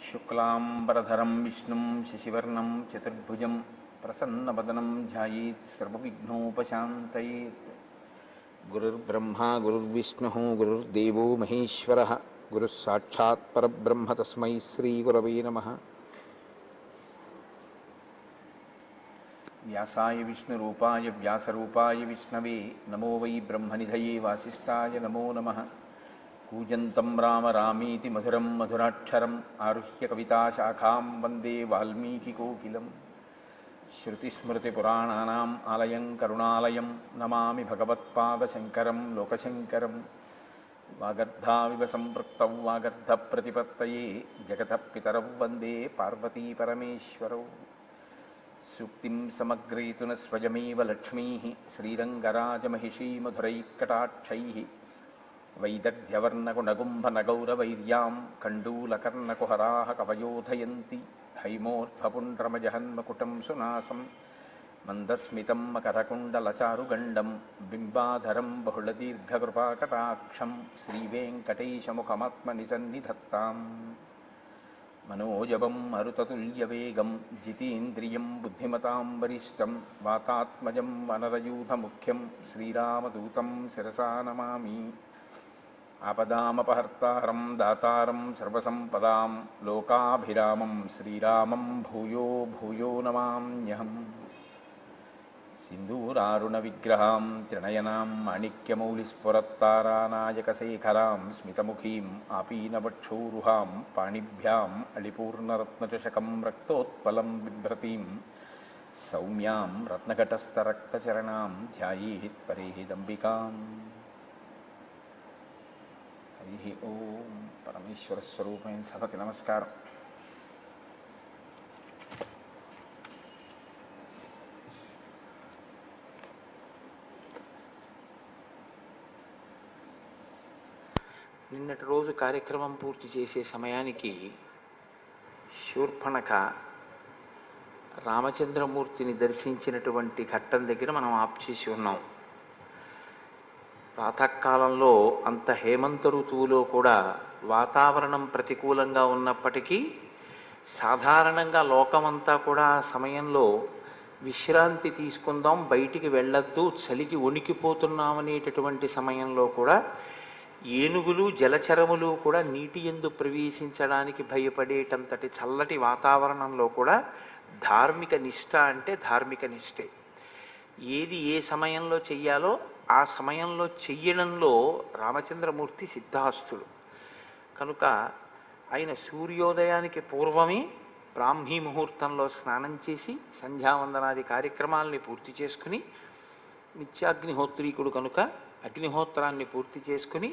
శుక్లాంబరధరం విష్ణుం శశివర్ణం చతుర్భుజం ప్రసన్నవదనం ధ్యాయేత్ సర్వవిఘ్నోపశాంతయేత్. గురుర్బ్రహ్మా గురుర్విష్ణుః గురుర్దేవో మహేశ్వరః గురుః సాక్షాత్ పరబ్రహ్మ తస్మై శ్రీగురవే నమః. వ్యాసాయ విష్ణురూపాయ వ్యాసరూపాయ విష్ణవే నమో వై బ్రహ్మనిధయే వాసిష్ఠాయ నమో నమః. కూజంతం రామ రామీతి మధురం మధురాక్షరం ఆరుహ్య కవితాశాఖాం వందే వాల్మీకికోకిలం. శృతిస్మృతిపురాణానాం ఆలయం కరుణాలయం నమామి భగవత్పాదశంకరం లోకశంకరం. వాగర్ధావివ సంపృక్తౌ వాగర్ధప్రతిపత్తయే జగతః పితరౌ వందే పార్వతీపరమేశ్వరౌ. సూక్తిం సమగ్రయతున స్వయమేవ లక్ష్మీః శ్రీరంగరాజమహిషీ మధురైకటాక్షైః. వైదగ్ధ్యవర్ణగుణగుంభనగౌరవైర్యాం కండూలకర్ణకుహరాः కవయోధయంతి. హైమోర్ధ్వపుండ్రమజహన్మకుటం సునాసం మందస్మితం మకరకుండలచారుగండం బింబాధరం బహుళదీర్ఘకృపాకటాక్షం. శ్రీవేంకటేశముఖమాత్మనిసన్నిధత్తాం. మనోజవం మరుతతుల్యవేగం జితేంద్రియం బుద్ధిమతాం వరిష్టం. వాతాత్మజం వనరయూథముఖ్యం శ్రీరామదూతం శిరసా నమామి. ఆపదామపహర్తారం దాతారం సర్వసంపదాం లోకాభిరామం శ్రీరామం భూయో భూయో నమామ్యహం. సింధూరారుణ విగ్రహాం త్రినయనాం మాణిక్యమౌలిస్ఫురత్తారానాయకశేఖరాం స్మితముఖీం ఆపీనవక్షోరుహాం పాణిభ్యాం అళిపూర్ణరత్నచషకం రక్తోత్పలం బిభ్రతీం సౌమ్యాం రత్నఘటస్థరక్తచరణాం ధ్యాయేత్ పరేహిదంబికాం. హరి ఓం. పరమేశ్వర స్వరూపమైన సభకి నమస్కారం. నిన్నటి రోజు కార్యక్రమం పూర్తి చేసే సమయానికి శూర్పణఖ రామచంద్రమూర్తిని దర్శించినటువంటి ఘట్టం దగ్గర మనం ఆప్ చేసి ఉన్నాం. ప్రాతకాలంలో అంత హేమంత ఋతువులో కూడా వాతావరణం ప్రతికూలంగా ఉన్నప్పటికీ సాధారణంగా లోకమంతా కూడా ఆ సమయంలో విశ్రాంతి తీసుకుందాం, బయటికి వెళ్ళొద్దు, చలికి వణికిపోతున్నామనేటటువంటి సమయంలో కూడా ఏనుగులు జలచరములు కూడా నీటి యందు ప్రవేశించడానికి భయపడేటంతటి చల్లటి వాతావరణంలో కూడా ధార్మిక నిష్ఠ అంటే ధార్మిక నిష్ఠే. ఏది ఏ సమయంలో చెయ్యాలో ఆ సమయంలో చెయ్యడంలో రామచంద్రమూర్తి సిద్ధాస్తుడు కనుక ఆయన సూర్యోదయానికి పూర్వమే బ్రాహ్మీ ముహూర్తంలో స్నానం చేసి సంధ్యావందనాది కార్యక్రమాలని పూర్తి చేసుకుని, నిత్యాగ్నిహోత్రీకుడు కనుక అగ్నిహోత్రాన్ని పూర్తి చేసుకుని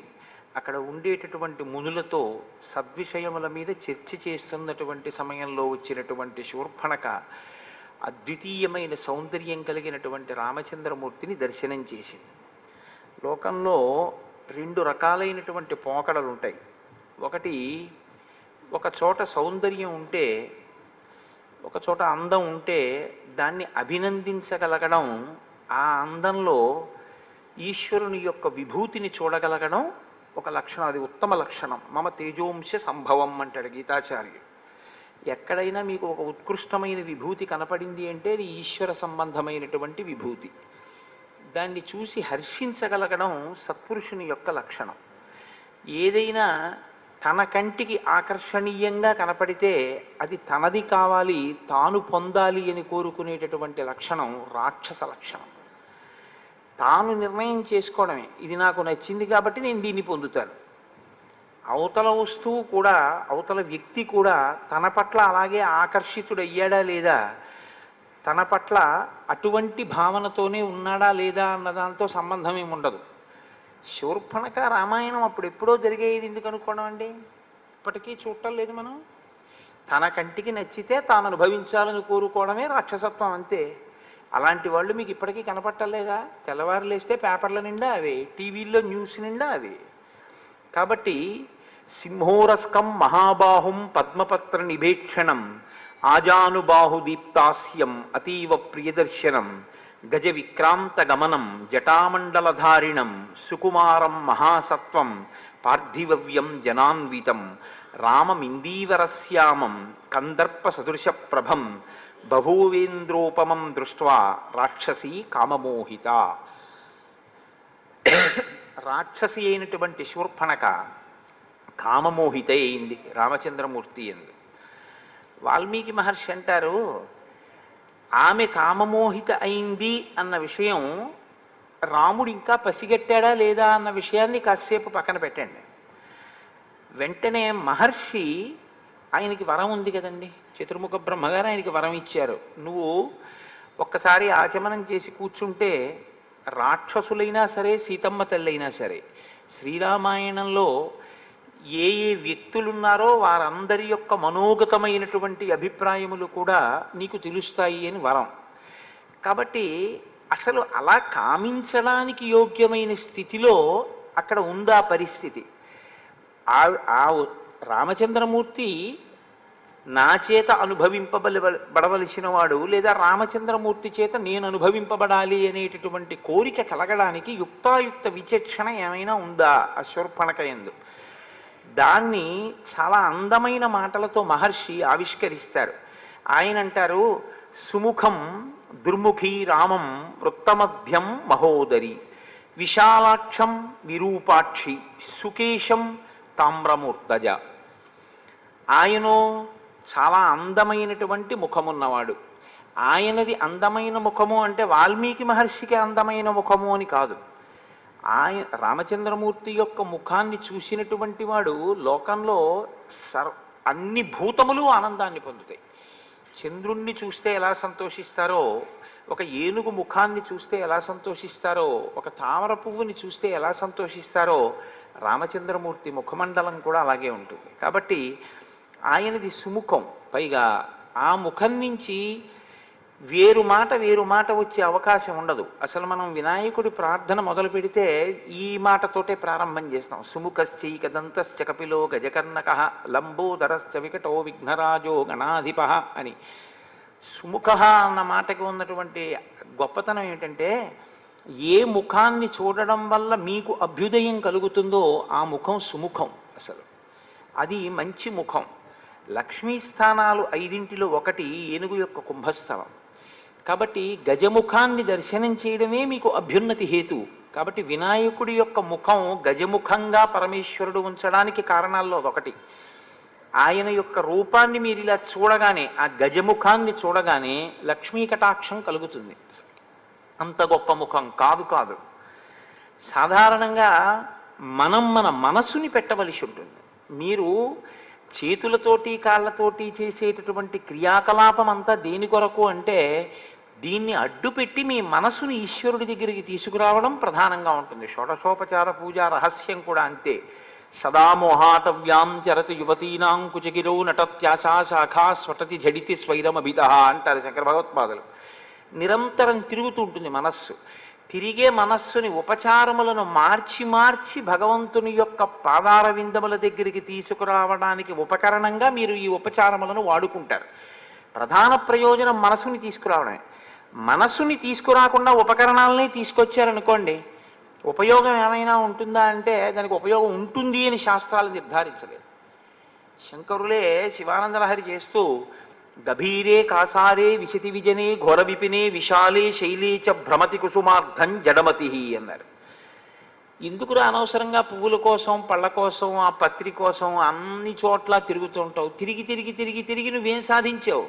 అక్కడ ఉండేటటువంటి మునులతో సద్విషయముల మీద చర్చ చేస్తున్నటువంటి సమయంలో వచ్చినటువంటి శూర్పణఖ అద్వితీయమైన సౌందర్యం కలిగినటువంటి రామచంద్రమూర్తిని దర్శనం చేసింది. లోకంలో రెండు రకాలైనటువంటి పోకడలు ఉంటాయి. ఒకటి, ఒక చోట సౌందర్యం ఉంటే, ఒక చోట అందం ఉంటే దాన్ని అభినందించగలగడం, ఆ అందంలో ఈశ్వరుని యొక్క విభూతిని చూడగలగడం ఒక లక్షణం. అది ఉత్తమ లక్షణం. మమ తేజోంశ సంభవం అంటాడు గీతాచార్యుడు. ఎక్కడైనా మీకు ఒక ఉత్కృష్టమైన విభూతి కనపడింది అంటే అది ఈశ్వర సంబంధమైనటువంటి విభూతి. దాన్ని చూసి హర్షించగలగడం సత్పురుషుని యొక్క లక్షణం. ఏదైనా తన కంటికి ఆకర్షణీయంగా కనపడితే అది తనది కావాలి, తాను పొందాలి అని కోరుకునేటటువంటి లక్షణం రాక్షస లక్షణం. తాను నిర్ణయం చేసుకోవడమే, ఇది నాకు నచ్చింది కాబట్టి నేను దీన్ని పొందుతాను. అవతల వస్తువు కూడా, అవతల వ్యక్తి కూడా తన పట్ల అలాగే ఆకర్షితుడయ్యాడా లేదా, తన పట్ల అటువంటి భావనతోనే ఉన్నాడా లేదా అన్న దాంతో సంబంధం ఏమి ఉండదు. శూర్పణఖ రామాయణం అప్పుడు ఎప్పుడో జరిగేది ఎందుకు అనుకోవడం అండి? ఇప్పటికీ చూడటం లేదు మనం. తన కంటికి నచ్చితే తాను అనుభవించాలని కోరుకోవడమే రాక్షసత్వం, అంతే. అలాంటి వాళ్ళు మీకు ఇప్పటికీ కనపట్టలేదా? తెల్లవారు లేస్తే పేపర్ల నిండా అవే, టీవీల్లో న్యూస్ నిండా అవే. కాబట్టి సింహోరస్కం మహాబాహుం పద్మపత్ర నిభేక్షణం ఆజానుబాహుదీప్తాస్యం అతీవ ప్రియదర్శనం గజ విక్రాంత గమనం జటామండలధారిణం సుకుమారం మహాసత్వం పార్థివవ్యం జనాన్వితం రామమిందీవరశ్యామం కందర్ప సదృశ ప్రభం బభూవేంద్రోపమం దృష్ట్వా రాక్షసీ కామమోహిత. రాక్షసి అయినటువంటి శూర్పణక కామమోహిత అయింది రామచంద్రమూర్తి ఎందు. వాల్మీకి మహర్షి అంటారు, ఆమె కామమోహిత అయింది అన్న విషయం రాముడు ఇంకా పసిగట్టాడా లేదా అన్న విషయాన్ని కాసేపు పక్కన పెట్టండి. వెంటనే మహర్షి, ఆయనకి వరం ఉంది కదండి, చతుర్ముఖ బ్రహ్మగారు ఆయనకి వరం ఇచ్చారు. నువ్వు ఒక్కసారి ఆచమనం చేసి కూర్చుంటే రాక్షసులైనా సరే, సీతమ్మ తల్లైనా సరే, శ్రీరామాయణంలో ఏ ఏ వ్యక్తులున్నారో వారందరి యొక్క మనోగతమైనటువంటి అభిప్రాయములు కూడా నీకు తెలుస్తాయి అని వరం. కాబట్టి అసలు అలా కామించడానికి యోగ్యమైన స్థితిలో అక్కడ ఉందా పరిస్థితి. ఆ రామచంద్రమూర్తి నా చేత బడవలసిన వాడు, లేదా రామచంద్రమూర్తి చేత నేను అనుభవింపబడాలి అనేటటువంటి కోరిక కలగడానికి యుక్తాయుక్త విచక్షణ ఏమైనా ఉందా ఆ శూర్పణఖ యందు? దాన్ని చాలా అందమైన మాటలతో మహర్షి ఆవిష్కరిస్తారు. ఆయన అంటారు, సుముఖం దుర్ముఖీ రామం వృత్తమధ్యం మహోదరి విశాలాక్షం విరూపాక్షి సుకేశం తామ్రమూర్తజ. ఆయనో చాలా అందమైనటువంటి ముఖమున్నవాడు. ఆయనది అందమైన ముఖము అంటే వాల్మీకి మహర్షికి అందమైన ముఖము అని కాదు. రామచంద్రమూర్తి యొక్క ముఖాన్ని చూసినటువంటి వాడు లోకంలో అన్ని భూతములు ఆనందాన్ని పొందుతాయి. చంద్రుణ్ణి చూస్తే ఎలా సంతోషిస్తారో, ఒక ఏనుగు ముఖాన్ని చూస్తే ఎలా సంతోషిస్తారో, ఒక తామర పువ్వుని చూస్తే ఎలా సంతోషిస్తారో, రామచంద్రమూర్తి ముఖమండలం కూడా అలాగే ఉంటుంది. కాబట్టి ఆయనది సుముఖం. పైగా ఆ ముఖం నుంచి వేరు మాట వచ్చే అవకాశం ఉండదు. అసలు మనం వినాయకుడి ప్రార్థన మొదలు పెడితే ఈ మాటతోటే ప్రారంభం చేస్తాం. సుముఖశ్చైకదంతశ్చ కపిలో గజకర్ణకః లంబోదరశ్చ వికటో విఘ్నరాజో గణాధిప అని. సుముఖ అన్న మాటకి ఉన్నటువంటి గొప్పతనం ఏమిటంటే, ఏ ముఖాన్ని చూడడం వల్ల మీకు అభ్యుదయం కలుగుతుందో ఆ ముఖం సుముఖం. అసలు అది మంచి ముఖం. లక్ష్మీ స్థానాలు 5 ఒకటి ఏనుగు యొక్క కుంభస్థలం. కాబట్టి గజముఖాన్ని దర్శనం చేయడమే మీకు అభ్యున్నతి హేతు. కాబట్టి వినాయకుడి యొక్క ముఖం గజముఖంగా పరమేశ్వరుడు ఉంచడానికి కారణాల్లో ఒకటి. ఆయన యొక్క రూపాన్ని మీరు ఇలా చూడగానే, ఆ గజముఖాన్ని చూడగానే లక్ష్మీ కటాక్షం కలుగుతుంది. అంత గొప్ప ముఖం కాదు. సాధారణంగా మనం మన మనసుని పెట్టవలసి ఉంటుంది. మీరు చేతులతోటి కాళ్ళతోటి చేసేటటువంటి క్రియాకలాపం అంతా దేని కొరకు అంటే, దీన్ని అడ్డుపెట్టి మీ మనసుని ఈశ్వరుడి దగ్గరికి తీసుకురావడం ప్రధానంగా ఉంటుంది. షోడశోపచార పూజ రహస్యం కూడా అంతే. సదా మోహాటవ్యాం చరతి యువతీనాం కుచగిరో నటత్యాశా శాఖా స్వటతి జడితి స్వైరమభిత అంటారు శంకర భగవత్పాదులు. నిరంతరం తిరుగుతూ ఉంటుంది మనస్సు. తిరిగే మనస్సుని ఉపచారములను మార్చి భగవంతుని యొక్క పాదార విందముల దగ్గరికి తీసుకురావడానికి ఉపకరణంగా మీరు ఈ ఉపచారములను వాడుకుంటారు. ప్రధాన ప్రయోజనం మనసుని తీసుకురావడమే. మనసుని తీసుకురాకుండా ఉపకరణాలని తీసుకొచ్చారనుకోండి, ఉపయోగం ఏమైనా ఉంటుందా అంటే దానికి ఉపయోగం ఉంటుంది అని శాస్త్రాలు నిర్ధారించలేదు. శంకరులే శివానందలహరి చేస్తూ గభీరే కాసారే విశతి విజనే ఘోర విపినే విశాలే శైలే చ భ్రమతి కుసుమార్థం జడమతి అన్నారు. ఎందుకురా అనవసరంగా పువ్వుల కోసం, పళ్ళ కోసం, ఆ పత్రి కోసం అన్ని చోట్ల తిరుగుతుంటావు? తిరిగి నువ్వేం సాధించావు?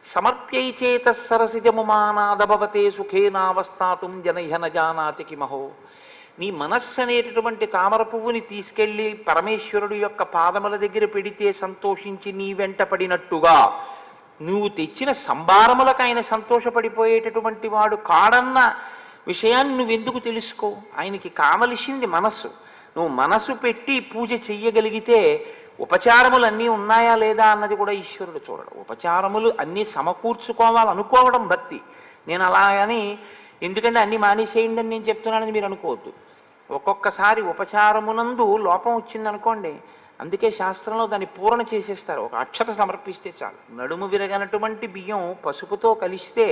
సమర్ప్యై చేత సరసిజముమానాదభవతే సుఖేనావస్థాతుం జనహన జానాతి కిమహో. నీ మనస్సు అనేటటువంటి తామర పువ్వుని తీసుకెళ్ళి పరమేశ్వరుడు యొక్క పాదముల దగ్గర పెడితే సంతోషించి నీ వెంట పడినట్టుగా నువ్వు తెచ్చిన సంభారములకు ఆయన సంతోషపడిపోయేటటువంటి వాడు కాడన్న విషయాన్ని నువ్వెందుకు తెలుసుకో? ఆయనకి కావలసింది మనస్సు. నువ్వు మనసు పెట్టి పూజ చెయ్యగలిగితే ఉపచారములు అన్నీ ఉన్నాయా లేదా అన్నది కూడా ఈశ్వరుడు చూడడు. ఉపచారములు అన్నీ సమకూర్చుకోవాలనుకోవడం భక్తి. నేను అలాగని ఎందుకంటే అన్నీ మానేసేయండి అని నేను చెప్తున్నానని మీరు అనుకోవద్దు. ఒక్కొక్కసారి ఉపచారమునందు లోపం వచ్చిందనుకోండి, అందుకే శాస్త్రంలో దాన్ని పూరణ చేసేస్తారు. ఒక అక్షత సమర్పిస్తే చాలు. నడుము విరగనటువంటి బియ్యం పసుపుతో కలిస్తే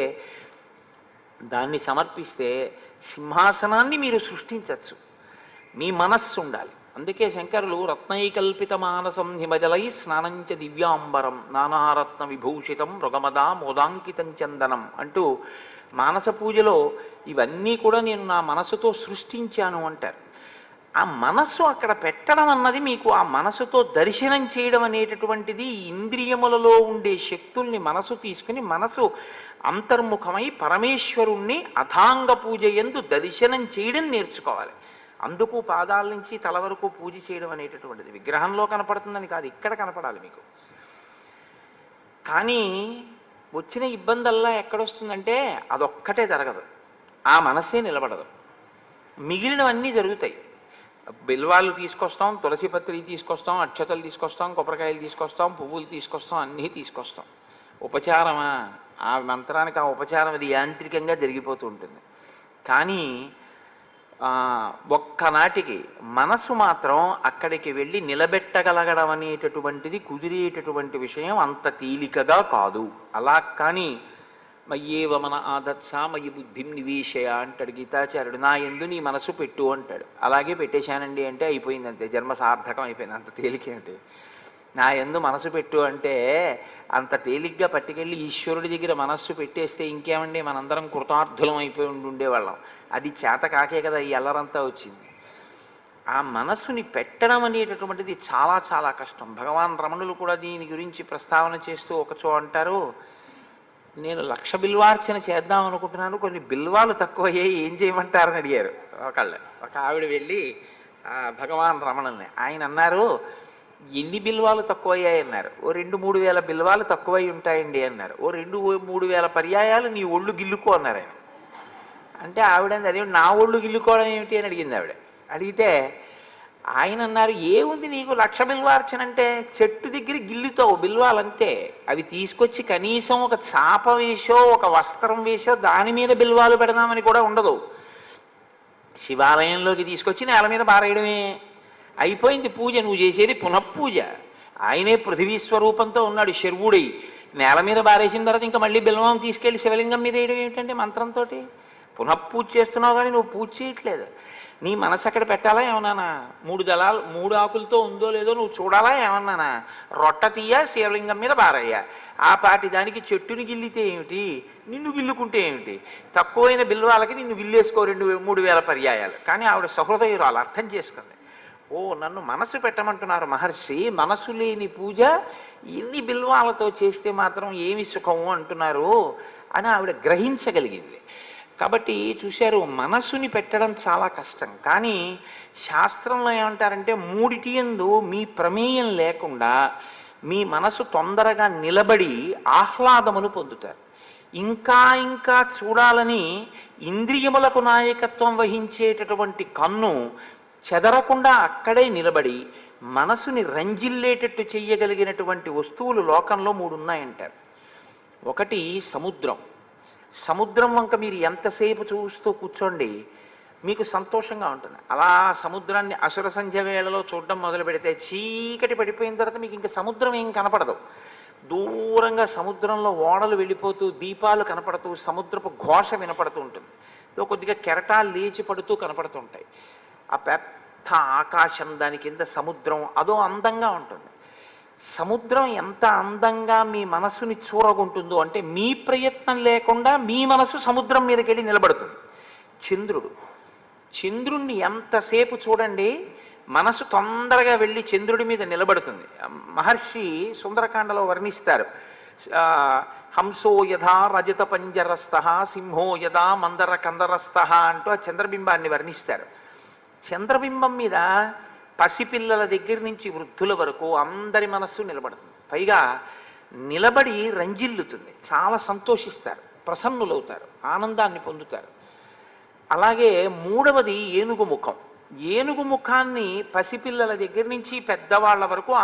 దాన్ని సమర్పిస్తే సింహాసనాన్ని మీరు సృష్టించవచ్చు. మీ మనస్సు ఉండాలి. అందుకే శంకరులు రత్నైకల్పిత మానసం హిమజలై స్నానంచ దివ్యాంబరం నానారత్న విభూషితం మృగమదా మోదాంకితం చందనం అంటూ మానస పూజలో ఇవన్నీ కూడా నేను నా మనసుతో సృష్టించాను అంటారు. ఆ మనస్సు అక్కడ పెట్టడం అన్నది మీకు ఆ మనసుతో దర్శనం చేయడం అనేటటువంటిది ఇంద్రియములలో ఉండే శక్తుల్ని మనసు తీసుకుని మనసు అంతర్ముఖమై పరమేశ్వరుణ్ణి అథాంగ పూజ యందు దర్శనం చేయడం నేర్చుకోవాలి. అందుకు పాదాల నుంచి తల వరకు పూజ చేయడం అనేటటువంటిది విగ్రహంలో కనపడుతుందని కాదు, ఇక్కడ కనపడాలి మీకు. కానీ వచ్చిన ఇబ్బందల్లా ఎక్కడొస్తుందంటే అదొక్కటే జరగదు, ఆ మనస్సే నిలబడదు, మిగిలినవన్నీ జరుగుతాయి. బిల్వాలు తీసుకొస్తాం, తులసి పత్రి తీసుకొస్తాం, అక్షతలు తీసుకొస్తాం, కొబ్బరికాయలు తీసుకొస్తాం, పువ్వులు తీసుకొస్తాం, అన్నీ తీసుకొస్తాం. ఉపచారమా? ఆ మంత్రానికి ఆ ఉపచారం అది యాంత్రికంగా జరిగిపోతూ ఉంటుంది. కానీ ఒక్కనాటికి మనసు మాత్రం అక్కడికి వెళ్ళి నిలబెట్టగలగడం అనేటటువంటిది కుదిరేటటువంటి విషయం అంత తేలికగా కాదు. అలా కానీ మయ్యేవ మన ఆదత్సా మయి బుద్ధిం నివేశయ అంటాడు గీతాచార్యుడు. నా యందు నీ మనసు పెట్టు అంటాడు. అలాగే పెట్టేశానండి అంటే అయిపోయింది, అంతే, జన్మ సార్థకం అయిపోయింది. అంత తేలికేంటి? నా యందు మనసు పెట్టు అంటే అంత తేలిగ్గా పట్టుకెళ్ళి ఈశ్వరుడి దగ్గర మనస్సు పెట్టేస్తే ఇంకేమండి మనందరం కృతార్థులం అయిపోయి ఉండేవాళ్ళం. అది చేత కాకే కదా ఈ అల్లరంతా వచ్చింది. ఆ మనస్సుని పెట్టడం అనేటటువంటిది చాలా చాలా కష్టం. భగవాన్ రమణులు కూడా దీని గురించి ప్రస్తావన చేస్తూ ఒకచో అంటారు, నేను 1,00,000 బిల్వార్చన చేద్దాం అనుకుంటున్నాను, కొన్ని బిల్వాలు తక్కువయ్యాయి, ఏం చేయమంటారని అడిగారు ఒక ఆవిడ వెళ్ళి భగవాన్ రమణుల్ని. ఆయన అన్నారు, ఎన్ని బిల్వాలు తక్కువయ్యాయి అన్నారు. ఓ 2-3 వేల బిల్వాలు తక్కువై ఉంటాయండి అన్నారు. ఓ 2-3 వేల పర్యాయాలు నీ ఒళ్ళు గిల్లుకో అన్నారు ఆయన. అంటే ఆవిడ అదే నా ఒళ్ళు గిల్లుకోవడం ఏమిటి అని అడిగింది ఆవిడ. అడిగితే ఆయన అన్నారు, ఏముంది నీకు 1,00,000 బిల్వార్చన అంటే చెట్టు దగ్గర గిల్లుతావు బిల్వాలంతే, అవి తీసుకొచ్చి కనీసం ఒక చాప వేసో ఒక వస్త్రం వేసో దాని మీద బిల్వాలు పెడదామని కూడా ఉండదు. శివాలయంలోకి తీసుకొచ్చి నేల మీద బారేయడమే, అయిపోయింది పూజ. నువ్వు చేసేది పునఃపూజ. ఆయనే పృథివీ స్వరూపంతో ఉన్నాడు శర్వుడై. నేల మీద బారేసిన తర్వాత ఇంకా మళ్ళీ బిల్వం తీసుకెళ్ళి శివలింగం మీద వేయడం ఏమిటంటే మంత్రంతో పునఃపూజ చేస్తున్నావు, కానీ నువ్వు పూజ చేయట్లేదు. నీ మనసు అక్కడ పెట్టాలా ఏమన్నానా? 3 దళాలు 3 ఆకులతో ఉందో లేదో నువ్వు చూడాలా ఏమన్నానా? రొట్ట తీయ శివలింగం మీద బారయ్యా. ఆ పాటి దానికి చెట్టుని గిల్లితే ఏమిటి, నిన్ను గిల్లుకుంటే ఏమిటి? తక్కువైన బిల్వాలకి నిన్ను గిల్లేసుకో 2-3 వేల పర్యాయాలు. కానీ ఆవిడ సహృదయురాలు అర్థం చేసుకుంది. ఓ, నన్ను మనసు పెట్టమంటున్నారు మహర్షి, మనసు లేని పూజ ఇన్ని బిల్వాలతో చేస్తే మాత్రం ఏమి సుఖము అంటున్నారు అని ఆవిడ గ్రహించగలిగింది. కాబట్టి చూశారు, మనసుని పెట్టడం చాలా కష్టం. కానీ శాస్త్రంలో ఏమంటారంటే మూడిటి యందు మీ ప్రమేయం లేకుండా మీ మనసు తొందరగా నిలబడి ఆహ్లాదమును పొందుతారు. ఇంకా ఇంకా చూడాలని ఇంద్రియములకు నాయకత్వం వహించేటటువంటి కన్ను చెదరకుండా అక్కడే నిలబడి మనసుని రంజిల్లేటట్టు చెయ్యగలిగినటువంటి వస్తువులు లోకంలో 3 ఉన్నాయంటారు. ఒకటి సముద్రం. సముద్రం వంక మీరు ఎంతసేపు చూస్తూ కూర్చోండి మీకు సంతోషంగా ఉంటుంది. అలా సముద్రాన్ని అసుర సంధ్య వేళలో చూడడం మొదలు పెడితే చీకటి పడిపోయిన తర్వాత మీకు ఇంకా సముద్రం ఏం కనపడదు. దూరంగా సముద్రంలో ఓడలు వెళ్ళిపోతూ దీపాలు కనపడుతూ సముద్రపు ఘోష వినపడుతూ ఉంటుంది. కొద్దిగా కెరటాలు లేచి పడుతూ కనపడుతుంటాయి. ఆ పెద్ద ఆకాశం, దాని కింద సముద్రం, అదో అందంగా ఉంటుంది. సముద్రం ఎంత అందంగా మీ మనసుని చూరగొంటుందో అంటే మీ ప్రయత్నం లేకుండా మీ మనసు సముద్రం మీదకి వెళ్ళి నిలబడుతుంది. చంద్రుణ్ణి ఎంతసేపు చూడండి మనసు తొందరగా వెళ్ళి చంద్రుడి మీద నిలబడుతుంది. మహర్షి సుందరకాండలో వర్ణిస్తారు, హంసో యథా రజత పంజరస్థ సింహో యథా మందర కందరస్థ అంటూ ఆ చంద్రబింబాన్ని వర్ణిస్తారు. చంద్రబింబం మీద పసిపిల్లల దగ్గర నుంచి వృద్ధుల వరకు అందరి మనస్సు నిలబడుతుంది. పైగా నిలబడి రంజిల్లుతుంది, చాలా సంతోషిస్తారు, ప్రసన్నులవుతారు, ఆనందాన్ని పొందుతారు. అలాగే మూడవది ఏనుగు ముఖం. ఏనుగు ముఖాన్ని పసిపిల్లల దగ్గర నుంచి పెద్దవాళ్ళ వరకు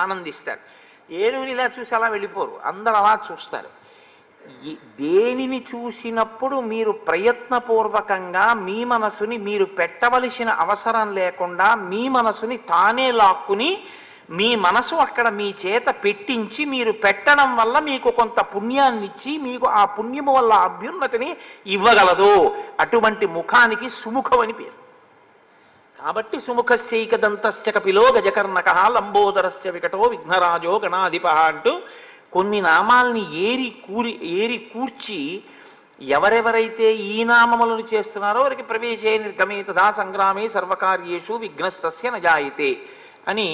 ఆనందిస్తారు. ఏనుగుని ఇలా చూసి అలా వెళ్ళిపోరు, అందరు అలా చూస్తారు. దేనిని చూసినప్పుడు మీరు ప్రయత్నపూర్వకంగా మీ మనసుని మీరు పెట్టవలసిన అవసరం లేకుండా మీ మనసుని తానే లాక్కుని మీ మనసు అక్కడ మీ చేత పెట్టించి మీరు పెట్టడం వల్ల మీకు కొంత పుణ్యాన్ని ఇచ్చి మీకు ఆ పుణ్యము వల్ల అభ్యున్నతిని ఇవ్వగలదు. అటువంటి ముఖానికి సుముఖం అని పేరు. కాబట్టి సుముఖశ్చైక దంతశ్చ కపిలో గజకర్ణక లంబోదరశ్చ వికటో విఘ్నరాజో గణాధిప అంటూ కొన్ని నామాల్ని ఏరి కూర్చి ఎవరెవరైతే ఈ నామములను చేస్తున్నారో వారికి ప్రవేశే నిర్గమే తథా సంగ్రామే సర్వకార్యేషు విఘ్నస్తస్య నజాయితే అని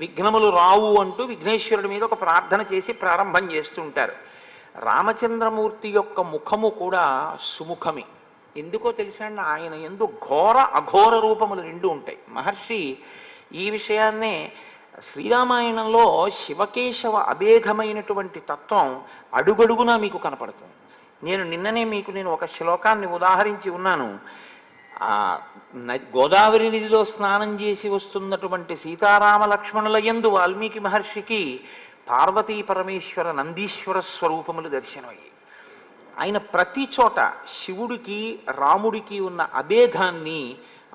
విఘ్నములు రావు అంటూ విఘ్నేశ్వరుడి మీద ఒక ప్రార్థన చేసి ప్రారంభం చేస్తుంటారు. రామచంద్రమూర్తి యొక్క ముఖము కూడా సుముఖమే. ఎందుకో తెలుసా అండి, ఆయన ఎందు ఘోర అఘోర రూపములు రెండు ఉంటాయి. మహర్షి ఈ విషయాన్నే శ్రీరామాయణంలో శివకేశవ అభేదమైనటువంటి తత్వం అడుగడుగునా మీకు కనపడుతుంది. నిన్ననే నేను ఒక శ్లోకాన్ని ఉదాహరించి ఉన్నాను. గోదావరి నదిలో స్నానం చేసి వస్తున్నటువంటి సీతారామ లక్ష్మణుల యందు వాల్మీకి మహర్షికి పార్వతీ పరమేశ్వర నందీశ్వర స్వరూపములు దర్శనమయ్యాయి. ఆయన ప్రతి చోట శివుడికి రాముడికి ఉన్న అభేదాన్ని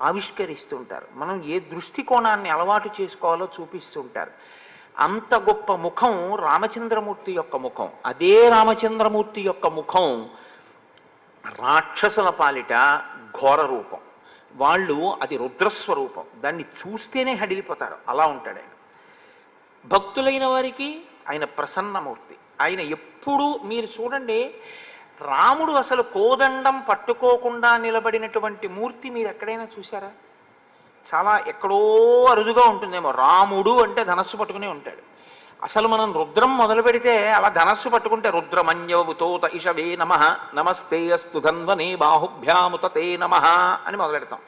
ఆవిష్కరిస్తుంటారు. మనం ఏ దృష్టికోణాన్ని అలవాటు చేసుకోవాలో చూపిస్తుంటారు. అంత గొప్ప ముఖం రామచంద్రమూర్తి యొక్క ముఖం. అదే రామచంద్రమూర్తి యొక్క ముఖం రాక్షసుల పాలిట ఘోర రూపం. వాళ్ళు అది రుద్రస్వరూపం. దాన్ని చూస్తేనే హడిలిపోతారు, అలా ఉంటాడు ఆయన. భక్తులైన వారికి ఆయన ప్రసన్నమూర్తి. ఆయన ఎప్పుడూ మీరు చూడండి, రాముడు అసలు కోదండం పట్టుకోకుండా నిలబడినటువంటి మూర్తి మీరు ఎక్కడైనా చూసారా? చాలా ఎక్కడో అరుదుగా ఉంటుందేమో. రాముడు అంటే ధనస్సు పట్టుకునే ఉంటాడు. అసలు మనం రుద్రం మొదలు పెడితే అలా ధనస్సు పట్టుకుంటే రుద్రమన్యవతోత ఇషవే నమః నమస్తే అస్తు ధన్వనే బాహుభ్యాముతతే నమః అని మొదలు పెడతాం.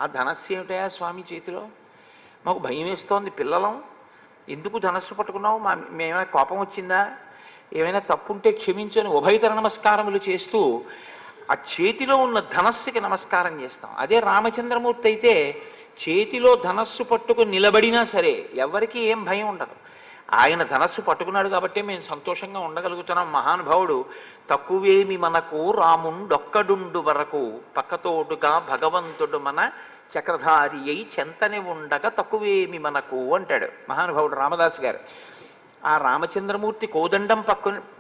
ఆ ధనస్సు ఏమిటయా స్వామి చేతిలో? మాకు భయం వేస్తోంది, పిల్లలం ఎందుకు ధనస్సు పట్టుకున్నావు, మేమైనా కోపం వచ్చిందా, ఏమైనా తప్పుంటే క్షమించని ఉభయతర నమస్కారములు చేస్తూ ఆ చేతిలో ఉన్న ధనస్సుకి నమస్కారం చేస్తాం. అదే రామచంద్రమూర్తి అయితే చేతిలో ధనస్సు పట్టుకుని నిలబడినా సరే ఎవరికి ఏం భయం ఉండదు. ఆయన ధనస్సు పట్టుకున్నాడు కాబట్టి మేము సంతోషంగా ఉండగలుగుతున్నాం. మహానుభావుడు తక్కువేమి మనకు రాముండొక్కడుండు వరకు పక్కతోడుగా భగవంతుడు మన చక్రధారి అయి చెంతని ఉండగా తక్కువేమి మనకు అంటాడు మహానుభావుడు రామదాసు గారు. ఆ రామచంద్రమూర్తి కోదండం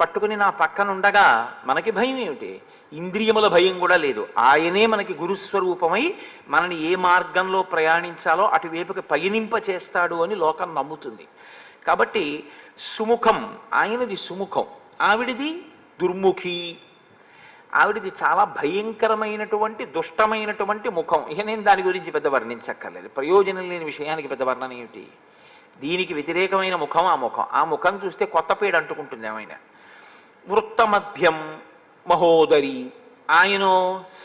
పట్టుకుని నా పక్కన ఉండగా మనకి భయం ఏమిటి? ఇంద్రియముల భయం కూడా లేదు. ఆయనే మనకి గురుస్వరూపమై మనని ఏ మార్గంలో ప్రయాణించాలో అటువైపుకి పయనింప చేస్తాడు అని లోకం నమ్ముతుంది. కాబట్టి సుముఖం, ఆయనది సుముఖం, ఆవిడిది దుర్ముఖి. ఆవిడిది చాలా భయంకరమైనటువంటి దుష్టమైనటువంటి ముఖం. ఇక నేను దాని గురించి పెద్ద వర్ణించక్కర్లేదు, ప్రయోజనం లేని విషయానికి పెద్ద వర్ణన ఏమిటి? దీనికి వ్యతిరేకమైన ముఖం ఆ ముఖం. ఆ ముఖం చూస్తే కొత్త పేడ అంటుకుంటుంది ఏమైనా. వృత్తమధ్యం మహోదరి, ఆయన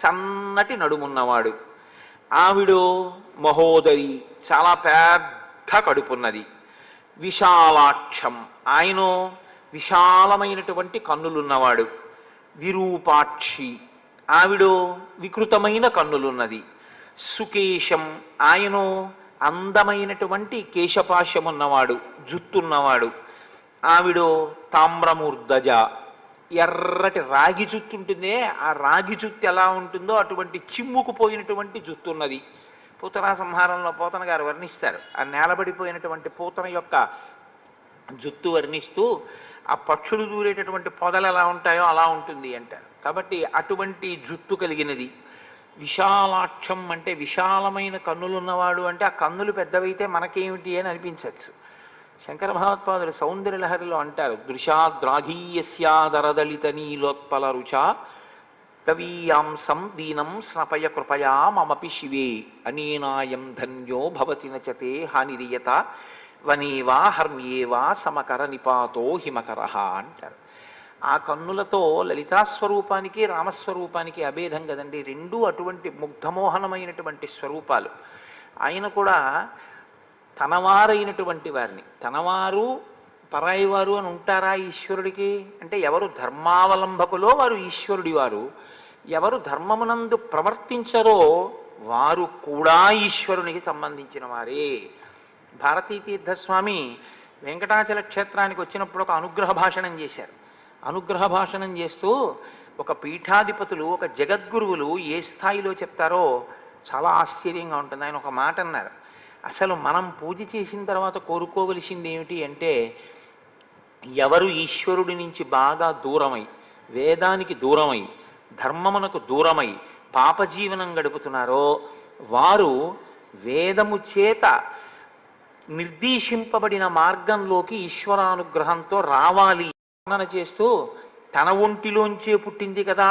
సన్నటి నడుమున్నవాడు, ఆవిడో మహోదరి చాలా పెద్ద కడుపున్నది. విశాలాక్షం, ఆయన విశాలమైనటువంటి కన్నులున్నవాడు. విరూపాక్షి, ఆవిడో వికృతమైన కన్నులున్నది. సుకేశం, ఆయన అందమైనటువంటి కేశపాశమున్నవాడు, జుత్తున్నవాడు. ఆవిడో తామ్రమూర్ధజ, ఎర్రటి రాగి జుత్తు ఉంటుందే, ఆ రాగి జుత్తు ఎలా ఉంటుందో అటువంటి చిమ్ముకుపోయినటువంటి జుత్తున్నది. పూతనా సంహారంలో పోతన గారు వర్ణిస్తారు. ఆ నేలబడిపోయినటువంటి పూతన యొక్క జుత్తు వర్ణిస్తూ ఆ పక్షులు దూరేటటువంటి పొదలు ఎలా ఉంటాయో అలా ఉంటుంది అంటారు. కాబట్టి అటువంటి జుత్తు కలిగినది. విశాలాక్షం అంటే విశాలమైన కన్నులున్నవాడు అంటే ఆ కన్నులు పెద్దవైతే మనకేమిటి అని అనిపించవచ్చు. శంకర భగవత్పాదులు సౌందర్యలహరిలో అంటారు, దృశాద్రాఘీయస్యాదరదళిత నీలోత్పల రుచా కవీయాంసం దీనం స్నపయ కృపయా మమపి శివే అనేనాయం ధన్యో భవతి నచతే హానిరియత వనేవా హర్మ్యేవా సమకర నిపాతో హిమకర అంటారు. ఆ కన్నులతో లలితాస్వరూపానికి రామస్వరూపానికి అభేదం కదండి. రెండూ అటువంటి ముగ్ధమోహనమైనటువంటి స్వరూపాలు. ఆయన కూడా తనవారైనటువంటి వారిని, తనవారు పరాయివారు అని ఉంటారా ఈశ్వరుడికి అంటే, ఎవరు ధర్మావలంబకులో వారు ఈశ్వరుడి వారు, ఎవరు ధర్మమునందు ప్రవర్తించరో వారు కూడా ఈశ్వరునికి సంబంధించిన వారే. భారతీతీర్థస్వామి వెంకటాచల క్షేత్రానికి వచ్చినప్పుడు ఒక అనుగ్రహ భాషణం చేశారు. అనుగ్రహ భాషణం చేస్తూ ఒక పీఠాధిపతులు, ఒక జగద్గురువులు ఏ స్థాయిలో చెప్తారో చాలా ఆశ్చర్యంగా ఉంటుంది. ఆయన ఒక మాట అన్నారు, అసలు మనం పూజ చేసిన తర్వాత కోరుకోవలసింది ఏమిటి అంటే, ఎవరు ఈశ్వరుడి నుంచి బాగా దూరమై, వేదానికి దూరమై, ధర్మమునకు దూరమై పాపజీవనం గడుపుతున్నారో వారు వేదము చేత నిర్దేశింపబడిన మార్గంలోకి ఈశ్వరానుగ్రహంతో రావాలి వర్ణన చేస్తూ తన ఒంటిలోంచే పుట్టింది కదా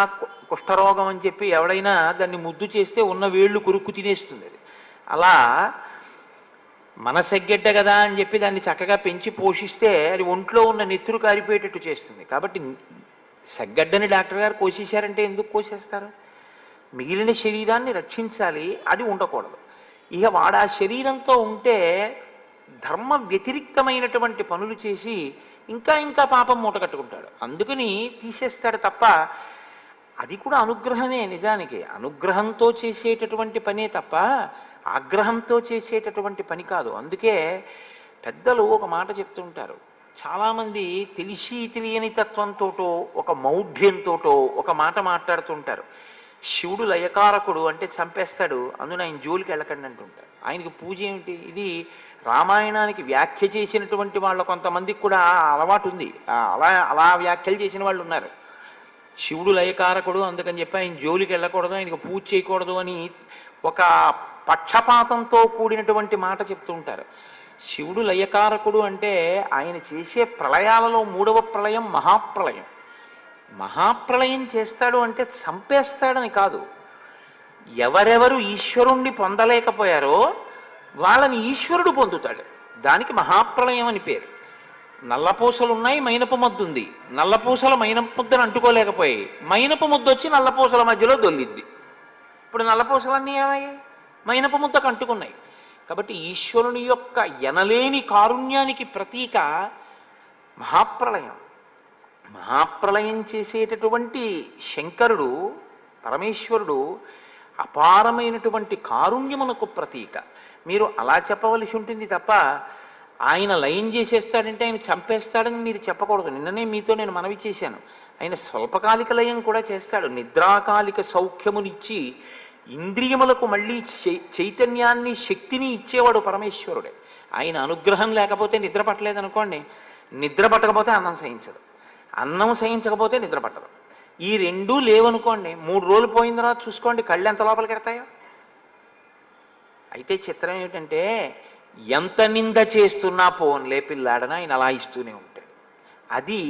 కుష్ఠరోగం అని చెప్పి ఎవడైనా దాన్ని ముద్దు చేస్తే ఉన్న వేళ్ళు కొరుక్కు తినేస్తుంది అది. అలా మన సెగ్గెడ్డ కదా అని చెప్పి దాన్ని చక్కగా పెంచి పోషిస్తే అది ఒంట్లో ఉన్న నెత్తురు కారిపోయేటట్టు చేస్తుంది. కాబట్టి సెగ్గడ్డని డాక్టర్ గారు కోసేశారంటే ఎందుకు కోసేస్తారు? మిగిలిన శరీరాన్ని రక్షించాలి, అది ఉండకూడదు. ఇక వాడు ఆ శరీరంతో ఉంటే ధర్మ వ్యతిరిక్తమైనటువంటి పనులు చేసి ఇంకా ఇంకా పాపం మూట కట్టుకుంటాడు. అందుకని తీసేస్తాడు తప్ప అది కూడా అనుగ్రహమే. నిజానికి అనుగ్రహంతో చేసేటటువంటి పనే తప్ప ఆగ్రహంతో చేసేటటువంటి పని కాదు. అందుకే పెద్దలు ఒక మాట చెప్తుంటారు. చాలామంది తెలిసి తెలియని తత్వంతోటో ఒక మౌఢ్యంతోటో ఒక మాట మాట్లాడుతుంటారు. శివుడు లయకారకుడు అంటే చంపేస్తాడు, అందున ఆయన జోలికి వెళ్ళకండి అంటుంటారు. ఆయనకి పూజ ఏమిటి? ఇది రామాయణానికి వ్యాఖ్య చేసినటువంటి వాళ్ళ కొంతమందికి కూడా అలవాటు ఉంది. అలా అలా వ్యాఖ్యలు చేసిన వాళ్ళు ఉన్నారు. శివుడు లయకారకుడు అందుకని చెప్పి ఆయన జోలికి వెళ్ళకూడదు, ఆయనకు పూజ చేయకూడదు అని ఒక పక్షపాతంతో కూడినటువంటి మాట చెప్తూ ఉంటారు. శివుడు లయకారకుడు అంటే ఆయన చేసే ప్రళయాలలో 3వ ప్రళయం మహాప్రళయం. మహాప్రళయం చేస్తాడు అంటే చంపేస్తాడని కాదు. ఎవరెవరు ఈశ్వరుణ్ణి పొందలేకపోయారో వాళ్ళని ఈశ్వరుడు పొందుతాడు. దానికి మహాప్రళయం అని పేరు. నల్లపూసలు ఉన్నాయి, మైనపు ముద్దు ఉంది. నల్లపూసల మైనపు ముద్దను అంటుకోలేకపోయాయి, మైనపు ముద్దు వచ్చి నల్లపూసల మధ్యలో దొల్లిద్ది. ఇప్పుడు నల్లపూసలన్నీ ఏమయ్యాయి? మైనపు ముద్దకు అంటుకున్నాయి. కాబట్టి ఈశ్వరుని యొక్క ఎనలేని కారుణ్యానికి ప్రతీక మహాప్రళయం. మహాప్రళయం చేసేటటువంటి శంకరుడు పరమేశ్వరుడు అపారమైనటువంటి కారుణ్యమునకు ప్రతీక. మీరు అలా చెప్పవలసి ఉంటుంది తప్ప ఆయన లయం చేసేస్తాడంటే ఆయన చంపేస్తాడని మీరు చెప్పకూడదు. నిన్ననే మీతో నేను మనవి చేశాను. ఆయన స్వల్పకాలిక లయం కూడా చేస్తాడు. నిద్రాకాలిక సౌఖ్యమునిచ్చి ఇంద్రియములకు మళ్ళీ చైతన్యాన్ని శక్తిని ఇచ్చేవాడు పరమేశ్వరుడే. ఆయన అనుగ్రహం లేకపోతే నిద్ర పట్టలేదనుకోండి, నిద్ర పట్టకపోతే అన్నం సహించదు, అన్నం సహించకపోతే నిద్ర పట్టదు. ఈ రెండూ లేవనుకోండి, 3 రోజులు పోయిన తర్వాత చూసుకోండి కళ్ళు ఎంత లోపలికి ఎడతాయో. అయితే చిత్రం ఏమిటంటే ఎంత నింద చేస్తున్నా పోన్లే పిల్లాడన ఆయన అలా ఇస్తూనే ఉంటాడు. అది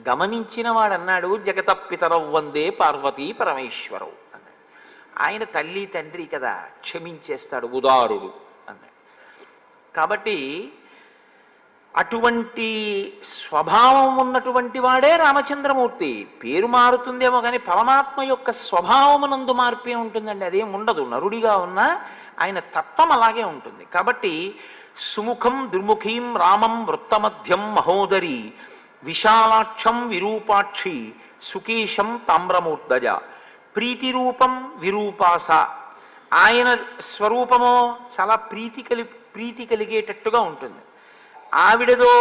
గమనించిన వాడన్నాడు జగతపితరవ్ వందే పార్వతీ పరమేశ్వరవు అన్నాడు. ఆయన తల్లి తండ్రి కదా, క్షమించేస్తాడు, ఉదారుడు అన్నాడు. కాబట్టి అటువంటి స్వభావం ఉన్నటువంటి వాడే రామచంద్రమూర్తి. పేరు మారుతుందేమో కానీ పరమాత్మ యొక్క స్వభావమునందు మార్పే ఉంటుందండి, అదేం ఉండదు. నరుడిగా ఉన్నా ఆయన తత్వం అలాగే ఉంటుంది. కాబట్టి సుముఖం దుర్ముఖీం రామం వృత్తమధ్యం మహోదరి విశాలాక్షం విరూపాక్షి సుకేశం తామ్రమూర్ధజ ప్రీతిరూపం విరూపాస. ఆయన స్వరూపమో చాలా ప్రీతి కలిగేటట్టుగా ఉంటుంది. ఆవిడదో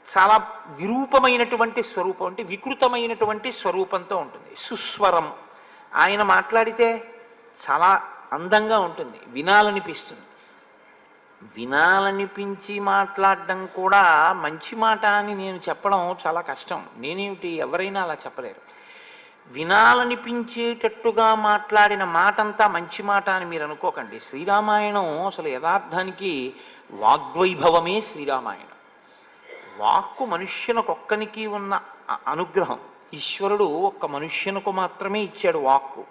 చాలా విరూపమైనటువంటి స్వరూపం, అంటే వికృతమైనటువంటి స్వరూపంతో ఉంటుంది. సుస్వరం, ఆయన మాట్లాడితే చాలా అందంగా ఉంటుంది, వినాలనిపిస్తుంది. వినాలనిపించి మాట్లాడడం కూడా మంచి మాట అని నేను చెప్పడం చాలా కష్టం. నేనేమిటి, ఎవరైనా అలా చెప్పలేరు. వినాలనిపించేటట్టుగా మాట్లాడిన మాటంతా మంచి మాట అని మీరు అనుకోకండి. శ్రీరామాయణం అసలు యథార్థానికి వాగ్వైభవమే శ్రీరామాయణం. వాక్కు మనుష్యునకొక్కనికి ఉన్న అనుగ్రహం. ఈశ్వరుడు ఒక్క మనుష్యునకు మాత్రమే ఇచ్చాడు వాక్కు.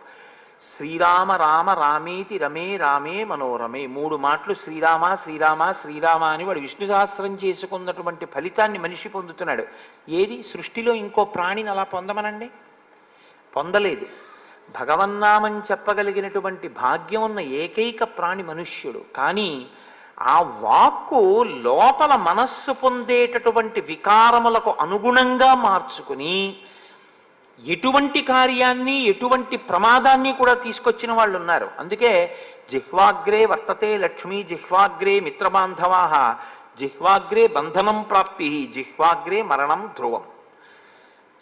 శ్రీరామ రామ రామేతి రమే రామే మనోరమే 3 మాటలు శ్రీరామ శ్రీరామ శ్రీరామ అని వాడు విష్ణు సహస్రం చేసుకున్నటువంటి ఫలితాన్ని మనిషి పొందుతున్నాడు. ఏది సృష్టిలో ఇంకో ప్రాణిని అలా పొందమనండి? పొందలేదు. భగవన్నామం చెప్పగలిగినటువంటి భాగ్యం ఉన్న ఏకైక ప్రాణి మనుష్యుడు. కానీ ఆ వాక్కు లోపల మనస్సు పొందేటటువంటి వికారములకు అనుగుణంగా మార్చుకుని ఎటువంటి కార్యాన్ని ఎటువంటి ప్రమాదాన్ని కూడా తీసుకొచ్చిన వాళ్ళు ఉన్నారు. అందుకే జిహ్వాగ్రే వర్తతే లక్ష్మీ జిహ్వాగ్రే మిత్రబాంధవాః జిహ్వాగ్రే బంధనం ప్రాప్తి జిహ్వాగ్రే మరణం ధ్రువం.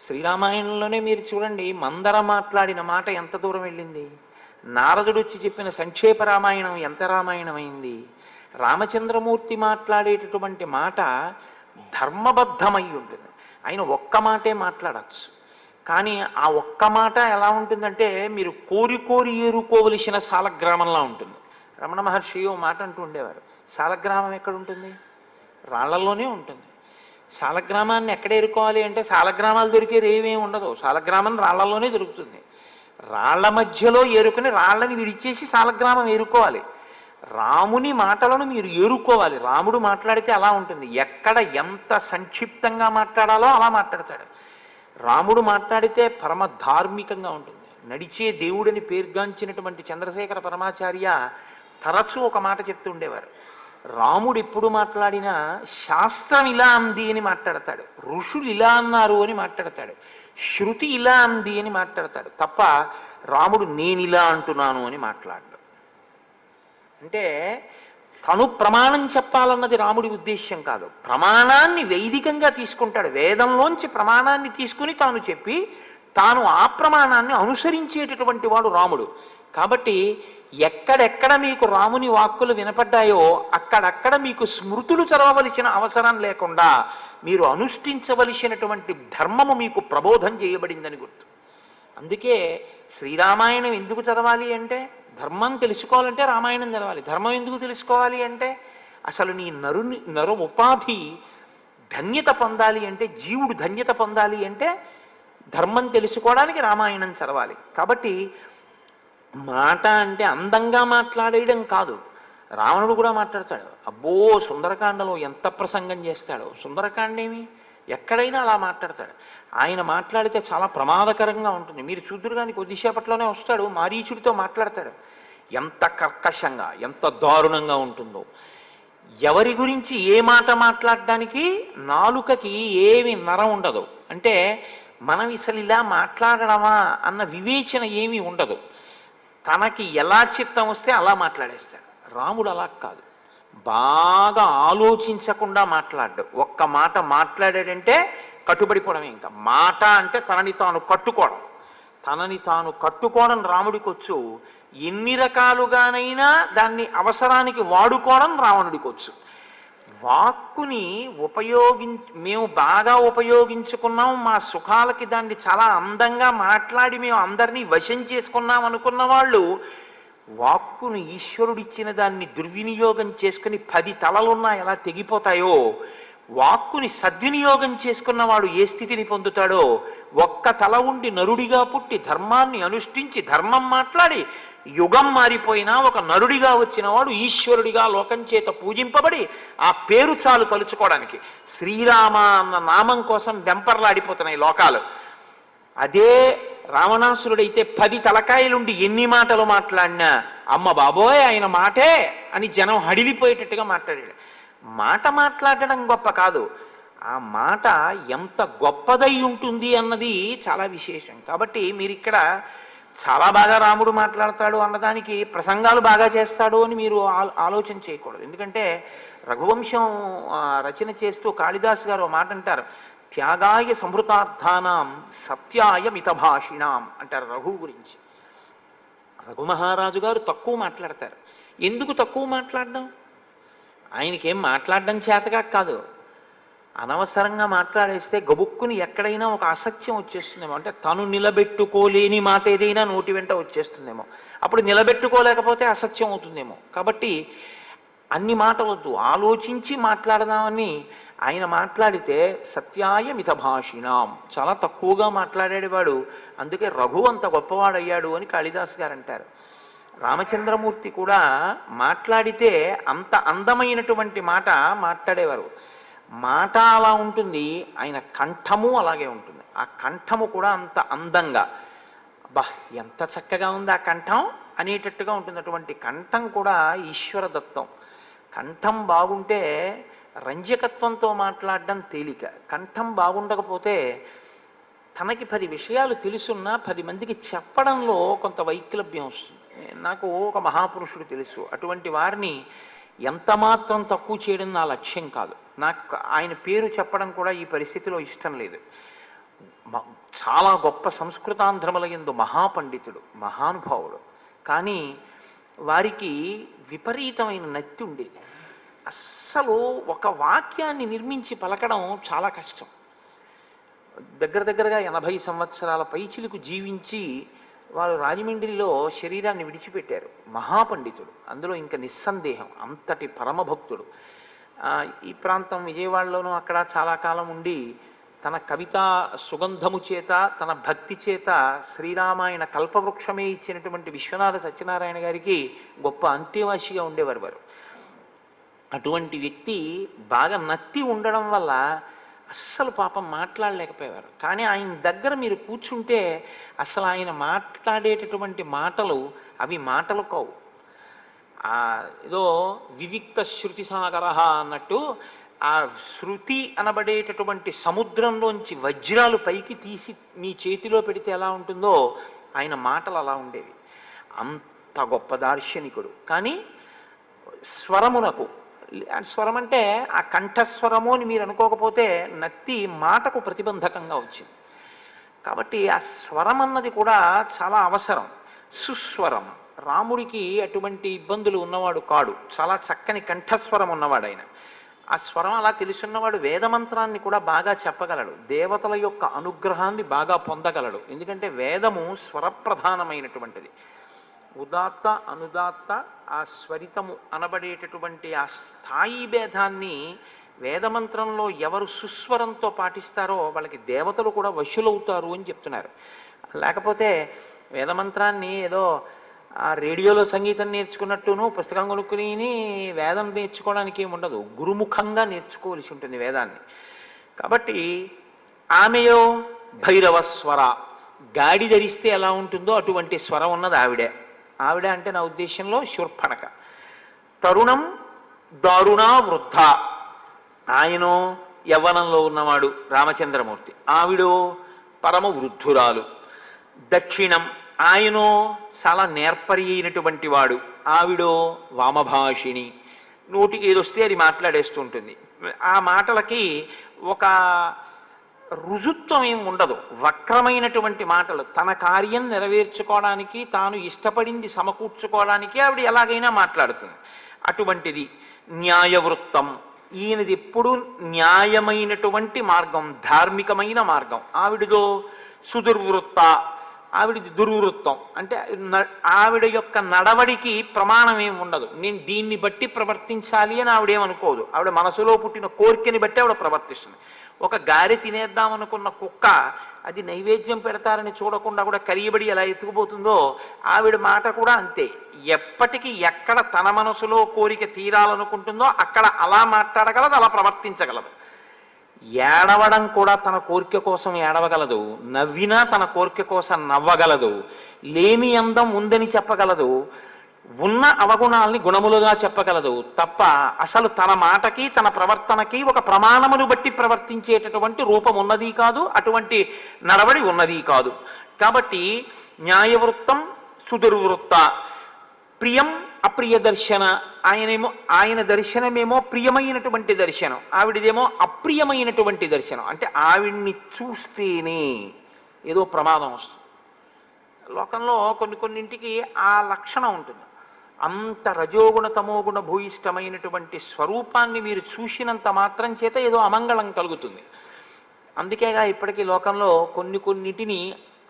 శ్రీరామాయణంలోనే మీరు చూడండి, మందర మాట్లాడిన మాట ఎంత దూరం వెళ్ళింది. నారదుడు వచ్చి చెప్పిన సంక్షేప రామాయణం ఎంత రామాయణమైంది. రామచంద్రమూర్తి మాట్లాడేటటువంటి మాట ధర్మబద్ధమై ఉంటుంది. ఆయన ఒక్క మాటే మాట్లాడచ్చు, కానీ ఆ ఒక్క మాట ఎలా ఉంటుందంటే మీరు కోరి కోరి ఏరుకోవలసిన సాలగ్రామంలా ఉంటుంది. రమణ మహర్షి ఓ మాట అంటూ ఉండేవారు, సాలగ్రామం ఎక్కడుంటుంది? రాళ్లలోనే ఉంటుంది. సాలగ్రామాన్ని ఎక్కడ ఏరుకోవాలి అంటే సాలగ్రామాలు దొరికేది ఏమేమి ఉండదు, సాలగ్రామం రాళ్లలోనే దొరుకుతుంది. రాళ్ల మధ్యలో ఏరుకుని రాళ్ళని విడిచేసి సాలగ్రామం ఏరుకోవాలి. రాముని మాటలను మీరు ఏరుకోవాలి. రాముడు మాట్లాడితే అలా ఉంటుంది, ఎక్కడ ఎంత సంక్షిప్తంగా మాట్లాడాలో అలా మాట్లాడతాడు. రాముడు మాట్లాడితే పరమ ధార్మికంగా ఉంటుంది. నడిచే దేవుడని పేర్గాంచినటువంటి చంద్రశేఖర పరమాచార్య తరచూ ఒక మాట చెప్తూ ఉండేవారు, రాముడు ఎప్పుడు మాట్లాడినా శాస్త్రం ఇలా అంది అని మాట్లాడతాడు, ఋషులు ఇలా అన్నారు అని మాట్లాడతాడు, శృతి ఇలా అంది అని మాట్లాడతాడు తప్ప రాముడు నేను ఇలా అంటున్నాను అని మాట్లాడు. అంటే తను ప్రమాణం చెప్పాలన్నది రాముడి ఉద్దేశ్యం కాదు, ప్రమాణాన్ని వైదికంగా తీసుకుంటాడు. వేదంలోంచి ప్రమాణాన్ని తీసుకుని తాను చెప్పి తాను ఆ ప్రమాణాన్ని అనుసరించేటటువంటి వాడు రాముడు. కాబట్టి ఎక్కడెక్కడ మీకు రాముని వాక్కులు వినపడ్డాయో అక్కడక్కడ మీకు స్మృతులు చదవవలసిన అవసరం లేకుండా మీరు అనుష్ఠించవలసినటువంటి ధర్మము మీకు ప్రబోధం చేయబడిందని గుర్తు. అందుకే శ్రీరామాయణం ఎందుకు చదవాలి అంటే, ధర్మం తెలుసుకోవాలంటే రామాయణం చదవాలి. ధర్మం ఎందుకు తెలుసుకోవాలి అంటే, అసలు నీ నర ఉపాధి ధన్యత పొందాలి అంటే, జీవుడు ధన్యత పొందాలి అంటే ధర్మం తెలుసుకోవడానికి రామాయణం చదవాలి. కాబట్టి మాట అంటే అందంగా మాట్లాడేయడం కాదు. రావణుడు కూడా మాట్లాడతాడు, అబ్బో సుందరకాండలో ఎంత ప్రసంగం చేస్తాడో. సుందరకాండేమి ఎక్కడైనా అలా మాట్లాడతాడు. ఆయన మాట్లాడితే చాలా ప్రమాదకరంగా ఉంటుంది. మీరు చూద్దురు కానీ కొద్దిసేపట్లోనే వస్తాడు, మారీచుడితో మాట్లాడతాడు. ఎంత కర్కశంగా, ఎంత దారుణంగా ఉంటుందో. ఎవరి గురించి ఏ మాట మాట్లాడడానికి నాలుకకి ఏమి నరం ఉండదు. అంటే మనం అసలు ఇలా మాట్లాడడమా అన్న వివేచన ఏమీ ఉండదు. తనకి ఎలా చిత్తం వస్తే అలా మాట్లాడేస్తాడు. రాముడు అలా కాదు, బాగా ఆలోచించకుండా మాట్లాడు. ఒక్క మాట మాట్లాడాడంటే కట్టుబడిపోవడమే. ఇంకా మాట అంటే తనని తాను కట్టుకోవడం. తనని తాను కట్టుకోవడం రాముడికి వచ్చు. ఎన్ని రకాలుగానైనా దాన్ని అవసరానికి వాడుకోవడం రావణుడికి వచ్చు. వాక్కుని మేము బాగా ఉపయోగించుకున్నాం, మా సుఖాలకి దాన్ని చాలా అందంగా మాట్లాడి మేము అందరినీ వశం చేసుకున్నాం అనుకున్న వాళ్ళు వాక్కును ఈశ్వరుడిచ్చిన దాన్ని దుర్వినియోగం చేసుకుని 10 తలలున్నా ఎలా తెగిపోతాయో, వాక్కుని సద్వినియోగం చేసుకున్నవాడు ఏ స్థితిని పొందుతాడో, ఒక్క తల ఉండి నరుడిగా పుట్టి ధర్మాన్ని అనుష్ఠించి ధర్మం మాట్లాడి యుగం మారిపోయినా ఒక నరుడిగా వచ్చినవాడు ఈశ్వరుడిగా లోకం చేత పూజింపబడి ఆ పేరు చాలు తలుచుకోవడానికి. శ్రీరామ అన్న నామం కోసం వెంపర్లాడిపోతున్నాయి లోకాలు. అదే రావణాసురుడైతే 10 తలకాయలుండి ఎన్ని మాటలు మాట్లాడినా అమ్మ బాబోయ్ ఆయన మాటే అని జనం హడిలిపోయేటట్టుగా మాట్లాడాడు. మాట మాట్లాడడం గొప్ప కాదు, ఆ మాట ఎంత గొప్పదై ఉంటుంది అన్నది చాలా విశేషం. కాబట్టి మీరు ఇక్కడ చాలా బాగా రాముడు మాట్లాడతాడు అన్నదానికి ప్రసంగాలు బాగా చేస్తాడు అని మీరు ఆలోచన చేయకూడదు. ఎందుకంటే రఘువంశం రచన చేస్తూ కాళిదాసు గారు మాట అంటారు, త్యాగాయ సంహృతార్థానాం సత్యాయ మితభాషిణాం అంటారు రఘు గురించి. రఘుమహారాజు గారు తక్కువ మాట్లాడతారు. ఎందుకు తక్కువ మాట్లాడడం? ఆయనకేం మాట్లాడడం చేతగా కాదు, అనవసరంగా మాట్లాడేస్తే గబుక్కుని ఎక్కడైనా ఒక అసత్యం వచ్చేస్తుందేమో. అంటే తను నిలబెట్టుకోలేని మాట ఏదైనా నోటి వెంట వచ్చేస్తుందేమో, అప్పుడు నిలబెట్టుకోలేకపోతే అసత్యం అవుతుందేమో. కాబట్టి అన్ని మాటలతో ఆలోచించి మాట్లాడదామని ఆయన మాట్లాడితే సత్యాయ మితభాషిణాం, చాలా తక్కువగా మాట్లాడేవాడు. అందుకే రఘు అంత గొప్పవాడయ్యాడు అని కాళిదాస్ గారు అంటారు. రామచంద్రమూర్తి కూడా మాట్లాడితే అంత అందమైనటువంటి మాట మాట్లాడేవారు. మాట అలా ఉంటుంది, ఆయన కంఠము అలాగే ఉంటుంది. ఆ కంఠము కూడా అంత అందంగా, బా ఎంత చక్కగా ఉంది ఆ కంఠం అనేటట్టుగా ఉంటుంది. అటువంటి కంఠం కూడా ఈశ్వర దత్తం. కంఠం బాగుంటే రంజకత్వంతో మాట్లాడడం తేలిక. కంఠం బాగుండకపోతే తనకి 10 విషయాలు తెలుసున్నా 10 మందికి చెప్పడంలో కొంత వైక్లభ్యం వస్తుంది. నాకు ఒక మహాపురుషుడు తెలుసు, అటువంటి వారిని ఎంత మాత్రం తక్కువ చేయడం నా లక్ష్యం కాదు. నాకు ఆయన పేరు చెప్పడం కూడా ఈ పరిస్థితిలో ఇష్టం లేదు. చాలా గొప్ప సంస్కృతాంధ్రముల యందు మహాపండితుడు, మహానుభావుడు. కానీ వారికి విపరీతమైన నత్తి ఉండేది. అస్సలు ఒక వాక్యాన్ని నిర్మించి పలకడం చాలా కష్టం. దగ్గరగా 80 సంవత్సరాల పైచిలకు జీవించి వారు రాజమండ్రిలో శరీరాన్ని విడిచిపెట్టారు. మహాపండితుడు, అందులో ఇంకా నిస్సందేహం, అంతటి పరమభక్తుడు. ఈ ప్రాంతం విజయవాడలోనూ అక్కడ చాలా కాలం ఉండి తన కవితా సుగంధము చేత, తన భక్తి చేత శ్రీరామాయణ కల్పవృక్షమే ఇచ్చినటువంటి విశ్వనాథ సత్యనారాయణ గారికి గొప్ప అంత్యవాసిగా ఉండేవారు వారు. అటువంటి వ్యక్తి బాగా నత్తి ఉండడం వల్ల అస్సలు పాపం మాట్లాడలేకపోయేవారు. కానీ ఆయన దగ్గర మీరు కూర్చుంటే అసలు ఆయన మాట్లాడేటటువంటి మాటలు అవి మాటలు కావు. ఏదో వివిక్త శృతి సాగర అన్నట్టు ఆ శృతి అనబడేటటువంటి సముద్రంలోంచి వజ్రాలు పైకి తీసి మీ చేతిలో పెడితే ఎలా ఉంటుందో ఆయన మాటలు అలా ఉండేవి. అంత గొప్ప దార్శనికుడు. కానీ స్వరమునకు, స్వరం అంటే ఆ కంఠస్వరము అని మీరు అనుకోకపోతే నత్తి మాటకు ప్రతిబంధకంగా వచ్చింది. కాబట్టి ఆ స్వరం అన్నది కూడా చాలా అవసరం. సుస్వరం. రాముడికి అటువంటి ఇబ్బందులు ఉన్నవాడు కాడు, చాలా చక్కని కంఠస్వరం ఉన్నవాడు ఆయన. ఆ స్వరం అలా తెలుసున్నవాడు వేదమంత్రాన్ని కూడా బాగా చెప్పగలడు, దేవతల యొక్క అనుగ్రహాన్ని బాగా పొందగలడు. ఎందుకంటే వేదము స్వరప్రధానమైనటువంటిది. ఉదాత్త అనుదాత్త ఆ స్వరితము అనబడేటటువంటి ఆ స్థాయి భేదాన్ని వేదమంత్రంలో ఎవరు సుస్వరంతో పాటిస్తారో వాళ్ళకి దేవతలు కూడా వశులవుతారు అని చెప్తున్నారు. లేకపోతే వేదమంత్రాన్ని ఏదో ఆ రేడియోలో సంగీతం నేర్చుకున్నట్టును పుస్తకం కొనుక్కుని వేదం నేర్చుకోవడానికి ఏమి ఉండదు, గురుముఖంగా నేర్చుకోవలసి ఉంటుంది వేదాన్ని. కాబట్టి ఆమెయో భైరవ స్వర, గాడి ధరిస్తే ఎలా ఉంటుందో అటువంటి స్వరం ఉన్నది ఆవిడే. ఆవిడ అంటే నా ఉద్దేశంలో శూర్పణఖ. తరుణం దారుణా వృద్ధ, ఆయనో యవ్వనంలో ఉన్నవాడు రామచంద్రమూర్తి, ఆవిడో పరమ వృద్ధురాలు. దక్షిణం, ఆయనో చాలా నేర్పరి అయినటువంటి వాడు, ఆవిడో వామభాషిణి, నోటికి ఏదొస్తే అది మాట్లాడేస్తూ ఉంటుంది. ఆ మాటలకి ఒక రుజుత్వం ఏం ఉండదు, వక్రమైనటువంటి మాటలు. తన కార్యం నెరవేర్చుకోవడానికి, తాను ఇష్టపడింది సమకూర్చుకోవడానికి ఆవిడ ఎలాగైనా మాట్లాడుతుంది. అటువంటిది న్యాయవృత్తం, ఈయనది ఎప్పుడూ న్యాయమైనటువంటి మార్గం, ధార్మికమైన మార్గం. ఆవిడదో సుదుర్వృత్త, ఆవిడది దుర్వృత్తం. అంటే ఆవిడ యొక్క నడవడికి ప్రమాణం ఏమి ఉండదు, నేను దీన్ని బట్టి ప్రవర్తించాలి అని ఆవిడేమనుకోదు. ఆవిడ మనసులో పుట్టిన కోరికని బట్టి ఆవిడ ప్రవర్తిస్తుంది. ఒక గారె తినేద్దామనుకున్న కుక్క అది నైవేద్యం పెడతారని చూడకుండా కూడా కరియబడి ఎలా ఎత్తుకుపోతుందో ఆవిడ మాట కూడా అంతే. ఎప్పటికీ ఎక్కడ తన మనసులో కోరిక తీరాలనుకుంటుందో అక్కడ అలా మాట్లాడగలదు, అలా ప్రవర్తించగలదు. ఏడవడం కూడా తన కోరిక కోసం ఏడవగలదు, నవ్వినా తన కోరిక కోసం నవ్వగలదు, లేమి అందం ఉందని చెప్పగలదు, ఉన్న అవగుణాలని గుణములుగా చెప్పగలదు. తప్ప అసలు తన మాటకి తన ప్రవర్తనకి ఒక ప్రమాణమును బట్టి ప్రవర్తించేటటువంటి రూపం ఉన్నది కాదు, అటువంటి నడవడి ఉన్నది కాదు. కాబట్టి న్యాయవృత్తం సుదుర్వృత్త. ప్రియం అప్రియ దర్శన, ఆయన దర్శనమేమో ప్రియమైనటువంటి దర్శనం, ఆవిడదేమో అప్రియమైనటువంటి దర్శనం. అంటే ఆవిడ్ని చూస్తేనే ఏదో ప్రమాదం వస్తుంది. లోకంలో కొన్నింటికి ఆ లక్షణం ఉంటుంది. అంత రజోగుణ తమోగుణ భూయిష్టమైనటువంటి స్వరూపాన్ని మీరు చూసినంత మాత్రం చేత ఏదో అమంగళం కలుగుతుంది. అందుకేగా ఇప్పటికీ లోకంలో కొన్నిటిని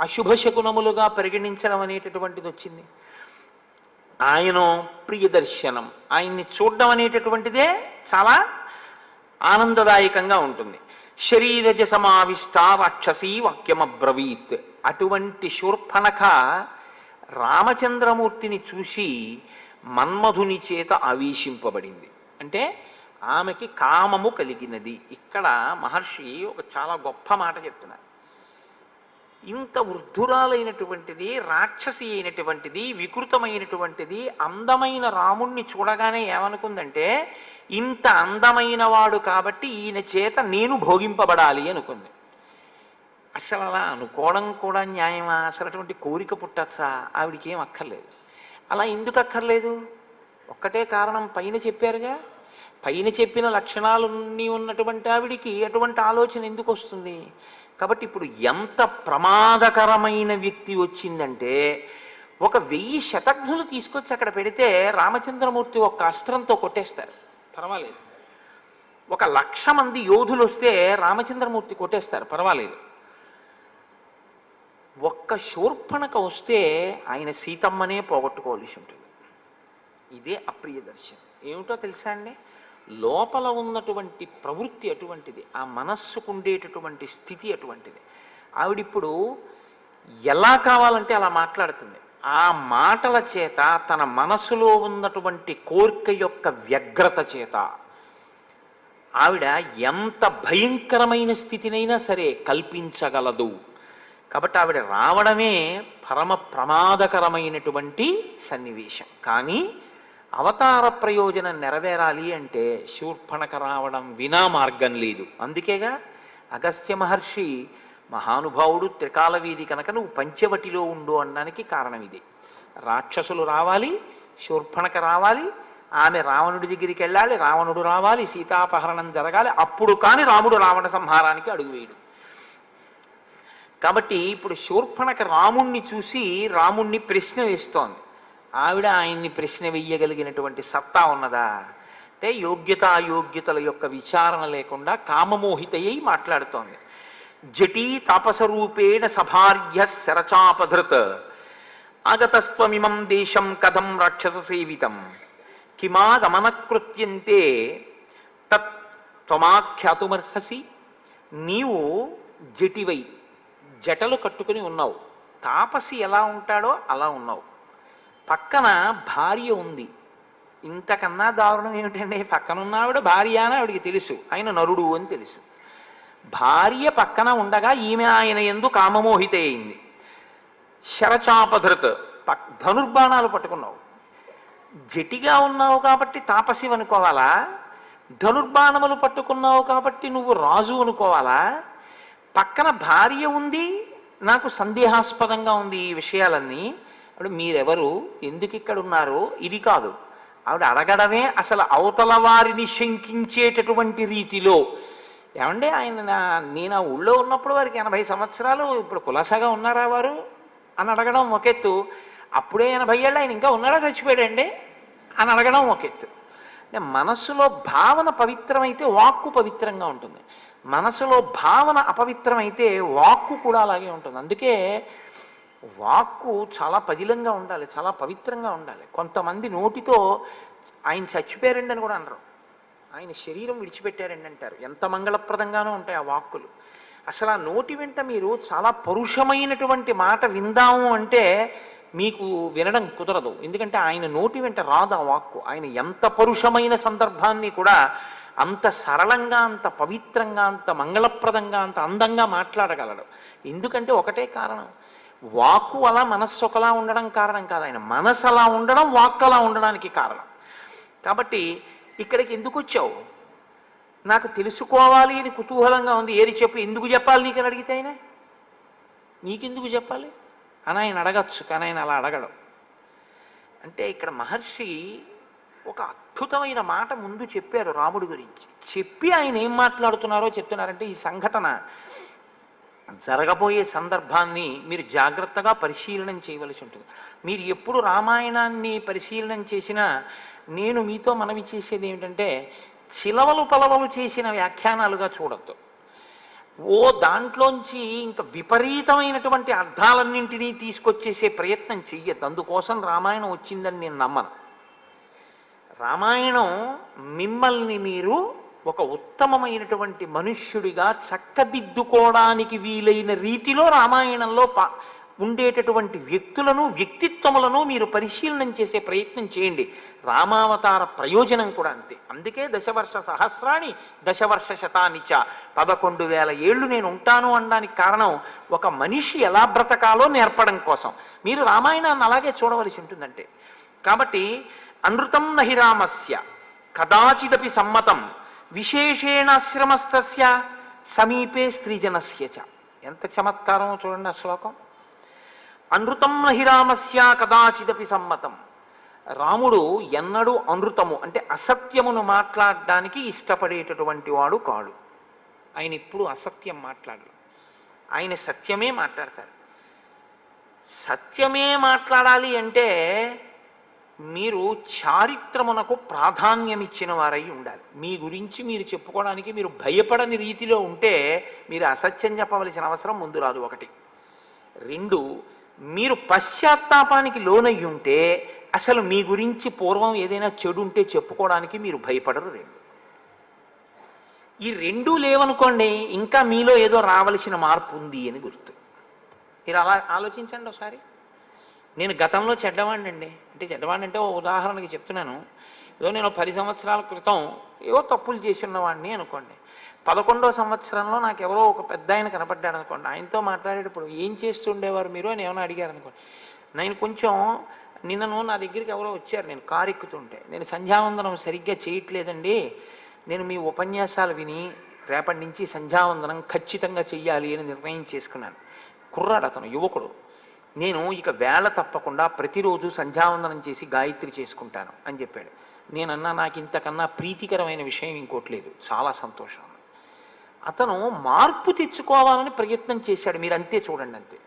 అశుభశకునములుగా పరిగణించడం అనేటటువంటిది వచ్చింది. ఆయన ప్రియ దర్శనం, ఆయన్ని చూడడం అనేటటువంటిదే చాలా ఆనందదాయకంగా ఉంటుంది. శరీరజ సమావిష్ట రాక్షసీ వాక్యమబ్రవీత్. అటువంటి శూర్పణఖ రామచంద్రమూర్తిని చూసి మన్మధుని చేత ఆవేశింపబడింది. అంటే ఆమెకి కామము కలిగినది. ఇక్కడ మహర్షి ఒక చాలా గొప్ప మాట చెప్తున్నారు. ఇంత వృద్ధురాలైనటువంటిది, రాక్షసి అయినటువంటిది, వికృతమైనటువంటిది అందమైన రాముణ్ణి చూడగానే ఏమనుకుందంటే ఇంత అందమైన వాడు కాబట్టి ఈయన చేత నేను భోగింపబడాలి అనుకుంది. అసలు అలా అనుకోవడం కూడా న్యాయమా? అసలు అటువంటి కోరిక పుట్టచ్చా? ఆవిడికి ఏం అక్కర్లేదు. అలా ఎందుకు అక్కర్లేదు? ఒక్కటే కారణం, పైన చెప్పారుగా. పైన చెప్పిన లక్షణాలన్నీ ఉన్నటువంటి ఆవిడికి అటువంటి ఆలోచన ఎందుకు వస్తుంది? కాబట్టి ఇప్పుడు ఎంత ప్రమాదకరమైన వ్యక్తి వచ్చిందంటే 1000 శతఘ్నులు తీసుకొచ్చి అక్కడ పెడితే రామచంద్రమూర్తి ఒక్క అస్త్రంతో కొట్టేస్తారు, పర్వాలేదు. 1,00,000 మంది యోధులు వస్తే రామచంద్రమూర్తి కొట్టేస్తారు, పర్వాలేదు. ఒక్క శూర్పణక వస్తే ఆయన సీతమ్మనే పోగొట్టుకోవాల్సి ఉంటుంది. ఇదే అప్రియ దర్శనం. ఏమిటో తెలుసా అండి, లోపల ఉన్నటువంటి ప్రవృత్తి అటువంటిది, ఆ మనస్సుకు ఉండేటటువంటి స్థితి అటువంటిది. ఆవిడిప్పుడు ఎలా కావాలంటే అలా మాట్లాడుతుంది. ఆ మాటల చేత తన మనసులో ఉన్నటువంటి కోరిక యొక్క వ్యగ్రత చేత ఆవిడ ఎంత భయంకరమైన స్థితినైనా సరే కల్పించగలదు. కాబట్టి ఆవిడ రావడమే పరమ ప్రమాదకరమైనటువంటి సన్నివేశం. కానీ అవతార ప్రయోజనం నెరవేరాలి అంటే శూర్పణక రావడం వినా మార్గం లేదు. అందుకేగా అగస్త్య మహర్షి మహానుభావుడు, త్రికాల వీధి కనుక నువ్వు పంచవటిలో ఉండు అనడానికి కారణం ఇది. రాక్షసులు రావాలి, శూర్పణక రావాలి, ఆమె రావణుడి దగ్గరికి వెళ్ళాలి, రావణుడు రావాలి, సీతాపహరణం జరగాలి, అప్పుడు కానీ రాముడు రావణ సంహారానికి అడుగువేయడు. కాబట్టి ఇప్పుడు శూర్పణక రాముణ్ణి చూసి రాముణ్ణి ప్రశ్న వేస్తోంది. ఆవిడ ఆయన్ని ప్రశ్న వెయ్యగలిగినటువంటి సత్తా ఉన్నదా అంటే యోగ్యతాయోగ్యతల యొక్క విచారణ లేకుండా కామమోహితయ్యి మాట్లాడుతోంది. జటీ తాపసరూపేణ సభార్య శరచాపధృత్ ఆగతస్త్వమిమం దేశం కథం రాక్షస సేవితం కిమాగమనకృత్యంతే తత్ త్వమాఖ్యాతుమర్హసి. నీవు జటివై జటలు కట్టుకుని ఉన్నావు, తాపసి ఎలా ఉంటాడో అలా ఉన్నావు, పక్కన భార్య ఉంది. ఇంతకన్నా దారుణం ఏమిటండి, పక్కనున్న ఆవిడ భార్య అని ఆవిడికి తెలుసు, ఆయన నరుడు అని తెలుసు. భార్య పక్కన ఉండగా ఈమె ఆయన యందు కామమోహిత అయింది. శరచాపధృత్ ధనుర్బాణాలు పట్టుకున్నావు. జటిగా ఉన్నావు కాబట్టి తాపసి అనుకోవాలా, ధనుర్బాణములు పట్టుకున్నావు కాబట్టి నువ్వు రాజు అనుకోవాలా? పక్కన భార్య ఉంది, నాకు సందేహాస్పదంగా ఉంది ఈ విషయాలన్నీ. అప్పుడు మీరెవరు, ఎందుకు ఇక్కడ ఉన్నారు, ఇది కాదు. ఆవిడ అడగడమే అసలు అవతల వారిని శంకించేటటువంటి రీతిలో. ఏమంటే నేను ఆ ఊళ్ళో ఉన్నప్పుడు వారికి 80 సంవత్సరాలు, ఇప్పుడు కులాసాగా ఉన్నారా వారు అని అడగడం ఒక ఎత్తు. అప్పుడే 80 ఏళ్ళు ఆయన ఇంకా ఉన్నాడా చచ్చిపోయాడండి అని అడగడం ఒక ఎత్తు. మనస్సులో భావన పవిత్రమైతే వాక్కు పవిత్రంగా ఉంటుంది, మనసులో భావన అపవిత్రమైతే వాక్కు కూడా అలాగే ఉంటుంది. అందుకే వాక్కు చాలా పదిలంగా ఉండాలి, చాలా పవిత్రంగా ఉండాలి. కొంతమంది నోటితో ఆయన చచ్చిపోయారండి అని కూడా అనరు, ఆయన శరీరం విడిచిపెట్టారండి అంటారు. ఎంత మంగళప్రదంగానూ ఉంటాయి ఆ వాక్కులు. అసలు ఆ నోటి వెంట మీరు చాలా పరుషమైనటువంటి మాట విందాము అంటే మీకు వినడం కుదరదు. ఎందుకంటే ఆయన నోటి వెంట రాదు ఆ వాక్కు. ఆయన ఎంత పరుషమైన సందర్భాన్ని కూడా అంత సరళంగా, అంత పవిత్రంగా, అంత మంగళప్రదంగా, అంత అందంగా మాట్లాడగలడు. ఎందుకంటే ఒకటే కారణం, వాక్కు అలా మనస్సు ఒకలా ఉండడం కారణం కాదు, ఆయన మనసు అలా ఉండడం వాక్కు అలా ఉండడానికి కారణం. కాబట్టి ఇక్కడికి ఎందుకు వచ్చావు, నాకు తెలుసుకోవాలి అని కుతూహలంగా ఉంది, ఏది చెప్పు, ఎందుకు చెప్పాలి నీకని అడిగితే ఆయన నీకెందుకు చెప్పాలి అని ఆయన అడగచ్చు, కానీ ఆయన అలా అడగడం. అంటే ఇక్కడ మహర్షి ఒక అద్భుతమైన మాట ముందు చెప్పారు రాముడి గురించి. చెప్పి ఆయన ఏం మాట్లాడుతున్నారో చెప్తున్నారంటే, ఈ సంఘటన జరగబోయే సందర్భాన్ని మీరు జాగ్రత్తగా పరిశీలనం చేయవలసి ఉంటుంది. మీరు ఎప్పుడు రామాయణాన్ని పరిశీలనం చేసినా నేను మీతో మనవి చేసేది ఏమిటంటే, చిలవలు పలవలు చేసిన వ్యాఖ్యానాలుగా చూడద్దు. ఓ దాంట్లోంచి ఇంకా విపరీతమైనటువంటి అర్థాలన్నింటినీ తీసుకొచ్చేసే ప్రయత్నం చెయ్యద్దు. అందుకోసం రామాయణం వచ్చిందని నేను నమ్మను. రామాయణం మిమ్మల్ని మీరు ఒక ఉత్తమమైనటువంటి మనుష్యుడిగా చక్కదిద్దుకోవడానికి వీలైన రీతిలో రామాయణంలో ఉండేటటువంటి వ్యక్తులను, వ్యక్తిత్వములను మీరు పరిశీలనం చేసే ప్రయత్నం చేయండి. రామావతార ప్రయోజనం కూడా అంతే. అందుకే దశవర్ష సహస్రాణి దశవర్ష శతానిచ, 11,000 ఏళ్ళు నేను ఉంటాను అనడానికి కారణం ఒక మనిషి ఎలా బ్రతకాలో నేర్పడం కోసం. మీరు రామాయణాన్ని అలాగే చూడవలసి ఉంటుందంటే. కాబట్టి అనృతం నహి రామస్య కదాచిదపి సమ్మతం విశేషేణాశ్రమస్తస్య సమీపే స్త్రీజనస్య చ. ఎంత చమత్కారమో చూడండి ఆ శ్లోకం. అనృతం నహి రామస్య కదాచిదపి సమ్మతం. రాముడు ఎన్నడూ అనృతము అంటే అసత్యమును మాట్లాడడానికి ఇష్టపడేటటువంటి వాడు కాడు. ఆయన ఇప్పుడు అసత్యం మాట్లాడరు, ఆయన సత్యమే మాట్లాడతారు. సత్యమే మాట్లాడాలి అంటే మీరు చారిత్రమునకు ప్రాధాన్యం ఇచ్చిన వారై ఉండాలి. మీ గురించి మీరు చెప్పుకోవడానికి మీరు భయపడని రీతిలో ఉంటే మీరు అసత్యం చెప్పవలసిన అవసరం ముందు రాదు. ఒకటి రెండు, మీరు పశ్చాత్తాపానికి లోనయ్యి ఉంటే అసలు మీ గురించి పూర్వం ఏదైనా చెడు ఉంటే చెప్పుకోవడానికి మీరు భయపడరు. రెండు, ఈ రెండూ లేవనుకోండి ఇంకా మీలో ఏదో రావలసిన మార్పు ఉంది అని గుర్తు. మీరు అలా ఆలోచించండి ఒకసారి. నేను గతంలో చెడ్డవాడిని అండి, అంటే చెడ్డవాడిని అంటే ఓ ఉదాహరణకి చెప్తున్నాను. ఏదో నేను 10 సంవత్సరాల క్రితం ఏవో తప్పులు చేసి ఉన్నవాడిని అనుకోండి. 11వ సంవత్సరంలో నాకు ఎవరో ఒక పెద్ద ఆయన కనపడ్డాడు అనుకోండి. ఆయనతో మాట్లాడేటప్పుడు ఏం చేస్తుండేవారు మీరు అని ఏమైనా అడిగారు అనుకోండి. నేను కొంచెం నిన్నను నా దగ్గరికి ఎవరో వచ్చారు, నేను కారు ఎక్కుతుంటే, నేను సంధ్యావందనం సరిగ్గా చేయట్లేదండి, నేను మీ ఉపన్యాసాలు విని రేపటి నుంచి సంధ్యావందనం ఖచ్చితంగా చెయ్యాలి అని నిర్ణయం చేసుకున్నాను. కుర్రాడు అతను, యువకుడు. నేను ఇక వేళ తప్పకుండా ప్రతిరోజు సంధ్యావందనం చేసి గాయత్రి చేసుకుంటాను అని చెప్పాడు. నేనన్నా నాకు ఇంతకన్నా ప్రీతికరమైన విషయం ఇంకోటి లేదు, చాలా సంతోషం. అతను మార్పు తెచ్చుకోవాలని ప్రయత్నం చేశాడు. మీరు అంతే చూడండి, అంతే.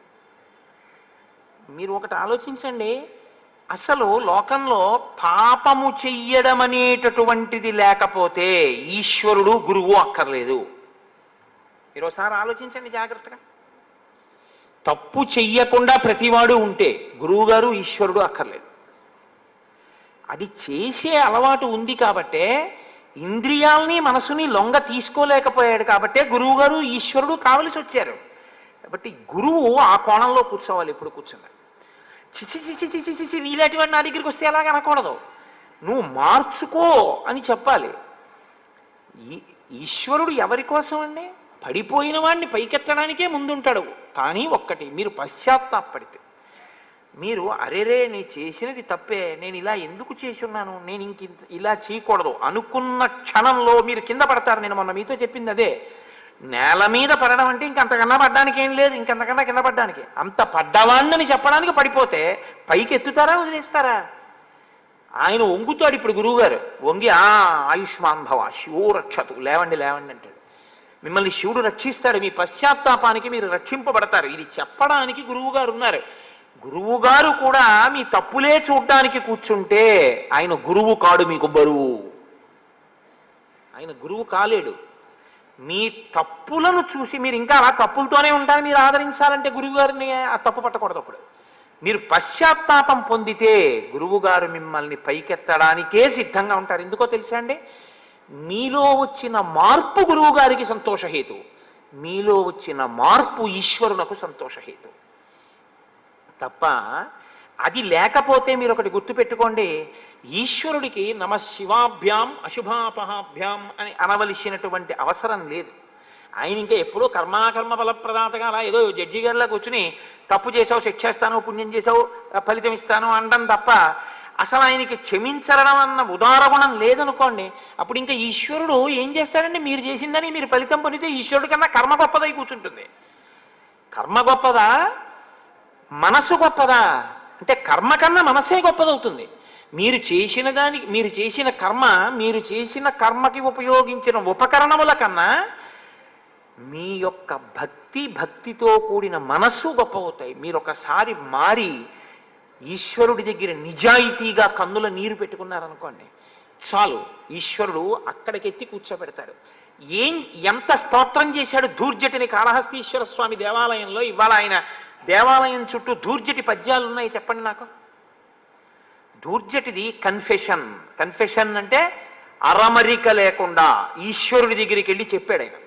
మీరు ఒకటి ఆలోచించండి, అసలు లోకంలో పాపము చెయ్యడం అనేటటువంటిది లేకపోతే ఈశ్వరుడు గురువు అక్కర్లేదు. మీరు ఒకసారి ఆలోచించండి జాగ్రత్తగా. తప్పు చెయ్యకుండా ప్రతివాడు ఉంటే గురువుగారు ఈశ్వరుడు అక్కర్లేదు. అది చేసే అలవాటు ఉంది కాబట్టే ఇంద్రియాల్ని మనసుని లొంగ తీసుకోలేకపోయాడు కాబట్టే గురువుగారు ఈశ్వరుడు కావలసి వచ్చారు. కాబట్టి గురువు ఆ కోణంలో కూర్చోవాలి. ఎప్పుడు కూర్చున్నారు చిచి చిచి చిచి చిచి నీలాంటి వాడు నా దగ్గరికి వస్తే ఎలాగ అనకూడదు, నువ్వు మార్చుకో అని చెప్పాలి. ఈశ్వరుడు ఎవరి కోసం అండి? పడిపోయిన వాడిని పైకెత్తడానికే ముందుంటాడు. కానీ ఒక్కటి, మీరు పశ్చాత్తాపడితే, మీరు అరేరే నేను చేసినది తప్పే, నేను ఇలా ఎందుకు చేసి ఉన్నాను, నేను ఇలా చేయకూడదు అనుకున్న క్షణంలో మీరు కింద పడతారు. నేను మొన్న మీతో చెప్పింది అదే. నేల మీద పడడం అంటే ఇంకంతకన్నా పడ్డానికి ఏం లేదు, ఇంకంతకన్నా కింద పడ్డానికి. అంత పడ్డవాణ్ణని చెప్పడానికి పడిపోతే పైకి ఎత్తుతారా వదిలేస్తారా? ఆయన వంగుతాడు. ఇప్పుడు గురువుగారు వంగి ఆయుష్మాన్ భవ శివో రక్షతు, లేవండి లేవండి అంటాడు. మిమ్మల్ని శివుడు రక్షిస్తాడు. మీ పశ్చాత్తాపానికి మీరు రక్షింపబడతారు. ఇది చెప్పడానికి గురువుగారు ఉన్నారు. గురువుగారు కూడా మీ తప్పులే చూడ్డానికి కూర్చుంటే ఆయన గురువు కాడు, మీకు బరువు. ఆయన గురువు కాలేడు. మీ తప్పులను చూసి మీరు ఇంకా అలా తప్పులతోనే ఉంటారు. మీరు ఆదరించాలంటే గురువుగారిని ఆ తప్పు పట్టకూడదు. అప్పుడు మీరు పశ్చాత్తాపం పొందితే గురువుగారు మిమ్మల్ని పైకెత్తడానికే సిద్ధంగా ఉంటారు. ఎందుకో తెలుసా అండి? మీలో వచ్చిన మార్పు గురువుగారికి సంతోషహేతు, మీలో వచ్చిన మార్పు ఈశ్వరునకు సంతోషహేతు తప్ప అది లేకపోతే మీరు ఒకటి గుర్తుపెట్టుకోండి, ఈశ్వరుడికి నమ శివాభ్యాం అశుభాపహాభ్యాం అని అనవలసినటువంటి అవసరం లేదు. ఆయన ఇంకా ఎప్పుడూ కర్మాకర్మ ఫలప్రదాతగా అలా ఏదో జడ్జి గారిలా కూర్చుని తప్పు చేసావు శిక్షేస్తాను, పుణ్యం చేసావు ఫలితం ఇస్తాను అనడం తప్ప అసలు ఆయనకి క్షమించడం అన్న ఉదారగుణం లేదనుకోండి. అప్పుడు ఇంకా ఈశ్వరుడు ఏం చేస్తాడండి? మీరు చేసిందని మీరు ఫలితం పొందితే ఈశ్వరుడి కన్నా కర్మ గొప్పదై కూర్చుంటుంది. కర్మ గొప్పదా, మనసు గొప్పదా అంటే కర్మ కన్నా మనసే గొప్పదవుతుంది. మీరు చేసిన దానికి, మీరు చేసిన కర్మ, మీరు చేసిన కర్మకి ఉపయోగించిన ఉపకరణముల కన్నా మీ యొక్క భక్తితో కూడిన మనస్సు గొప్ప అవుతాయి. మీరు ఒకసారి మారి ఈశ్వరుడి దగ్గర నిజాయితీగా కన్నుల నీరు పెట్టుకున్నారనుకోండి చాలు, ఈశ్వరుడు అక్కడికెత్తి కూర్చోబెడతాడు. ఎంత స్తోత్రం చేశాడు ధూర్జటిని కాళహస్తీశ్వర స్వామి దేవాలయంలో. ఇవాళ ఆయన దేవాలయం చుట్టూ ధూర్జటి పద్యాలు ఉన్నాయి, చెప్పండి నాకు. ధూర్జటిది కన్ఫెషన్ అంటే అరమరిక లేకుండా ఈశ్వరుడి దగ్గరికి వెళ్ళి చెప్పాడు ఆయన.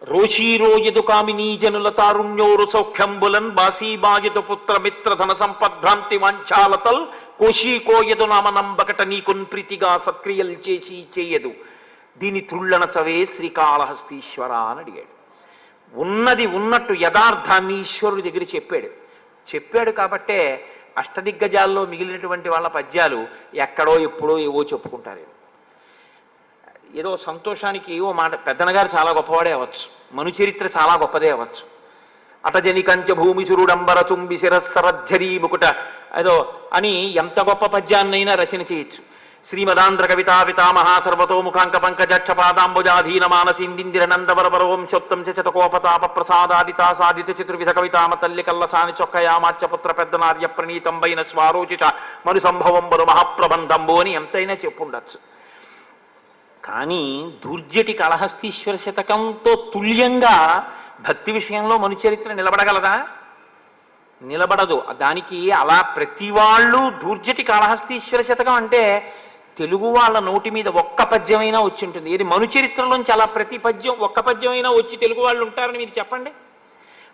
రోషీరోయదు కామినీ జనుల తారుణ్యోరు సౌఖ్యంబులన్ బాసీబాయుదు పుత్ర మిత్ర ధన సంపద్భ్రాంతి వాంఛాలతల్ కోశీకోయదు నామనంబకట నీకున్ ప్రీతిగా సత్క్రియలు చేసి చేయదు దీని త్రుళ్ళన చవే శ్రీకాళహస్తీశ్వర అని అడిగాడు. ఉన్నది ఉన్నట్టు యథార్థాన్ని ఈశ్వరుడి దగ్గర చెప్పాడు కాబట్టే అష్టదిగ్గజాల్లో మిగిలినటువంటి వాళ్ళ పద్యాలు ఎక్కడో ఎప్పుడో ఏవో చెప్పుకుంటారు. ఏదో సంతోషానికి ఏవో మాట, పెద్దనగారు చాలా గొప్పవాడే అవ్వచ్చు, మనుచరిత్ర చాలా గొప్పదే అవ్వచ్చు. అటజని కంచ భూమి సురుడంబర తుంబి శిరస్సరజ్జరీ ముకుట ఏదో అని ఎంత గొప్ప పద్యాన్నైనా రచన చేయొచ్చు. శ్రీమదాంధ్ర కవితా పితామహా సర్వతోముఖాంక పంకజక్ష పాదాంబుజాధీన మానసిందిందిర నందవరవర వంశోత్తం చతకోపతాప ప్రసాదాదితా సాధిత చతుర్విధ కవితామ తల్లి కల్లసాని చొక్కయామాచ్యపుత్ర పెద్దనార్య ప్రణీతంబైన స్వారోచిత మను సంభవంబరు మహాప్రబంధంబు అని ఎంతైనా చెప్పుండొచ్చు. కానీ ధూర్జటి కాళహస్తీశ్వర శతకంతో తుల్యంగా భక్తి విషయంలో మనుచరిత్ర నిలబడగలదా? నిలబడదు. దానికి అలా ప్రతి వాళ్ళు దూర్జటి కాళహస్తీశ్వర శతకం అంటే తెలుగు వాళ్ళ నోటి మీద ఒక్క పద్యమైనా వచ్చి ఉంటుంది. ఇది మనుచరిత్రలోంచి అలా ప్రతి పద్యం ఒక్క పద్యమైనా వచ్చి తెలుగు వాళ్ళు ఉంటారని మీరు చెప్పండి.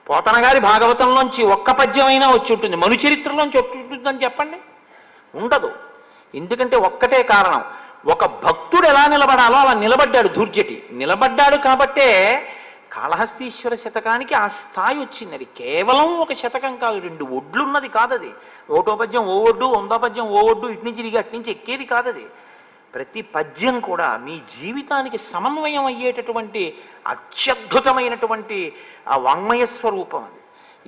పోతన గారి భాగవతంలోంచి ఒక్క పద్యమైనా వచ్చి ఉంటుంది, మనుచరిత్రలోంచి వచ్చి ఉంటుందని చెప్పండి. ఉండదు. ఎందుకంటే ఒక్కటే కారణం, ఒక భక్తుడు ఎలా నిలబడాలో అలా నిలబడ్డాడు దూర్జటి. నిలబడ్డాడు కాబట్టే కాళహస్తీశ్వర శతకానికి ఆ స్థాయి వచ్చింది. అది కేవలం ఒక శతకం కాదు, 2 ఒడ్లున్నది కాదది. ఒకటో పద్యం ఓ ఒడ్డు, 100వ పద్యం ఓ ఒడ్డు, ఇటు నుంచి దిగి అటు నుంచి ఎక్కేది కాదది. ప్రతి పద్యం కూడా మీ జీవితానికి సమన్వయం అయ్యేటటువంటి అత్యద్భుతమైనటువంటి ఆ వాంగ్మయ స్వరూపం అది.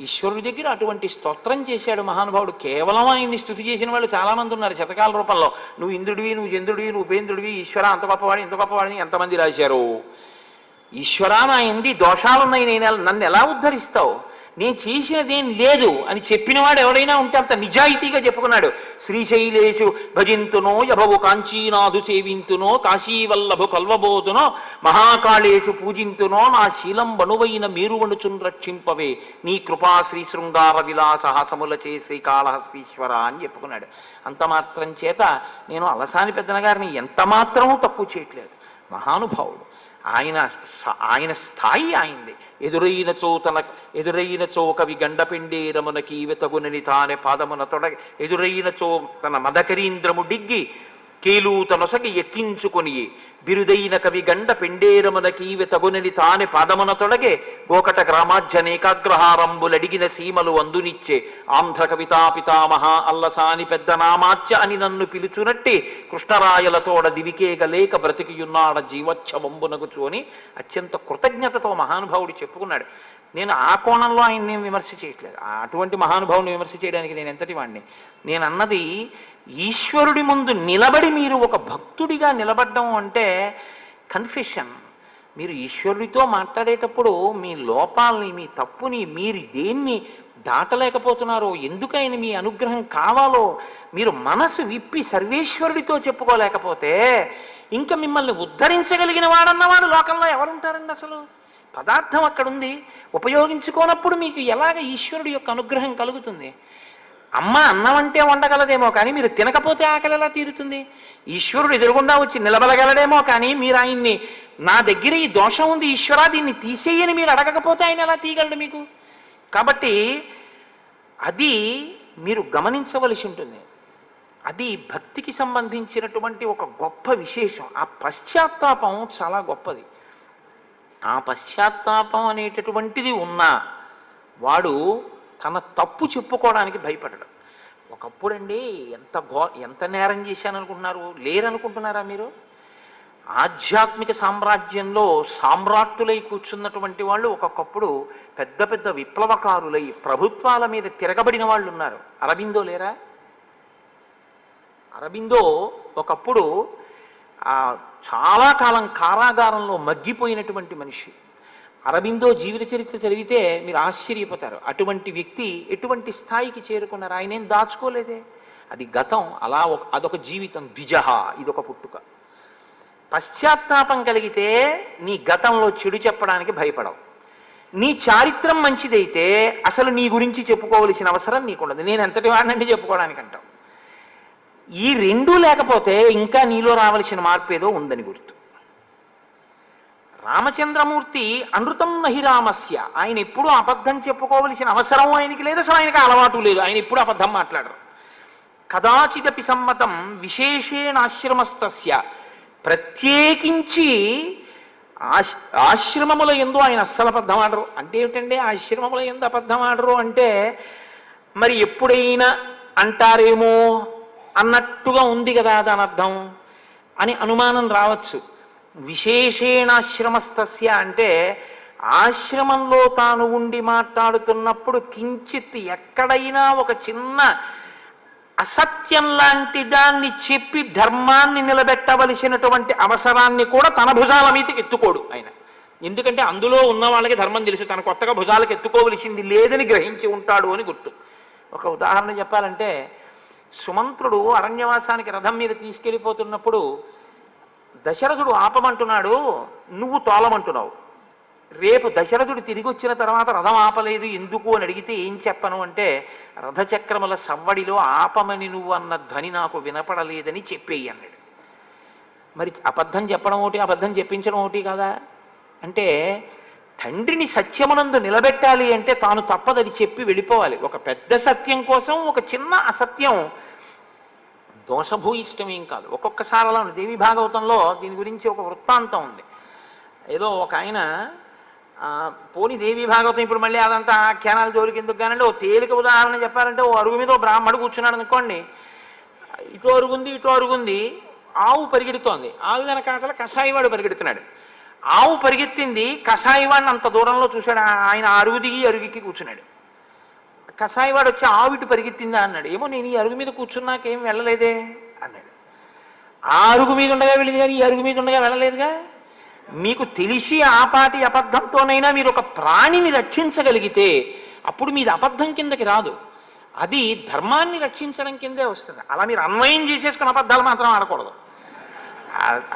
ఈశ్వరుడి దగ్గర అటువంటి స్తోత్రం చేశాడు మహానుభావుడు. కేవలం ఆయన్ని స్తుతి చేసిన వాళ్ళు చాలామంది ఉన్నారు శతకాల రూపంలో. నువ్వు ఇంద్రుడివి, నువ్వు చంద్రుడివి, నువ్వు ఉపేంద్రుడివి, ఈశ్వర అంత గొప్పవాడి, ఇంత గొప్పవాడిని ఎంతమంది రాశారు. ఈశ్వరా నా ఎంది దోషాలున్నాయి, నన్ను ఎలా ఉద్ధరిస్తావు, నేను చేసినదేం లేదు అని చెప్పినవాడు ఎవడైనా ఉంటే అంత నిజాయితీగా చెప్పుకున్నాడు. శ్రీశైలేషు భజింతునో యభవు కాంచీనాథు సేవింతునో కాశీవల్లభు కల్వబోతునో మహాకాళేషు పూజింతునో నా శీలం బణువైన మీరువణుచున్ రక్షింపవే నీ కృపా శ్రీ శృంగార విలాసహాసములచే శ్రీకాళహస్తీశ్వర అని చెప్పుకున్నాడు. అంత మాత్రం చేత నేను అలసాని పెద్దన గారిని ఎంత మాత్రమూ తక్కువ చేయట్లేదు. మహానుభావుడు. ఆయన స్థాయి ఆయనది. ఎదురైన చో కవి గండపెండేరమునకి వెతగునని తానే పాదమున తొడగ ఎదురైన చో తన మదకరీంద్రము డిగ్గి కేలూత నొసగి ఎక్కించుకొని బిరుదైన కవి గండ పెండేరమునకి వెతగునని తానే పాదమున తొడగే గోకట గ్రామాజ్యనేకాగ్రహారంబులడిగిన సీమలు అందునిచ్చే ఆంధ్ర కవితా పితామహ అల్లసాని పెద్ద నామాచ్య అని నన్ను పిలుచునట్టి కృష్ణరాయలతోడ దివికేగలేక బ్రతికియున్నాడ జీవచ్ఛవంబునగుచు అని అత్యంత కృతజ్ఞతతో మహానుభావుడు చెప్పుకున్నాడు. నేను ఆ కోణంలో ఆయన్ని విమర్శ చేయట్లేదు. అటువంటి మహానుభావుని విమర్శ చేయడానికి నేను ఎంతటి వాడిని. నేను అన్నది ఈశ్వరుడి ముందు నిలబడి మీరు ఒక భక్తుడిగా నిలబడ్డం అంటే కన్ఫెషన్. మీరు ఈశ్వరుడితో మాట్లాడేటప్పుడు మీ లోపాలని, మీ తప్పుని, మీరు దేన్ని దాటలేకపోతున్నారో, ఎందుకైనా మీ అనుగ్రహం కావాలో మీరు మనసు విప్పి సర్వేశ్వరుడితో చెప్పుకోలేకపోతే ఇంకా మిమ్మల్ని ఉద్ధరించగలిగిన వాడన్నవాడు లోకంలో ఎవరుంటారండి అసలు? పదార్థం అక్కడుంది, ఉపయోగించుకోనప్పుడు మీకు ఎలాగ ఈశ్వరుడి యొక్క అనుగ్రహం కలుగుతుంది? అమ్మ అన్నం అంటే వండగలదేమో కానీ మీరు తినకపోతే ఆకలి ఎలా తీరుతుంది? ఈశ్వరుడు ఎదురుగుండా వచ్చి నిలబడగలడేమో కానీ మీరు ఆయన్ని నా దగ్గర ఈ దోషం ఉంది ఈశ్వరా దీన్ని తీసేయని మీరు అడగకపోతే ఆయన ఎలా తీయగలడు మీకు? కాబట్టి అది మీరు గమనించవలసి ఉంటుంది. అది భక్తికి సంబంధించినటువంటి ఒక గొప్ప విశేషం. ఆ పశ్చాత్తాపం చాలా గొప్పది. ఆ పశ్చాత్తాపం అనేటటువంటిది ఉన్నా వాడు తన తప్పు చెప్పుకోవడానికి భయపడడు. ఒకప్పుడండి ఎంత నేరం చేశాననుకుంటున్నారు, లేరనుకుంటున్నారా మీరు? ఆధ్యాత్మిక సామ్రాజ్యంలో సామ్రాట్టులై కూర్చున్నటువంటి వాళ్ళు ఒకప్పుడు పెద్ద పెద్ద విప్లవకారులై ప్రభుత్వాల మీద తిరగబడిన వాళ్ళు ఉన్నారు. అరబిందో లేరా? అరబిందో ఒకప్పుడు చాలా కాలం కారాగారంలో మగ్గిపోయినటువంటి మనిషి. అరబిందో జీవిత చరిత్ర చదివితే మీరు ఆశ్చర్యపోతారు. అటువంటి వ్యక్తి ఎటువంటి స్థాయికి చేరుకున్నారు? ఆయన ఏం దాచుకోలేదే. అది గతం, అలా అదొక జీవితం. ద్విజహ, ఇదొక పుట్టుక. పశ్చాత్తాపం కలిగితే నీ గతంలో చెడు చెప్పడానికి భయపడవు. నీ చారిత్రం మంచిదైతే అసలు నీ గురించి చెప్పుకోవలసిన అవసరం నీకుండదు. నేను ఎంతటి వాడినంటే చెప్పుకోవడానికి అంటావు. ఈ రెండూ లేకపోతే ఇంకా నీలో రావలసిన మార్పు ఏదో ఉందని గుర్తు. రామచంద్రమూర్తి అనృతం నహి రామస్య. ఆయన ఎప్పుడూ అబద్ధం చెప్పుకోవలసిన అవసరం ఆయనకి లేదు, అసలు ఆయనకి అలవాటు లేదు. ఆయన ఎప్పుడు అబద్ధం మాట్లాడరు. కదాచిదపి సమ్మతం విశేషేణ ఆశ్రమస్తస్య. ప్రత్యేకించి ఆశ్రమముల యందు ఆయన అస్సలు అబద్ధం ఆడరు. అంటే ఏమిటండి ఆశ్రమముల యందు అబద్ధం ఆడరు అంటే? మరి ఎప్పుడైనా అంటారేమో అన్నట్టుగా ఉంది కదా దాని అర్థం అని అనుమానం రావచ్చు. విశేషేణాశ్రమస్తస్య అంటే ఆశ్రమంలో తాను ఉండి మాట్లాడుతున్నప్పుడు కించిత్ ఎక్కడైనా ఒక చిన్న అసత్యం లాంటి దాన్ని చెప్పి ధర్మాన్ని నిలబెట్టవలసినటువంటి అవసరాన్ని కూడా తన భుజాల మీదకి ఎత్తుకోడు ఆయన. ఎందుకంటే అందులో ఉన్న వాళ్ళకి ధర్మం తెలుసు, తన కొత్తగా భుజాలకు ఎత్తుకోవలసింది లేదని గ్రహించి ఉంటాడు అని గుర్తు. ఒక ఉదాహరణ చెప్పాలంటే, సుమంత్రుడు అరణ్యవాసానికి రథం మీద తీసుకెళ్ళిపోతున్నప్పుడు దశరథుడు ఆపమంటున్నాడు, నువ్వు తోలమంటున్నావు. రేపు దశరథుడు తిరిగి వచ్చిన తర్వాత రథం ఆపలేదు ఎందుకు అని అడిగితే ఏం చెప్పను అంటే, రథచక్రముల సవ్వడిలో ఆపమని నువ్వు అన్న ధ్వని నాకు వినపడలేదని చెప్పేయి అన్నాడు. మరి అబద్ధం చెప్పడం ఒకటి, అబద్ధం చెప్పించడం ఒకటి కదా. అంటే తండ్రిని సత్యమునందు నిలబెట్టాలి అంటే తాను తప్పదని చెప్పి వెళ్ళిపోవాలి. ఒక పెద్ద సత్యం కోసం ఒక చిన్న అసత్యం దోషభూయిష్టమేం కాదు. ఒక్కొక్కసారి అలా ఉంది. దేవి భాగవతంలో దీని గురించి ఒక వృత్తాంతం ఉంది. ఏదో ఒక ఆయన పోని దేవి భాగవతం ఇప్పుడు మళ్ళీ అదంతా ఆఖ్యానాల జోలికి ఎందుకు కానండి, ఓ తేలిక ఉదాహరణ చెప్పారంటే, ఓ అరుగు మీద ఓ బ్రాహ్మడు కూర్చున్నాడు అనుకోండి, ఇటు అరుగుంది ఇటు అరుగుంది, ఆవు పరిగెడుతోంది, ఆవు వెనకాతల కషాయివాడు పరిగెడుతున్నాడు. ఆవు పరిగెత్తింది, కషాయివాడిని అంత దూరంలో చూశాడు. ఆయన అరుగు దిగి అరుగుకి కూర్చున్నాడు. కషాయివాడు వచ్చి ఆవు ఇటు పరిగెత్తిందా అన్నాడు. ఏమో నేను ఈ అరుగు మీద కూర్చున్నాకేం వెళ్ళలేదే అన్నాడు. ఆ అరుగు మీద ఉండగా వెళ్ళింది కానీ ఈ అరుగు మీద ఉండగా వెళ్ళలేదుగా. మీకు తెలిసి ఆపాటి అబద్ధంతోనైనా మీరు ఒక ప్రాణిని రక్షించగలిగితే అప్పుడు మీది అబద్ధం కిందకి రాదు, అది ధర్మాన్ని రక్షించడం కిందే వస్తుంది. అలా మీరు అన్వయం చేసేసుకున్న అబద్ధాలు మాత్రం ఆడకూడదు.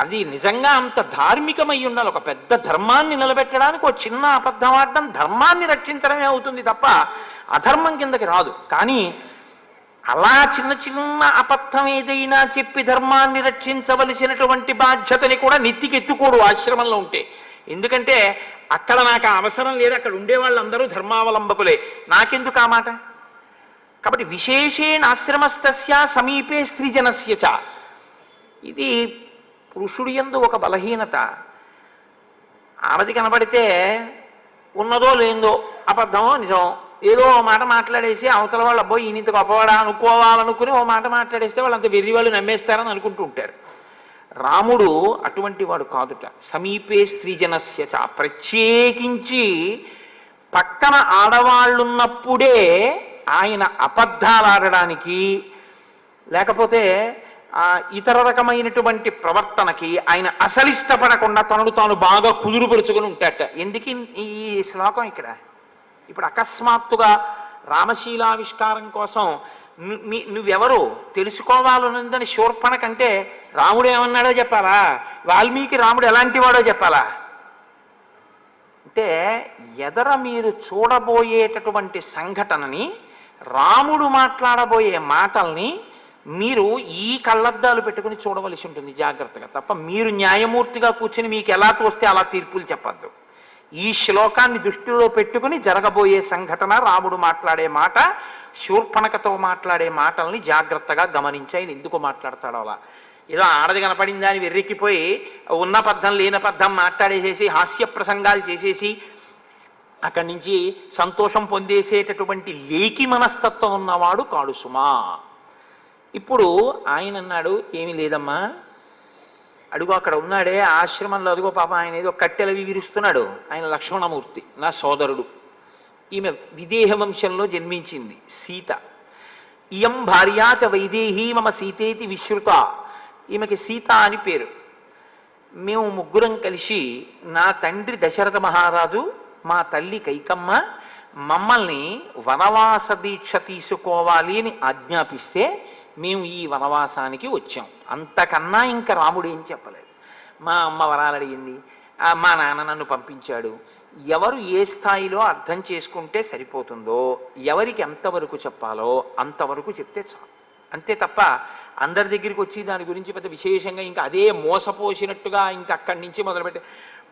అది నిజంగా అంత ధార్మికమై ఉండాలి. ఒక పెద్ద ధర్మాన్ని నిలబెట్టడానికి ఒక చిన్న అబద్ధం ఆడడం ధర్మాన్ని రక్షించడమే అవుతుంది తప్ప అధర్మం కిందకి రాదు. కానీ అలా చిన్న చిన్న అబద్ధం ఏదైనా చెప్పి ధర్మాన్ని రక్షించవలసినటువంటి బాధ్యతని కూడా నెత్తికెత్తుకోడు ఆశ్రమంలో ఉంటే. ఎందుకంటే అక్కడ నాకు అవసరం లేదు, అక్కడ ఉండే వాళ్ళందరూ ధర్మావలంబకులే, నాకెందుకు ఆ మాట. కాబట్టి విశేషేణ ఆశ్రమస్తస్య సమీపే స్త్రీజనస్య చ. ఇది పురుషుడి యందు ఒక బలహీనత. ఆడది కనబడితే ఉన్నదో లేదో, అబద్ధమో నిజమో, ఏదో ఓ మాట మాట్లాడేసి అవతల వాళ్ళు అబ్బాయి ఈయనంత గొప్పవాడా అనుకోవాలనుకుని ఓ మాట మాట్లాడేస్తే వాళ్ళంత వెర్రి వాళ్ళు నమ్మేస్తారని అనుకుంటూ ఉంటారు. రాముడు అటువంటి వాడు కాదుట. సమీపే స్త్రీజనస్య చ. ప్రత్యేకించి పక్కన ఆడవాళ్ళున్నప్పుడే ఆయన అబద్ధాలు ఆడడానికి లేకపోతే ఇతర రకమైనటువంటి ప్రవర్తనకి ఆయన అసలు ఇష్టపడకుండా తనను తాను బాగా కుదురుపరుచుకొని ఉంటాట. ఎందుకు ఈ శ్లోకం ఇక్కడ? ఇప్పుడు అకస్మాత్తుగా రామశీలావిష్కారం కోసం నువ్వెవరు తెలుసుకోవాలనుందని శూర్పణ కంటే రాముడు ఏమన్నాడో చెప్పాలా, వాల్మీకి రాముడు ఎలాంటి వాడో చెప్పాలా? అంటే ఎదర మీరు చూడబోయేటటువంటి సంఘటనని, రాముడు మాట్లాడబోయే మాటల్ని మీరు ఈ కళ్ళద్దాలు పెట్టుకుని చూడవలసి ఉంటుంది జాగ్రత్తగా. తప్ప మీరు న్యాయమూర్తిగా కూర్చుని మీకు ఎలా తోస్తే అలా తీర్పులు చెప్పద్దు. ఈ శ్లోకాన్ని దృష్టిలో పెట్టుకుని జరగబోయే సంఘటన, రాముడు మాట్లాడే మాట, శూర్పణకతో మాట్లాడే మాటల్ని జాగ్రత్తగా గమనించి ఆయన ఎందుకు మాట్లాడతాడో అలా. ఏదో ఆడది కనపడిందా అని వెర్రెక్కిపోయి ఉన్న పద్ధం లేని పద్ధం మాట్లాడేసేసి హాస్య ప్రసంగాలు చేసేసి అక్కడి నుంచి సంతోషం పొందేసేటటువంటి లేకి మనస్తత్వం ఉన్నవాడు కాడు సుమా. ఇప్పుడు ఆయన అన్నాడు, ఏమీ లేదమ్మా, అడుగు అక్కడ ఉన్నాడే ఆశ్రమంలో, అదిగో పాప ఆయన ఏదో కట్టెలవి విరుస్తున్నాడు, ఆయన లక్ష్మణమూర్తి, నా సోదరుడు. ఈమె విదేహ వంశంలో జన్మించింది సీత. ఇయం భార్యాచ వైదేహీ మమ సీతేతి విశ్రుత. ఈమెకి సీత అని పేరు. మేము ముగ్గురం కలిసి, నా తండ్రి దశరథ మహారాజు, మా తల్లి కైకమ్మ మమ్మల్ని వనవాస దీక్ష తీసుకోవాలి అని ఆజ్ఞాపిస్తే మేము ఈ వనవాసానికి వచ్చాం. అంతకన్నా ఇంకా రాముడు ఏం చెప్పలేదు. మా అమ్మ వరాలు అడిగింది, మా నాన్న నన్ను పంపించాడు. ఎవరు ఏ స్థాయిలో అర్థం చేసుకుంటే సరిపోతుందో, ఎవరికి ఎంతవరకు చెప్పాలో అంతవరకు చెప్తే చాలు. అంతే తప్ప అందరి దగ్గరికి వచ్చి దాని గురించి పెద్ద విశేషంగా ఇంకా అదే మోసపోసినట్టుగా ఇంకా అక్కడి నుంచి మొదలుపెట్టి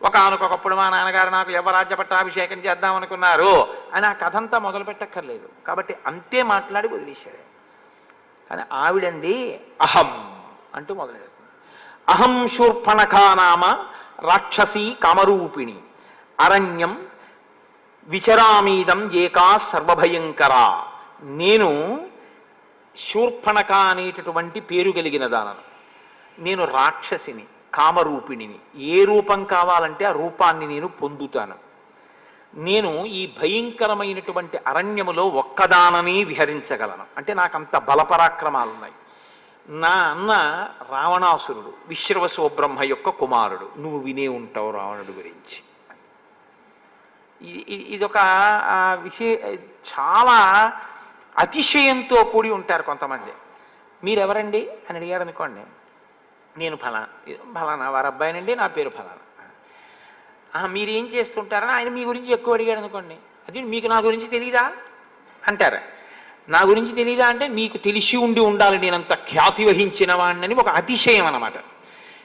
ఒకనకొకప్పుడు మా నాన్నగారు నాకు యవరాజ్య పట్టాభిషేకం చేద్దాం అనుకున్నారు అని ఆ కథంతా మొదలు పెట్టక్కర్లేదు. కాబట్టి అంతే మాట్లాడి వదిలేశాడు. కానీ ఆవిడంది అహం అంటూ మొదలెడుతుంది. అహం శూర్పణఖా నామ రాక్షసీ కామరూపిణి అరణ్యం విచరామీదం ఏకా సర్వభయంకరా. నేను శూర్పణఖ అనేటటువంటి పేరు కలిగిన దానను. నేను రాక్షసిని, కామరూపిణిని. ఏ రూపం కావాలంటే ఆ రూపాన్ని నేను పొందుతాను. నేను ఈ భయంకరమైనటువంటి అరణ్యములో ఒక్కదాననే విహరించగలను. అంటే నాకంత బలపరాక్రమాలు ఉన్నాయి. నా అన్న రావణాసురుడు, విశ్రవసో బ్రహ్మ యొక్క కుమారుడు. నువ్వు వినే ఉంటావు రావణుడు గురించి. ఇదొక చాలా అతిశయంతో కూడి ఉంటారు కొంతమంది. మీరెవరండి అని అడిగారు అనుకోండి, నేను ఫలానా వారి అబ్బాయినండి, నా పేరు ఫలానా. మీరేం చేస్తుంటారని ఆయన మీ గురించి ఎక్కువ అడిగాడు అనుకోండి, అది మీకు నా గురించి తెలీదా అంటారు. నా గురించి తెలీదా అంటే మీకు తెలిసి ఉండాలి నేనంత ఖ్యాతి వహించిన వాడిని ఒక అతిశయం అన్నమాట.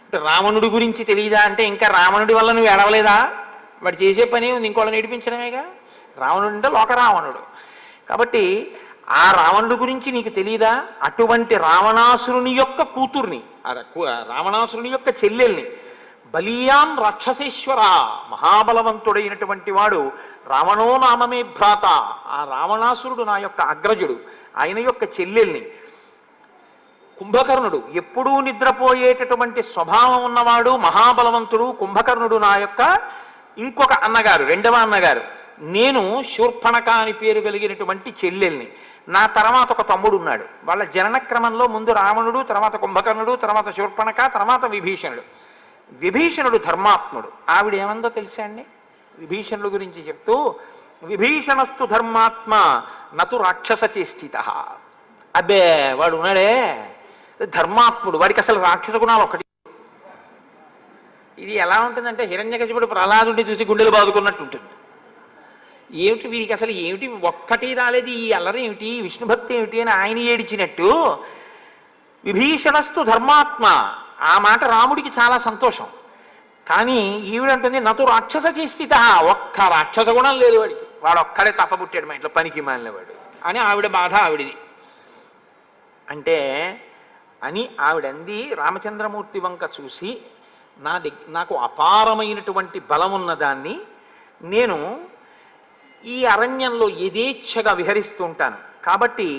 అంటే రావణుడి గురించి తెలీదా అంటే ఇంకా రావణుడి వల్ల నువ్వు ఎడవలేదా, వాడు చేసే పని ఇంకోళ్ళని ఏడిపించడమేగా. రావణుడు అంటే లోక రావణుడు. కాబట్టి ఆ రావణుడి గురించి నీకు తెలీదా, అటువంటి రావణాసురుని యొక్క కూతుర్ని, రావణాసురుని యొక్క చెల్లెల్ని, బలీయాం రాక్షసేశ్వర, మహాబలవంతుడైనటువంటి వాడు, రావణో నామమే భ్రాత, ఆ రావణాసురుడు నా యొక్క అగ్రజుడు, ఆయన యొక్క చెల్లెల్ని, కుంభకర్ణుడు ఎప్పుడూ నిద్రపోయేటటువంటి స్వభావం ఉన్నవాడు, మహాబలవంతుడు కుంభకర్ణుడు నా యొక్క ఇంకొక అన్నగారు, రెండవ అన్నగారు. నేను శూర్పణఖ అని పేరు కలిగినటువంటి చెల్లెల్ని. నా తర్వాత ఒక తమ్ముడు ఉన్నాడు. వాళ్ళ జనన క్రమంలో ముందు రావణుడు, తర్వాత కుంభకర్ణుడు, తర్వాత శూర్పణఖ, తర్వాత విభీషణుడు. విభీషణుడు ధర్మాత్ముడు. ఆవిడ ఏమందో తెలుసా అండి విభీషణుడు గురించి చెప్తూ, విభీషణస్తు ధర్మాత్మ నతు రాక్షస చేష్టిత. అబ్బే వాడు ఉన్నాడే ధర్మాత్ముడు, వాడికి అసలు రాక్షస గుణాలు ఒకటి. ఇది ఎలా ఉంటుందంటే హిరణ్యకశిపుడు ప్రహ్లాదుడిని చూసి గుండెలు బాదుకున్నట్టు ఉంటుంది. ఏమిటి వీరికి అసలు ఏమిటి ఒక్కటి రాలేదు, ఈ అల్లరి ఏమిటి, విష్ణుభక్తి ఏమిటి అని ఆయన ఏడిచినట్టు విభీషణస్తు ధర్మాత్మ. ఆ మాట రాముడికి చాలా సంతోషం. కానీ ఈవిడంటుంది నతు రాక్షస చేష్టిత, ఒక్క రాక్షస గుణం లేదు వాడికి, వాడు ఒక్కడే తప్పబుట్టాడు మా ఇంట్లో పనికి మాలినవాడు అని ఆవిడ బాధ ఆవిడిది. అంటే అని ఆవిడంది రామచంద్రమూర్తి వంక చూసి, నాకు అపారమైనటువంటి బలం ఉన్నదాన్ని, నేను ఈ అరణ్యంలో యథేచ్ఛగా విహరిస్తూ ఉంటాను కాబట్టి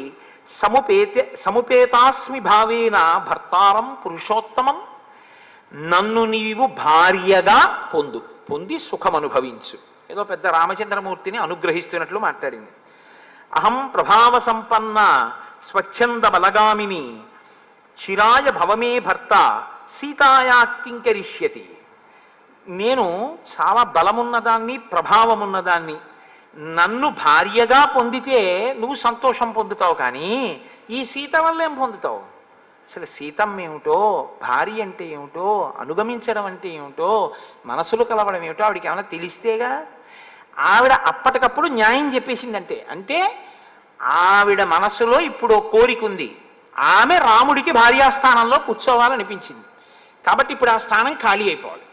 సముపేతాస్మి భావేన భర్తారం పురుషోత్తమం, నన్ను నీవు భార్యగా పొంది సుఖం అనుభవించు. ఏదో పెద్ద రామచంద్రమూర్తిని అనుగ్రహిస్తున్నట్లు మాట్లాడింది. అహం ప్రభావ సంపన్న స్వచ్ఛంద బలగామిని చిరాయ భవమే భర్త సీతాయా కింకరిష్యతి. నేను చాలా బలమున్నదాన్ని, ప్రభావమున్నదాన్ని, నన్ను భార్యగా పొందితే నువ్వు సంతోషం పొందుతావు, కానీ ఈ సీత వల్ల ఏం పొందుతావు? అసలు సీతం ఏమిటో, భార్య అంటే ఏమిటో, అనుగమించడం అంటే ఏమిటో, మనసులు కలవడం ఏమిటో ఆవిడికి ఏమైనా తెలిస్తేగా. ఆవిడ అప్పటికప్పుడు న్యాయం చెప్పేసిందంటే, అంటే ఆవిడ మనసులో ఇప్పుడు కోరిక ఉంది, ఆమె రాముడికి భార్యాస్థానంలో కూర్చోవాలనిపించింది. కాబట్టి ఇప్పుడు ఆ స్థానం ఖాళీ అయిపోవాలి.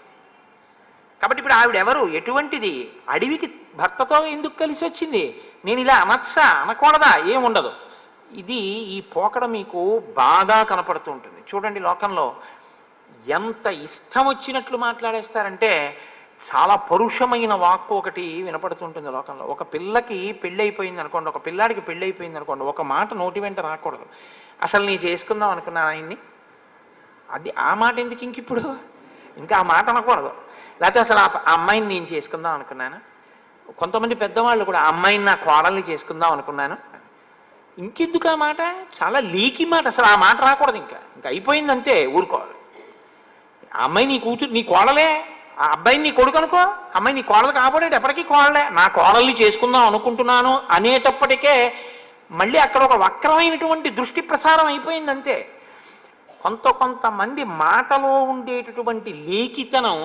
కాబట్టి ఇప్పుడు ఆవిడ ఎవరు, ఎటువంటిది, అడవికి భర్తతో ఎందుకు కలిసి వచ్చింది, నేను ఇలా అనొచ్చా అనకూడదా, ఏముండదు. ఇది ఈ పోకడ మీకు బాగా కనపడుతూ ఉంటుంది. చూడండి లోకంలో ఎంత ఇష్టం వచ్చినట్లు మాట్లాడేస్తారంటే, చాలా పరుషమైన వాక్కు ఒకటి వినపడుతుంటుంది లోకంలో. ఒక పిల్లకి పెళ్ళైపోయింది అనుకోండి, ఒక పిల్లాడికి పెళ్ళైపోయింది అనుకోండి, ఒక మాట నోటి వెంట రాకూడదు. అసలు నీ చేసుకుందాం అనుకున్నాను ఆయన్ని, అది ఆ మాట ఎందుకు ఇంక ఇప్పుడు, ఇంకా ఆ మాట అనకూడదు. లేకపోతే అసలు ఆ అమ్మాయిని నేను చేసుకుందాం అనుకున్నాను. కొంతమంది పెద్దవాళ్ళు కూడా ఆ అమ్మాయిని నా కోడల్ని చేసుకుందాం అనుకున్నాను, ఇంకెందుకు ఆ మాట, చాలా లీకి మాట, అసలు ఆ మాట రాకూడదు. ఇంకా అయిపోయిందంతే, ఊరుకోవాలి. ఆ అమ్మాయి నీ కూతురు, నీ కోడలే, ఆ అబ్బాయిని నీ కొడుకు అనుకో, అమ్మాయి నీ కోడలు కాబోడేటి ఎప్పటికీ కోడలే, నా కోడల్ని చేసుకుందాం అనుకుంటున్నాను అనేటప్పటికే మళ్ళీ అక్కడ ఒక వక్రమైనటువంటి దృష్టి ప్రసారం అయిపోయిందంతే. కొంతమంది మాటలో ఉండేటటువంటి లేఖితనం,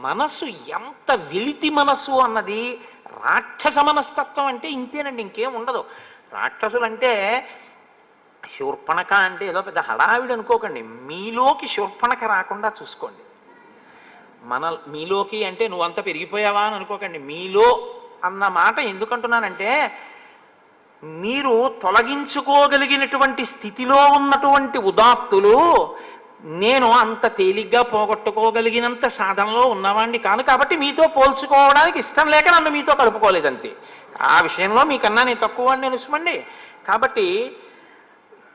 మనసు ఎంత వెలితి మనసు అన్నది, రాక్షస మనస్తత్వం అంటే ఇంతేనండి, ఇంకేం ఉండదు. రాక్షసులు అంటే శూర్పణఖ అంటే ఏదో పెద్ద హడావిడి అనుకోకండి, మీలోకి శూర్పణఖ రాకుండా చూసుకోండి. మీలోకి అంటే నువ్వంత పెరిగిపోయావా అని అనుకోకండి. మీలో అన్న మాట ఎందుకంటున్నానంటే, మీరు తొలగించుకోగలిగినటువంటి స్థితిలో ఉన్నటువంటి ఉదాత్తులు నేను అంత తేలిగ్గా పోగొట్టుకోగలిగినంత సాధనలో ఉన్నవాడిని కాను, కాబట్టి మీతో పోల్చుకోవడానికి ఇష్టం లేక నన్ను మీతో కలుపుకోలేదంతే. ఆ విషయంలో మీకన్నా నేను తక్కువ అని తెలుసుమండి. కాబట్టి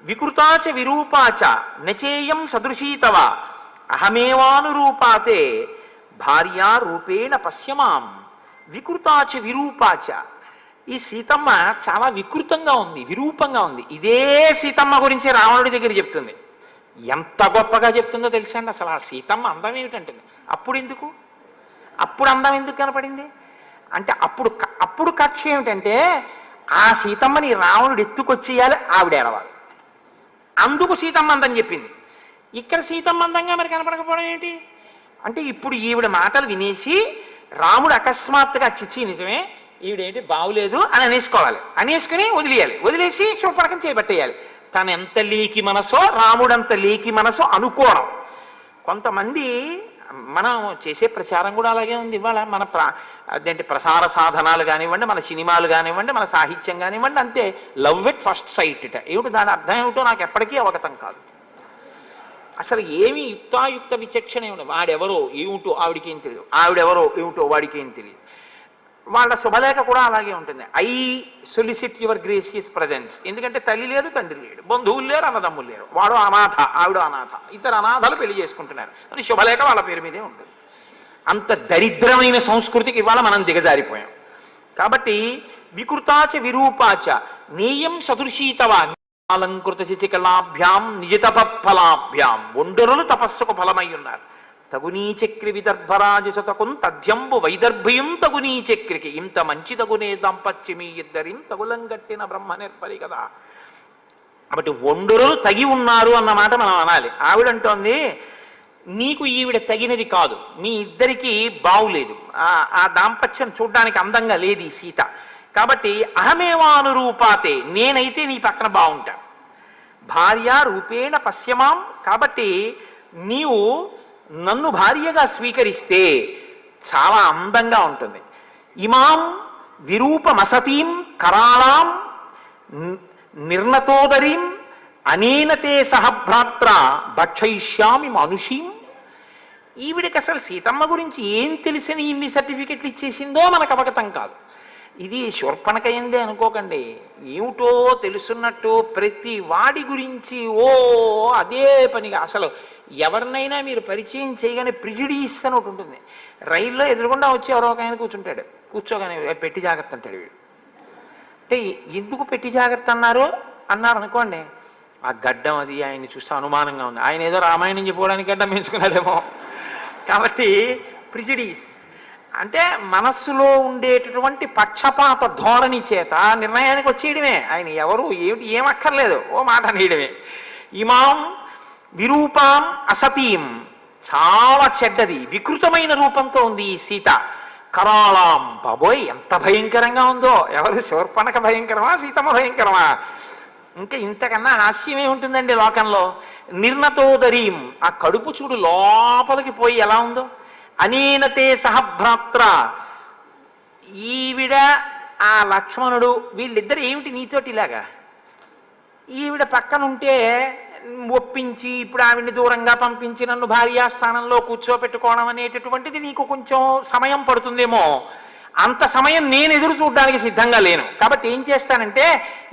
వికృతాచ విరూపాచ నచేయం సదృశీతవ అహమేవానురూపాతే భార్యా రూపేణ పశ్యమాం. వికృతాచ విరూపాచ, ఈ సీతమ్మ చాలా వికృతంగా ఉంది, విరూపంగా ఉంది. ఇదే సీతమ్మ గురించి రావణుడి దగ్గర చెప్తుంది. ఎంత గొప్పగా చెప్తుందో తెలుసా అండి. అసలు ఆ సీతమ్మ అందం ఏమిటంటే, అప్పుడు అందం ఎందుకు కనపడింది అంటే, అప్పుడు కక్ష ఏమిటంటే, ఆ సీతమ్మని రావణుడు ఎత్తుకొచ్చేయాలి, ఆవిడ ఏడవాలి, అందుకు సీతమ్మ అందం చెప్పింది. ఇక్కడ సీతమ్మ అందంగా మరి కనపడకపోవడం ఏంటి అంటే, ఇప్పుడు ఈవిడ మాటలు వినేసి రాముడు అకస్మాత్తుగా చిచ్చి నిజమే ఈవిడేంటి బాగులేదు అని అనేసుకోవాలి, అనేసుకుని వదిలేయాలి, వదిలేసి శూర్పణఖం చేపట్టేయాలి. తను ఎంత లీకి మనసో రాముడంత లీకి మనసో అనుకోవడం. కొంతమంది మనం చేసే ప్రచారం కూడా అలాగే ఉంది ఇవాళ. మన అదేంటి ప్రసార సాధనాలు కానివ్వండి, మన సినిమాలు కానివ్వండి, మన సాహిత్యం కానివ్వండి, అంతే లవ్ ఎట్ ఫస్ట్ సైట్ ఇట. ఏమిటి దాని అర్థం ఏమిటో నాకు ఎప్పటికీ అవగతం కాదు. అసలు ఏమి యుక్తాయుక్త విచక్షణ ఏమి, వాడెవరో ఏమిటో ఆవిడికి ఏం తెలియదు, ఆవిడెవరో ఏమిటో వాడికి ఏం తెలియదు. వాళ్ళ శుభలేఖ కూడా అలాగే ఉంటుంది. I solicit your gracious presence. ఎందుకంటే తల్లి లేదు, తండ్రి లేడు, బంధువులు లేరు, అన్నదమ్ములు లేరు, వాడు అనాథ, ఆవిడ అనాథ, ఇద్దరు అనాథలు పెళ్లి చేసుకుంటున్నారు అని శుభలేఖ వాళ్ళ పేరు మీదే ఉంటుంది. అంత దరిద్రమైన సంస్కృతికి ఇవాళ మనం దిగజారిపోయాం. కాబట్టి వికృతాచ విరూపాచ నేయం సదృశీతవా అలంకృత శిశికళాభ్యాం నిజతప ఫలాభ్యాం. ఒండరులు తపస్సుకు ఫలమై ఉన్నారు. తగునీ చక్రి విదర్భరాజసతకున్ తథ్యంబు వైదర్భయం తగునీ చక్రికి ఇంత మంచి తగునే దాంపత్యమీ ఇద్దరిం తగులంగట్టిన బ్రహ్మ నిర్పరి కదా. కాబట్టి ఒండరులు తగి ఉన్నారు అన్నమాట మనం అనాలి. ఆవిడంటోంది నీకు ఈవిడ తగినది కాదు, మీ ఇద్దరికీ బావులేదు, ఆ దాంపత్యం చూడ్డానికి అందంగా లేదు ఈ సీత. కాబట్టి అహమేవానురూపాతే, నేనైతే నీ పక్కన బాగుంటాను. భార్య రూపేణ పశ్యమాం, కాబట్టి నీవు నన్ను భార్యగా స్వీకరిస్తే చాలా అందంగా ఉంటుంది. ఇమాం విరూపమసతీం కరాళాం నిర్ణతోదరీం అనేనతే సహభ్రాత్ర భక్షయిష్యామి మనుషీం. ఈవిడికి అసలు సీతమ్మ గురించి ఏం తెలిసిన ఇన్ని సర్టిఫికెట్లు ఇచ్చేసిందో మనకు అవగతం కాదు. ఇది శూర్పణఖయందే అనుకోకండి. ఏమిటో తెలుసున్నట్టు ప్రతి వాడి గురించి అదే పనిగా అసలు ఎవరినైనా మీరు పరిచయం చేయగానే ప్రిజుడీస్ అని ఒకటి ఉంటుంది. రైల్లో ఎదురుగుండా వచ్చి ఎవరో ఒక ఆయన కూర్చుంటాడు, కూర్చోగానే పెట్టి జాగ్రత్త అంటాడు వీడు. అంటే ఎందుకు పెట్టి జాగ్రత్త అన్నారు అనుకోండి, ఆ గడ్డం అది ఆయన్ని చూస్తే అనుమానంగా ఉంది, ఆయన ఏదో రామాయణం చెప్పుకోవడానికి గడ్డం వేసుకున్నాడేమో. కాబట్టి ప్రిజుడీస్ అంటే మనస్సులో ఉండేటటువంటి పక్షపాత ధోరణి చేత నిర్ణయానికి వచ్చేయడమే. ఆయన ఎవరు ఏమిటి ఏమక్కర్లేదు, ఓ మాట అనేయడమే. ఇమాం విరూపాం అసతీం, చాలా చెడ్డది వికృతమైన రూపంతో ఉంది ఈ సీత. కరాళాం, బాబోయ్ ఎంత భయంకరంగా ఉందో. ఎవరు శూర్పణఖ భయంకరమా సీతమ్మ భయంకరమా? ఇంకా ఇంతకన్నా హాస్యమే ఉంటుందండి లోకంలో. నిర్ణతోదరీం, ఆ కడుపు చూడు లోపలికి పోయి ఎలా ఉందో. అనేనతే సహభ్రాత్ర, ఈవిడ ఆ లక్ష్మణుడు వీళ్ళిద్దరు ఏమిటి నీతోటి ఇలాగా? ఈవిడ పక్కన ఉంటే ఒప్పించి ఇప్పుడు ఆవిడ్ని దూరంగా పంపించి నన్ను భార్యాస్థానంలో కూర్చోపెట్టుకోవడం అనేటటువంటిది నీకు కొంచెం సమయం పడుతుందేమో. అంత సమయం నేను ఎదురు చూడడానికి సిద్ధంగా లేను. కాబట్టి ఏం చేస్తానంటే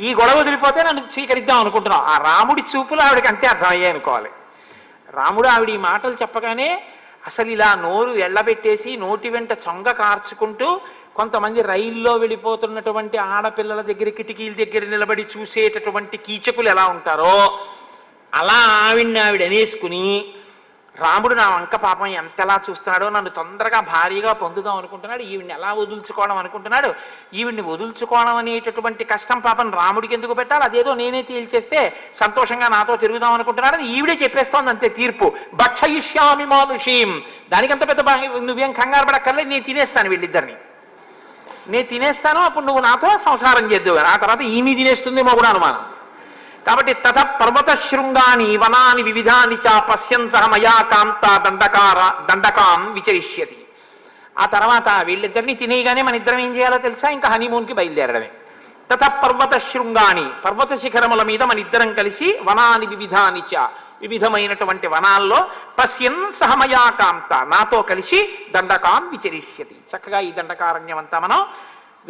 ఈ గొడవ వదిలిపోతే నన్ను స్వీకరిద్దాం అనుకుంటున్నాం. ఆ రాముడి చూపులు ఆవిడకి అంతే అర్థమయ్యాయి అనుకోవాలి. రాముడు ఆవిడ ఈ మాటలు చెప్పగానే అసలు ఇలా నోరు ఎళ్ళబెట్టేసి నోటి వెంట చొంగ కార్చుకుంటూ, కొంతమంది రైల్లో వెళ్ళిపోతున్నటువంటి ఆడపిల్లల దగ్గర కిటికీల దగ్గర నిలబడి చూసేటటువంటి కీచకులు ఎలా ఉంటారో అలా ఆవిడ అనేసుకుని, రాముడు నా వంక పాపం ఎంతలా చూస్తున్నాడో, నన్ను తొందరగా భారీగా పొందుదాం అనుకుంటున్నాడు, ఈవిడ్ని ఎలా వదులుచుకోవడం అనుకుంటున్నాడు, ఈవిడ్ని వదులుచుకోవడం అనేటటువంటి కష్టం పాపం రాముడికి ఎందుకు పెట్టాలి, అదేదో నేనే తేల్చేస్తే సంతోషంగా నాతో తిరుగుదాం అనుకుంటున్నాడు అని ఈవిడే చెప్పేస్తోంది అంతే తీర్పు. భక్షయిష్యామి మానుషీం, దానికంత పెద్ద నువ్వేం కంగారు పడక్కర్లేదు, నేను తినేస్తాను వీళ్ళిద్దరిని, నేను తినేస్తాను, అప్పుడు నువ్వు నాతో సంసారం చేద్దావు, ఆ తర్వాత ఈమె తినేస్తుందేమో కూడా అనుమానం. కాబట్టి తథ పర్వత శృంగాని వనాని వివిధాని చ పశ్యన్ సహ మయా కాంత దండకాన్ విచరిష్యతి. ఆ తర్వాత వీళ్ళిద్దరిని తినేయగానే మన ఇద్దరం ఏం చేయాలో తెలుసా? ఇంకా హనీమూన్కి బయలుదేరడమే. తథ పర్వత శృంగాని, పర్వత శిఖరముల మీద మన ఇద్దరం కలిసి వనాని వివిధాని చ, వివిధమైనటువంటి వనాల్లో పశ్యన్ సహ మయా కాంత, నాతో కలిసి దండకాన్ విచరిష్యతి, చక్కగా ఈ దండకారణ్యం అంతా మనం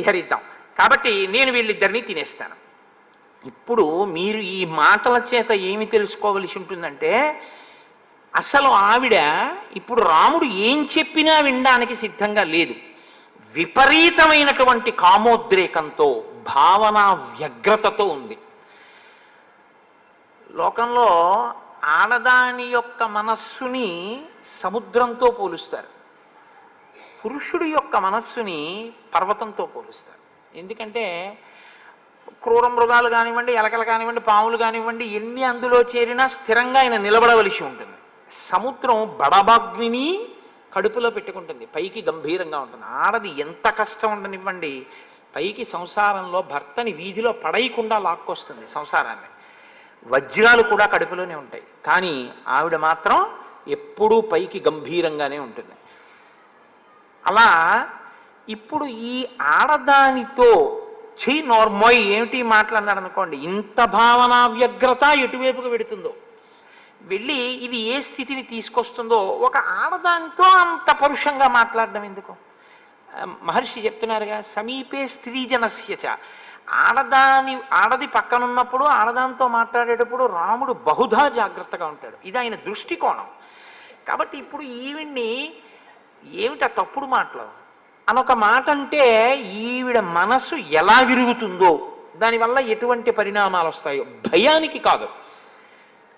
విహరిద్దాం. కాబట్టి నేను వీళ్ళిద్దరినీ తినేస్తాను. ఇప్పుడు మీరు ఈ మాటల చేత ఏమి తెలుసుకోవలసి ఉంటుందంటే, అసలు ఆవిడ ఇప్పుడు రాముడు ఏం చెప్పినా వినడానికి సిద్ధంగా లేదు. విపరీతమైనటువంటి కామోద్రేకంతో, భావన వ్యగ్రతతో ఉంది. లోకంలో ఆడదాని యొక్క మనస్సుని సముద్రంతో పోలుస్తారు, పురుషుడి యొక్క మనస్సుని పర్వతంతో పోలుస్తారు. ఎందుకంటే క్రూర మృగాలు కానివ్వండి, ఎలకలు కానివ్వండి, పాములు కానివ్వండి, ఎన్ని అందులో చేరినా స్థిరంగా ఆయన నిలబడవలసి ఉంటుంది. సముద్రం బడబాగ్నిని కడుపులో పెట్టుకుంటుంది, పైకి గంభీరంగా ఉంటుంది. ఆడది ఎంత కష్టం ఉండనివ్వండి, పైకి సంసారంలో భర్తని వీధిలో పడేయకుండా లాక్కొస్తుంది సంసారాన్ని. వజ్రాలు కూడా కడుపులోనే ఉంటాయి, కానీ ఆవిడ మాత్రం ఎప్పుడూ పైకి గంభీరంగానే ఉంటుంది. అలా ఇప్పుడు ఈ ఆడదానితో నోర్మోయ్ ఏమిటి మాట్లాడినాడు అనుకోండి, ఇంత భావనా వ్యగ్రత ఎటువైపుకు వెడుతుందో, వెళ్ళి ఇది ఏ స్థితిని తీసుకొస్తుందో. ఒక ఆడదానితో అంత పరుషంగా మాట్లాడడం ఎందుకు? మహర్షి చెప్తున్నారుగా, సమీపే స్త్రీజనస్యచ. ఆడది పక్కనున్నప్పుడు ఆడదానితో మాట్లాడేటప్పుడు రాముడు బహుధా జాగ్రత్తగా ఉంటాడు. ఇది ఆయన దృష్టికోణం. కాబట్టి ఇప్పుడు ఈవిడ్ని ఏమిటా తప్పుడు మాటలు అనొక మాట అంటే ఈవిడ మనసు ఎలా విరుగుతుందో, దానివల్ల ఎటువంటి పరిణామాలు వస్తాయో భయానికి కాదు.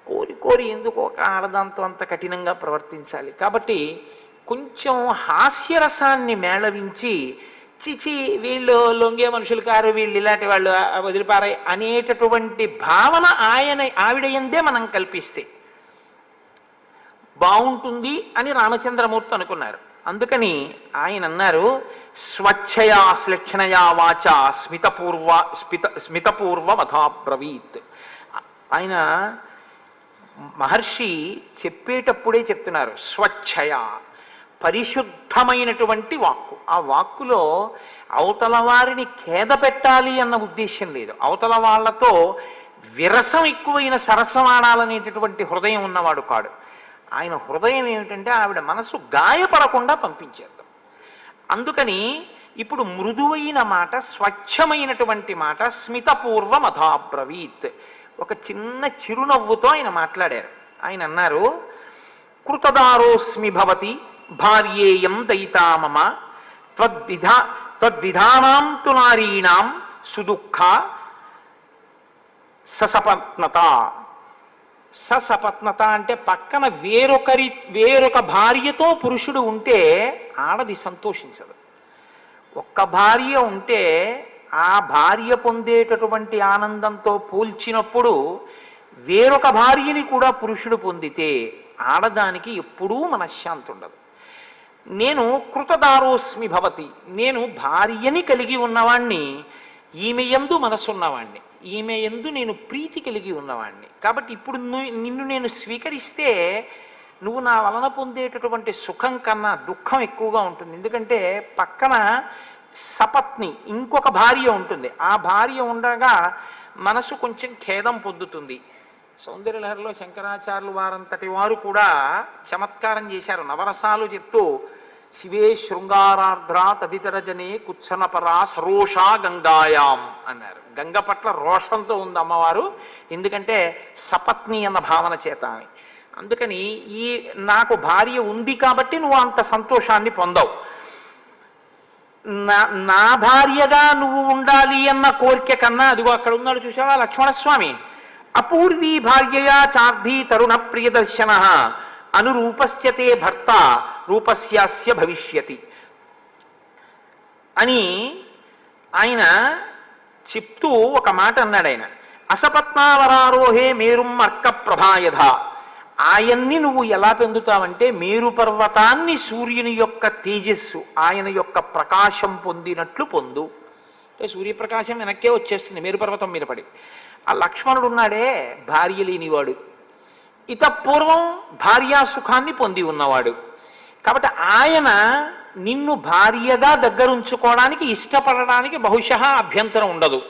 కోరి కోరి ఎందుకు ఒక ఆడదాంతో అంత కఠినంగా ప్రవర్తించాలి? కాబట్టి కొంచెం హాస్యరసాన్ని మేళవించి, చిచి వీళ్ళు లొంగే మనుషులు కారు, వీళ్ళు ఇలాంటి వాళ్ళు వదిలిపారాయి అనేటటువంటి భావన ఆవిడ ఎందే మనం కల్పిస్తే బాగుంటుంది అని రామచంద్రమూర్తి అనుకున్నారు. అందుకని ఆయన అన్నారు, స్వచ్ఛయా శ్లక్షణయా వాచ స్మితపూర్వమథాబ్రవీత్. ఆయన మహర్షి చెప్పేటప్పుడే చెప్తున్నారు, స్వచ్ఛయ, పరిశుద్ధమైనటువంటి వాక్కు. ఆ వాక్కులో అవతల వారిని ఖేద పెట్టాలి అన్న ఉద్దేశం లేదు. అవతల వాళ్ళతో విరసం ఎక్కువైన సరసమాడాలనేటటువంటి హృదయం ఉన్నవాడు కాడు. ఆయన హృదయం ఏమిటంటే ఆవిడ మనసు గాయపడకుండా పంపించేద్దాం. అందుకని ఇప్పుడు మృదువైన మాట, స్వచ్ఛమైనటువంటి మాట, స్మితపూర్వమథాబ్రవీత్, ఒక చిన్న చిరునవ్వుతో ఆయన మాట్లాడారు. ఆయన అన్నారు, కృతదారోస్మి భవతి భార్యేయం దయితా మమ త్వద్విధానాం తు నారీణాం సుదుఃఖ ససపత్నత. ససపత్నత అంటే పక్కన వేరొక భార్యతో పురుషుడు ఉంటే ఆడది సంతోషించదు. ఒక్క భార్య ఉంటే ఆ భార్య పొందేటటువంటి ఆనందంతో పోల్చినప్పుడు వేరొక భార్యని కూడా పురుషుడు పొందితే ఆడదానికి ఎప్పుడూ మనశ్శాంతి ఉండదు. నేను కృతదారోస్మి భవతి, నేను భార్యని కలిగి ఉన్నవాణ్ణి, ఈమె యందు మనసున్నవాణ్ణి, ఈమె యందు నేను ప్రీతి కలిగి ఉన్నవాణ్ణి. కాబట్టి ఇప్పుడు నిన్ను నేను స్వీకరిస్తే నువ్వు నా వలన పొందేటటువంటి సుఖం కన్నా దుఃఖం ఎక్కువగా ఉంటుంది. ఎందుకంటే పక్కన సపత్ని ఇంకొక భార్య ఉంటుంది, ఆ భార్య ఉండగా మనసు కొంచెం ఖేదం పొందుతుంది. సౌందర్యలహరిలో శంకరాచార్యులు వారంతటి వారు కూడా చమత్కారం చేశారు. నవరసాలు చెప్తూ, శివే శృంగారార్ధ్ర తదితర జనే కుత్సనపరా సరోషా గంగాయాం అన్నారు. గంగ పట్ల రోషంతో ఉంది అమ్మవారు, ఎందుకంటే సపత్ని అన్న భావన చేత అని. అందుకని నాకు భార్య ఉంది కాబట్టి నువ్వు అంత సంతోషాన్ని పొందవు. నా భార్యగా నువ్వు ఉండాలి అన్న కోరిక కన్నా, అదిగో అక్కడ ఉన్నాడు చూసావా లక్ష్మణస్వామి, అపూర్వీ భార్యయా చార్ధీ తరుణ ప్రియదర్శన అనురూపస్యతే భర్త రూపస్యాస్య భవిష్యతి అని ఆయన చెప్తూ ఒక మాట అన్నాడు. ఆయన అసపత్నావరారోహే మేరుం అర్క ప్రభాయధ. ఆయన్ని నువ్వు ఎలా పొందుతావంటే మేరు పర్వతాన్ని సూర్యుని యొక్క తేజస్సు, ఆయన యొక్క ప్రకాశం పొందినట్లు పొందు. అంటే సూర్యప్రకాశం వెనక్కే వచ్చేస్తుంది మేరు పర్వతం మీద పడి. ఆ లక్ష్మణుడు ఉన్నాడే భార్య లేనివాడు, ఇతపూర్వం భార్యా సుఖాన్ని పొంది ఉన్నవాడు. కాబట్టి ఆయన నిన్ను భార్యగా దగ్గరుంచుకోవడానికి ఇష్టపడడానికి బహుశः అభ్యంతరం ఉండదు.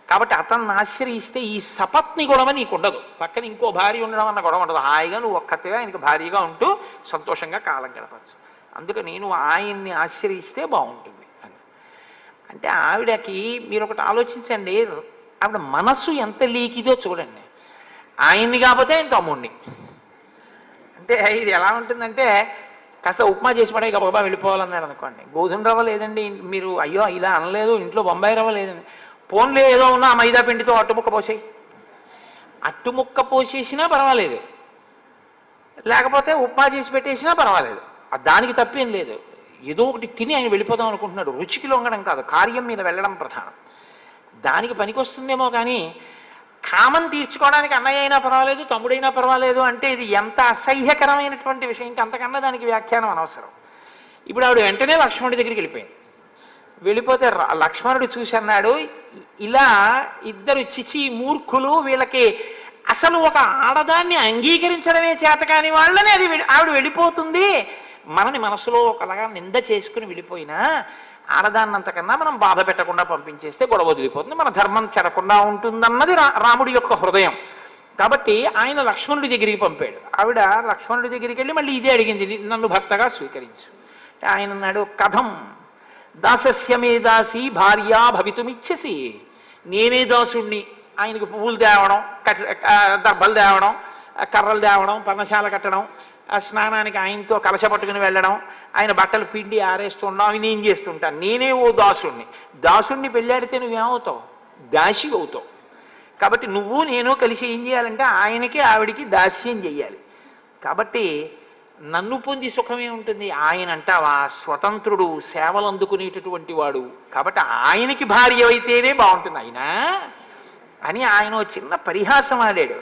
కాబట్టి అతన్ని ఆశ్రయిస్తే ఈ సపత్ని గొడవ నీకు ఉండదు, పక్కన ఇంకో భార్య ఉండడం అన్న గొడవ ఉండదు. హాయిగా నువ్వు ఒక్కతిగా ఆయనకు భార్యగా ఉంటూ సంతోషంగా కాలం గడపచ్చు. అందుకని నువ్వు ఆయన్ని ఆశ్రయిస్తే బాగుంటుంది అని. అంటే ఆవిడకి మీరు ఒకటి ఆలోచించండి, ఆవిడ మనసు ఎంత లీకిదో చూడండి. ఆయన్ని కాకపోతే ఆయన తమ్ముడిని. అంటే ఇది ఎలా ఉంటుందంటే, కాస్త ఉప్మా చేసి పడే గబగబా వెళ్ళిపోవాలన్నాడు అనుకోండి, గోధుమ రవ్వ లేదండి మీరు, అయ్యో ఇలా అనలేదు, ఇంట్లో బొంబాయి రవ్వ లేదండి, పోన్లే ఏదో ఉన్నా మైదా పిండితో అట్టుముక్క పోసేయి. అట్టుముక్క పోసేసినా పర్వాలేదు, లేకపోతే ఉప్మా చేసి పెట్టేసినా పర్వాలేదు, దానికి తప్పేం లేదు. ఏదో ఒకటి తిని ఆయన వెళ్ళిపోదాం అనుకుంటున్నాడు. రుచికి లొంగడం కాదు, కార్యం మీద వెళ్ళడం ప్రధానం. దానికి పనికొస్తుందేమో కానీ కామం తీర్చుకోవడానికి అన్నయ్య అయినా పర్వాలేదు, తమ్ముడైనా పర్వాలేదు అంటే ఇది ఎంత అసహ్యకరమైనటువంటి విషయం. ఇంకంతకన్నా దానికి వ్యాఖ్యానం అనవసరం. ఇప్పుడు ఆవిడ వెంటనే లక్ష్మణుడి దగ్గరికి వెళ్ళిపోయింది. వెళ్ళిపోతే లక్ష్మణుడు చూసి అన్నాడు, ఇలా ఇద్దరు చిచి మూర్ఖులు, వీళ్ళకి అసలు ఒక ఆడదాన్ని అంగీకరించడమే చేత కాని వాళ్ళని అది ఆవిడ వెళ్ళిపోతుంది. మనని మనసులో ఒకలాగా నింద చేసుకుని వెళ్ళిపోయినా ఆడదాన్నంతకన్నా మనం బాధ పెట్టకుండా పంపించేస్తే గొడవ వదిలిపోతుంది, మన ధర్మం చెరకుండా ఉంటుందన్నది రాముడి యొక్క హృదయం. కాబట్టి ఆయన లక్ష్మణుడి దగ్గరికి పంపాడు. ఆవిడ లక్ష్మణుడి దగ్గరికి వెళ్ళి మళ్ళీ ఇదే అడిగింది, నన్ను భర్తగా స్వీకరించు. ఆయన అన్నాడు, కథం దాసస్య మే దాసి భార్యా భవితుమిచ్చసి. నేనే దాసుణ్ణి, ఆయనకు పువ్వులు తేవడం, దర్భలు తేవడం, కర్రలు తేవడం, పర్ణశాల కట్టడం, స్నానానికి ఆయనతో కలశ పట్టుకుని వెళ్ళడం, ఆయన బట్టలు పిండి ఆరేస్తుండడం, అవి నేను చేస్తుంటాను. నేనే ఓ దాసుణ్ణి. దాసుణ్ణి పెళ్ళాడితే నువ్వేమవుతావు? దాసి అవుతావు. కాబట్టి నువ్వు నేను కలిసి ఏం చేయాలంటే ఆయనకి ఆవిడికి దాస్యం చెయ్యాలి. కాబట్టి నన్ను పొంది సుఖమే ఉంటుంది. ఆయన అంటావా స్వతంత్రుడు, సేవలు అందుకునేటటువంటి వాడు, కాబట్టి ఆయనకి భార్య అయితేనే బాగుంటుంది అయినా అని ఆయన చిన్న పరిహాసం ఆడాడు.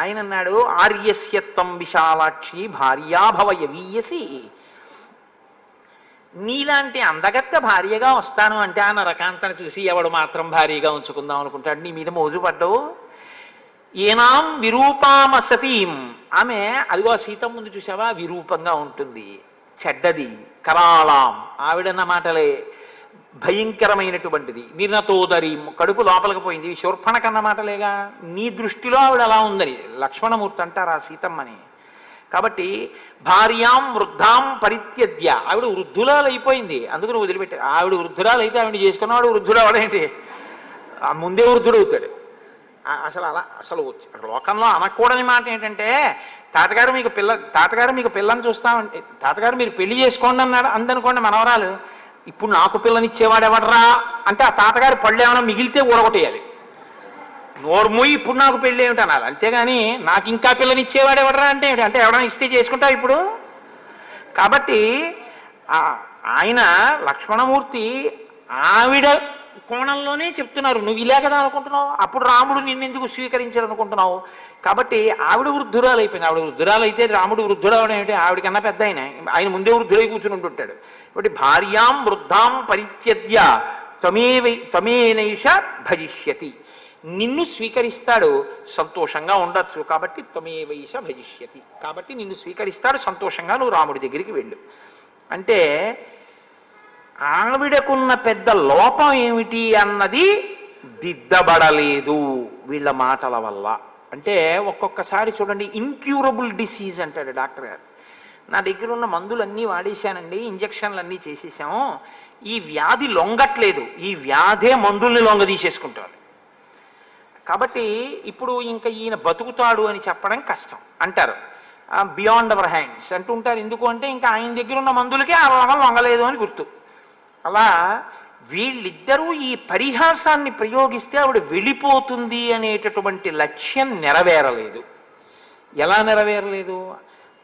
ఆయన అన్నాడు, ఆర్యస్యత్వం విశాలాక్షి భార్యాభవయ వీయసి. నీలాంటి అందగత్త భార్యగా వస్తాను అంటే ఆ నరకాంతను చూసి ఎవడు మాత్రం భార్యగా ఉంచుకుందాం అనుకుంటాడు? నీ మీద మోజు పడ్డావు. ఏనాం విరూపామసతీం, ఆమె అదిగో సీతమ్మ ముందు చూసావా విరూపంగా ఉంటుంది, చెడ్డది. కరాళాం, ఆవిడన్న మాటలే భయంకరమైనటువంటిది. నిర్ణతోదరి, కడుపు లోపలికి పోయింది. శూర్పణకన్న మాటలేగా. నీ దృష్టిలో ఆవిడ అలా ఉందని లక్ష్మణమూర్తి అంటారు ఆ సీతమ్మని. కాబట్టి భార్యాం వృద్ధాం పరిత్యజ్య, ఆవిడ వృద్ధురాలు అయిపోయింది, అందుకని వదిలిపెట్టారు. ఆవిడ వృద్ధురాలు అయితే ఆవిడ చేసుకున్నవాడు వృద్ధుడు అవడేంటి, ముందే వృద్ధుడు అవుతాడు. అసలు లోకంలో అనకూడని మాట ఏంటంటే, తాతగారు మీకు పిల్లని చూస్తామంటే, తాతగారు మీరు పెళ్లి చేసుకోండి అన్నాడు అందనుకోండి మనవరాలు, ఇప్పుడు నాకు పిల్లనిచ్చేవాడు ఎవడరా అంటే ఆ తాతగారి పళ్ళు ఏమైనా మిగిలితే ఊడగొట్టేయాలి. నోర్మూయి ఇప్పుడు నాకు పెళ్ళి ఏమిటి అనాలి, అంతేగాని నాకు ఇంకా పిల్లనిచ్చేవాడు ఎవడరా అంటే అంటే ఎవడన్నా ఇస్తే చేసుకుంటావు ఇప్పుడు. కాబట్టి ఆయన లక్ష్మణమూర్తి ఆవిడ కోణంలోనే చెప్తున్నారు. నువ్వు ఇలా కదా అనుకుంటున్నావు, అప్పుడు రాముడు నిన్నెందుకు స్వీకరించాలనుకుంటున్నావు? కాబట్టి ఆవిడ వృద్ధురాలు అయిపోయింది. ఆవిడ వృద్ధురాలు అయితే రాముడు వృద్ధుడు అవడం ఏమిటి? ఆవిడకన్నా పెద్ద ఆయన ముందే వృద్ధుడై కూర్చుని ఉంటుంటాడు. కాబట్టి భార్యాం వృద్ధాం పరిత్యజ్య త్వమేనైష భజిష్యతి, నిన్ను స్వీకరిస్తాడు, సంతోషంగా ఉండొచ్చు. కాబట్టి త్వమేవైష భజిష్యతి, కాబట్టి నిన్ను స్వీకరిస్తాడు, సంతోషంగా నువ్వు రాముడి దగ్గరికి వెళ్ళు అంటే ఆవిడకున్న పెద్ద లోపం ఏమిటి అన్నది దిద్దబడలేదు వీళ్ళ మాటల వల్ల. అంటే ఒక్కొక్కసారి చూడండి, ఇన్క్యూరబుల్ డిసీజ్ అంటాడు డాక్టర్ గారు. నా దగ్గర ఉన్న మందులన్నీ వాడేశానండి, ఇంజక్షన్లు అన్నీ చేసేసాము, ఈ వ్యాధి లొంగట్లేదు, ఈ వ్యాధే మందుల్ని లొంగ తీసేసుకుంటారు. కాబట్టి ఇప్పుడు ఇంకా ఈయన బతుకుతాడు అని చెప్పడం కష్టం అంటారు. బియాండ్ అవర్ హ్యాండ్స్ అంటుంటారు. ఎందుకు అంటే ఇంకా ఆయన దగ్గర ఉన్న మందులకే ఆ రోగం లొంగలేదు అని గుర్తు. అలా వీళ్ళిద్దరూ ఈ పరిహాసాన్ని ప్రయోగిస్తే ఆవిడ వెళ్ళిపోతుంది అనేటటువంటి లక్ష్యం నెరవేరలేదు. ఎలా నెరవేరలేదు?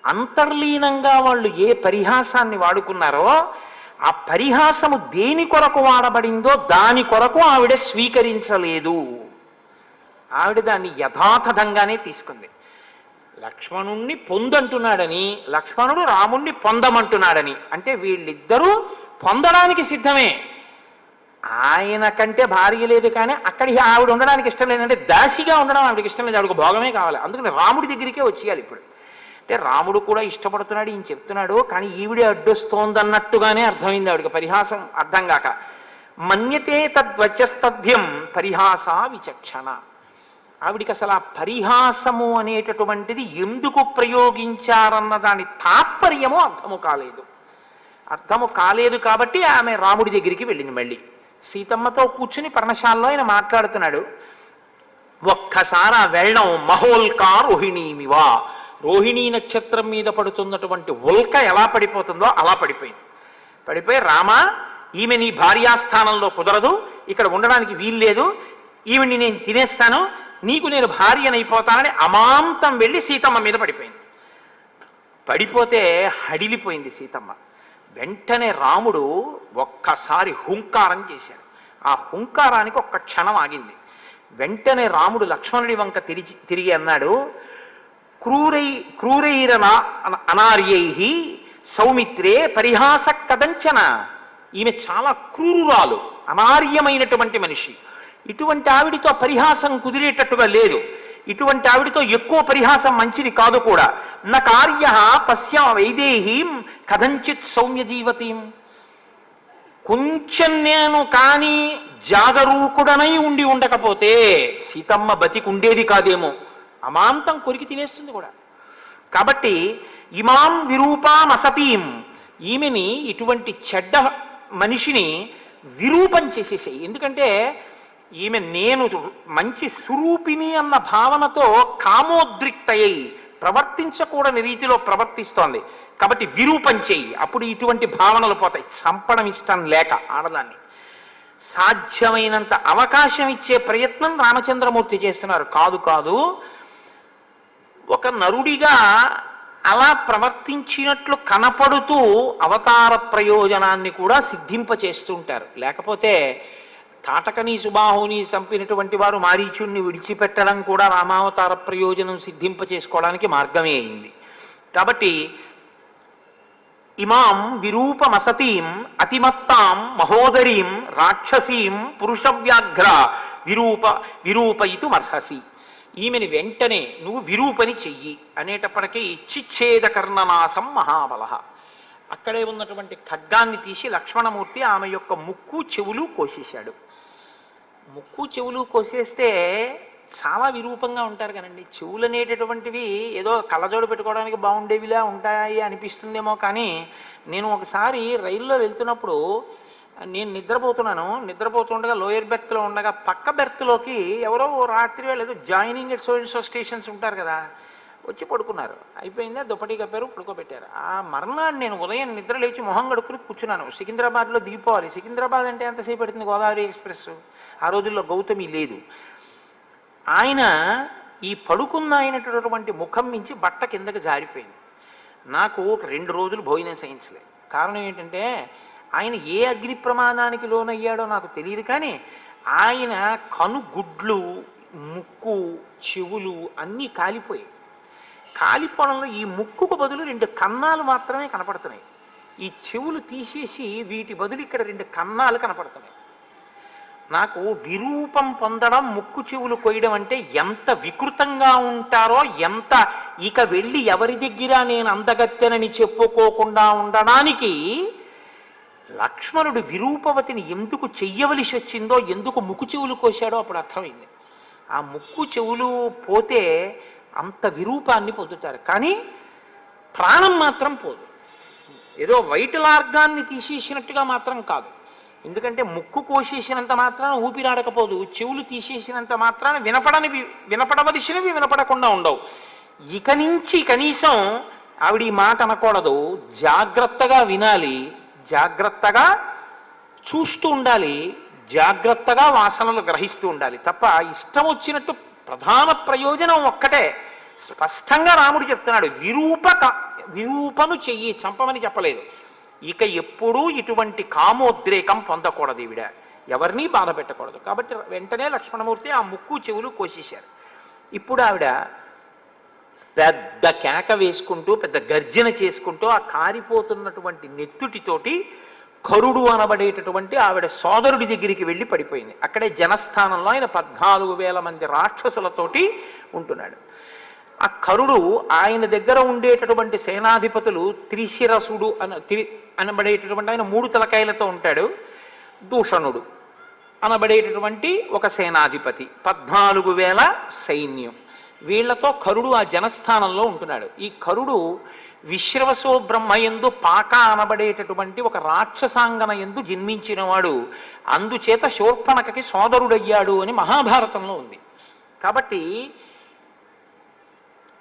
అంతర్లీనంగా వాళ్ళు ఏ పరిహాసాన్ని వాడుకున్నారో ఆ పరిహాసము దేని కొరకు వాడబడిందో దాని కొరకు ఆవిడ స్వీకరించలేదు. ఆవిడ దాన్ని యథాతథంగానే తీసుకుంది. లక్ష్మణుణ్ణి పొందంటున్నాడని, లక్ష్మణుడు రాముణ్ణి పొందమంటున్నాడని అంటే వీళ్ళిద్దరూ పొందడానికి సిద్ధమే. ఆయన కంటే భార్య లేదు, కానీ అక్కడికి ఆవిడ ఉండడానికి ఇష్టం లేదంటే దాసిగా ఉండడం ఆవిడకి ఇష్టం లేదు, ఆవిడకు భోగమే కావాలి. అందుకని రాముడి దగ్గరికే వచ్చేయాలి ఇప్పుడు. అంటే రాముడు కూడా ఇష్టపడుతున్నాడు, ఈయన చెప్తున్నాడు, కానీ ఈవిడే అడ్డొస్తోందన్నట్టుగానే అర్థమైంది ఆవిడకి. పరిహాసం అర్థం కాక మన్యతే తద్వచస్తభ్యం పరిహాస విచక్షణ. ఆవిడికి అసలు ఆ పరిహాసము అనేటటువంటిది ఎందుకు ప్రయోగించారన్న దాని తాత్పర్యము అర్థము కాలేదు. కాబట్టి ఆమె రాముడి దగ్గరికి వెళ్ళింది. మళ్ళీ సీతమ్మతో కూర్చుని పర్ణశాలలో ఆయన మాట్లాడుతున్నాడు. ఒక్కసారి ఆ వెళ్ళడం మహోల్కా రోహిణీమివా, రోహిణీ నక్షత్రం మీద పడుతున్నటువంటి ఉల్క ఎలా పడిపోతుందో అలా పడిపోయి రామా, ఈమె నీ భార్యాస్థానంలో కుదరదు, ఇక్కడ ఉండడానికి వీల్లేదు, ఈమెని నేను తినేస్తాను, నీకు నేను భార్యనైపోతానని అమాంతం వెళ్ళి సీతమ్మ మీద పడిపోతే హడిలిపోయింది సీతమ్మ. వెంటనే రాముడు ఒక్కసారి హుంకారం చేశాడు. ఆ హుంకారానికి ఒక్క క్షణం ఆగింది. వెంటనే రాముడు లక్ష్మణుడి వంక తిరిగి అన్నాడు, క్రూరైరన అనార్యై సౌమిత్రే పరిహాస కదంచన. ఈమె చాలా క్రూరురాలు, అనార్యమైనటువంటి మనిషి. ఇటువంటి ఆవిడితో పరిహాసం కుదిరేటట్టుగా లేదు. ఇటువంటి ఆవిడితో ఎక్కువ పరిహాసం మంచిది కాదు కూడా. నా కార్య పశ్య వైదేహీం కథంచిత్ సౌమ్య జీవతీం. కొంచెం నేను కానీ జాగరూకుడనై ఉండి ఉండకపోతే సీతమ్మ బతికుండేది కాదేమో, అమాంతం కొరికి తినేస్తుంది కూడా. కాబట్టి ఇమాం విరూపామసతీం, ఈమెని ఇటువంటి చెడ్డ మనిషిని విరూపం చేసేసాయి. ఎందుకంటే ఈమె నేను మంచి స్వరూపిణి అన్న భావనతో కామోద్రిక్తయ్యి ప్రవర్తించకూడని రీతిలో ప్రవర్తిస్తోంది. కాబట్టి విరూపం చెయ్యి, అప్పుడు ఇటువంటి భావనలు పోతాయి. చంపడం ఇష్టం లేక ఆడదాన్ని సాధ్యమైనంత అవకాశం ఇచ్చే ప్రయత్నం రామచంద్రమూర్తి చేస్తున్నారు. కాదు కాదు, ఒక నరుడిగా అలా ప్రవర్తించినట్లు కనపడుతూ అవతార ప్రయోజనాన్ని కూడా సిద్ధింపచేస్తుంటారు. లేకపోతే తాటకని సుబాహుని చంపినటువంటి వారు మారీచుణ్ణి విడిచిపెట్టడం కూడా రామావతార ప్రయోజనం సిద్ధింపచేసుకోవడానికి మార్గమే అయింది. కాబట్టి ఇమాం విరూపమసతీం అతిమత్తాం మహోదరీం రాక్షసీం పురుషవ్యాఘ్ర విరూపయితుమర్హసి. ఈమెని వెంటనే నువ్వు విరూపని చెయ్యి అనేటప్పటికీ చిచ్ఛేదకర్ణనాశం మహాబల. అక్కడే ఉన్నటువంటి ఖడ్గాన్ని తీసి లక్ష్మణమూర్తి ఆమె యొక్క ముక్కు చెవులు కోసేశాడు. ముక్కు చెవులు కోసేస్తే చాలా విరూపంగా ఉంటారు కదండి. చెవులు అనేటటువంటివి ఏదో కళ్ళజోడు పెట్టుకోవడానికి బాగుండేవిలా ఉంటాయి అనిపిస్తుందేమో, కానీ నేను ఒకసారి రైల్లో వెళ్తున్నప్పుడు నేను నిద్రపోతుండగా లోయర్ బెర్త్లో ఉండగా పక్క బెర్త్లోకి ఎవరో రాత్రి వేళ ఏదో జాయినింగ్ ఎట్ సో స్టేషన్స్ ఉంటారు కదా, వచ్చి పడుకున్నారు. అయిపోయిందా, దుప్పటి కప్పారు, పడుకోబెట్టారు. ఆ మర్నాడు నేను ఉదయం నిద్ర లేచి మొహం కడుక్కుని కూర్చున్నాను. సికింద్రాబాద్లో దిగిపోవాలి. సికింద్రాబాద్ అంటే ఎంతసేపు పడుతుంది? గోదావరి ఎక్స్ప్రెస్. ఆ రోజుల్లో గౌతమి లేదు. ఆయన ఈ పడుకున్న అయినటువంటి ముఖం మించి బట్ట కిందకి జారిపోయింది. నాకు 2 రోజులు భోజనం సహించలేదు. కారణం ఏంటంటే ఆయన ఏ అగ్ని ప్రమాదానికి లోనయ్యాడో నాకు తెలియదు, కానీ ఆయన కనుగుడ్లు, ముక్కు, చెవులు అన్నీ కాలిపోయాయి. కాలిపోవడంలో ఈ ముక్కుకు బదులు 2 కన్నాలు మాత్రమే కనపడుతున్నాయి. ఈ చెవులు తీసేసి వీటి బదులు ఇక్కడ 2 కన్నాలు కనపడుతున్నాయి. నాకు విరూపం పొందడం, ముక్కు చెవులు కొయ్యడం అంటే ఎంత వికృతంగా ఉంటారో, ఎంత ఇక వెళ్ళి ఎవరి దగ్గర నేను అందగత్తెనని చెప్పుకోకుండా ఉండడానికి లక్ష్మణుడు విరూపవతిని ఎందుకు చెయ్యవలసి వచ్చిందో, ఎందుకు ముక్కు చెవులు కోశాడో అప్పుడు అర్థమైంది. ఆ ముక్కు చెవులు పోతే అంత విరూపాన్ని పొందుతారు, కానీ ప్రాణం మాత్రం పోదు. ఏదో వైటల్ ఆర్గాన్ని తీసేసినట్టుగా మాత్రం కాదు. ఎందుకంటే ముక్కు కోసేసినంత మాత్రాన ఊపిరాడకపోదు, చెవులు తీసేసినంత మాత్రాన వినపడవలసినవి వినపడకుండా ఉండవు. ఇక నుంచి కనీసం ఆవిడ ఈ మాట అనకూడదు, జాగ్రత్తగా వినాలి, జాగ్రత్తగా చూస్తూ ఉండాలి, జాగ్రత్తగా వాసనలు గ్రహిస్తూ ఉండాలి. తప్ప ఇష్టం వచ్చినట్టు ప్రధాన ప్రయోజనం ఒక్కటే స్పష్టంగా రాముడు చెప్తున్నాడు, విరూపను చెయ్యి, చంపమని చెప్పలేదు. ఇక ఎప్పుడూ ఇటువంటి కామోద్రేకం పొందకూడదు, ఈవిడ ఎవరినీ బాధ పెట్టకూడదు. కాబట్టి వెంటనే లక్ష్మణమూర్తి ఆ ముక్కు చెవులు కోసేశారు. ఇప్పుడు ఆవిడ పెద్ద కేక వేసుకుంటూ, పెద్ద గర్జన చేసుకుంటూ ఆ కారిపోతున్నటువంటి నెత్తుటితోటి కరుడు అనబడేటటువంటి ఆవిడ సోదరుడి దగ్గరికి వెళ్ళి పడిపోయింది. అక్కడే జనస్థానంలో ఆయన 14,000 మంది రాక్షసులతోటి ఉంటున్నాడు. ఆ కరుడు ఆయన దగ్గర ఉండేటటువంటి సేనాధిపతులు త్రిశిరసుడు అనబడేటటువంటి ఆయన 3 తలకాయలతో ఉంటాడు. దూషణుడు అనబడేటటువంటి ఒక సేనాధిపతి, 14,000 సైన్యం. వీళ్లతో కరుడు ఆ జనస్థానంలో ఉంటున్నాడు. ఈ కరుడు విశ్రవసో బ్రహ్మయందు పాక అనబడేటటువంటి ఒక రాక్షసాంగన యందు జన్మించినవాడు. అందుచేత శూర్పణఖకి సోదరుడయ్యాడు అని మహాభారతంలో ఉంది. కాబట్టి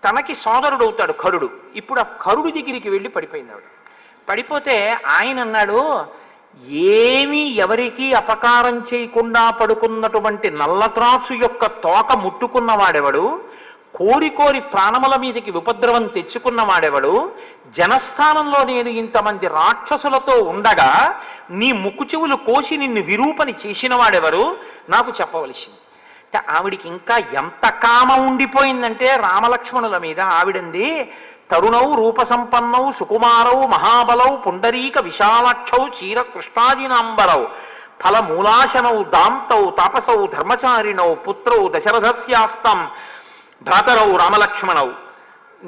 తనకి సోదరుడవుతాడు కరుడు. ఇప్పుడు ఆ కరుడు దగ్గరికి వెళ్ళి పడిపోయింది ఆవిడ. పడిపోతే ఆయన అన్నాడు, ఏమీ ఎవరికీ అపకారం చేయకుండా పడుకున్నటువంటి నల్లత్రాసు యొక్క తోక ముట్టుకున్నవాడెవడు, కోరి కోరి ప్రాణముల మీదకి ఉపద్రవం తెచ్చుకున్నవాడెవడు, జనస్థానంలో నేను ఇంతమంది రాక్షసులతో ఉండగా నీ ముక్కు చెవులు కోసి నిన్ను విరూపని చేసిన వాడెవరు, నాకు చెప్పవలసింది. అంటే ఆవిడికి ఇంకా ఎంత కామం ఉండిపోయిందంటే రామలక్ష్మణుల మీద. ఆవిడంది, తరుణౌ రూపసంపన్నౌ సుకుమారౌ మహాబలౌ పుండరీక విశాలాక్షౌ చీర కృష్ణాజినాంబరౌ ఫలమూలాశనౌ దాంతౌ తాపసౌ ధర్మచారిణౌ పుత్రౌ దశరథస్యాస్తం భ్రాతరౌ రామలక్ష్మణౌ.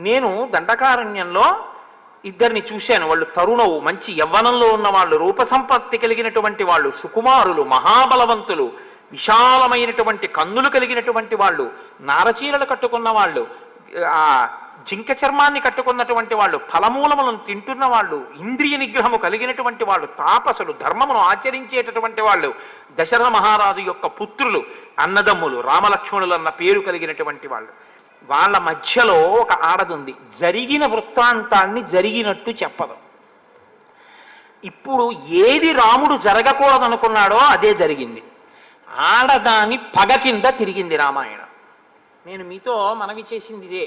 నేను దండకారణ్యంలో ఇద్దరిని చూశాను. వాళ్ళు తరుణవు, మంచి యవ్వనంలో ఉన్న వాళ్ళు, రూపసంపత్తి కలిగినటువంటి వాళ్ళు, సుకుమారులు, మహాబలవంతులు, విశాలమైనటువంటి కన్నులు కలిగినటువంటి వాళ్ళు, నారచీరలు కట్టుకున్న వాళ్ళు, ఆ జింక చర్మాన్ని కట్టుకున్నటువంటి వాళ్ళు, ఫలమూలములను తింటున్న వాళ్ళు, ఇంద్రియ నిగ్రహము కలిగినటువంటి వాళ్ళు, తాపసులు, ధర్మమును ఆచరించేటటువంటి వాళ్ళు, దశరథ మహారాజు యొక్క పుత్రులు, అన్నదమ్ములు, రామలక్ష్మణులు అన్న పేరు కలిగినటువంటి వాళ్ళు. వాళ్ళ మధ్యలో ఒక ఆడదుంది. జరిగిన వృత్తాంతాన్ని జరిగినట్టు చెప్పదు. ఇప్పుడు ఏది రాముడు జరగకూడదనుకున్నాడో అదే జరిగింది. ఆడదాని పగ కింద తిరిగింది రామాయణం. నేను మీతో మనవి చేసింది ఇదే.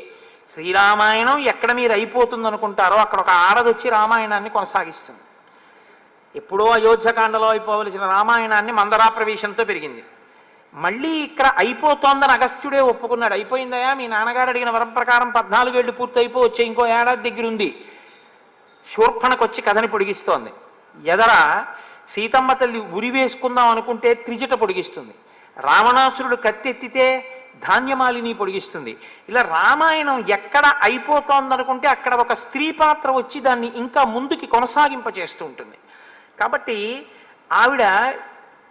శ్రీరామాయణం ఎక్కడ మీరు అయిపోతుంది అనుకుంటారో అక్కడ ఒక ఆడదొచ్చి రామాయణాన్ని కొనసాగిస్తుంది. ఎప్పుడో అయోధ్యకాండలో అయిపోవలసిన రామాయణాన్ని మందరా ప్రవేశంతో పెరిగింది. మళ్ళీ ఇక్కడ అయిపోతోందని అగస్త్యుడే ఒప్పుకున్నాడు. అయిపోయిందయా, మీ నాన్నగారు అడిగిన వరం ప్రకారం 14 ఏళ్ళు పూర్తి అయిపోవచ్చే, ఇంకో ఏడాది దగ్గర ఉంది. శూర్పణకు వచ్చి కథని పొడిగిస్తోంది. ఎదర సీతమ్మ తల్లి ఉరి వేసుకుందాం అనుకుంటే త్రిజట పొడిగిస్తుంది. రావణాసురుడు కత్తెత్తితే ధాన్యమాలిని పొడిగిస్తుంది. ఇలా రామాయణం ఎక్కడ అయిపోతోందనుకుంటే అక్కడ ఒక స్త్రీ పాత్ర వచ్చి దాన్ని ఇంకా ముందుకి కొనసాగింపచేస్తూ ఉంటుంది. కాబట్టి ఆవిడ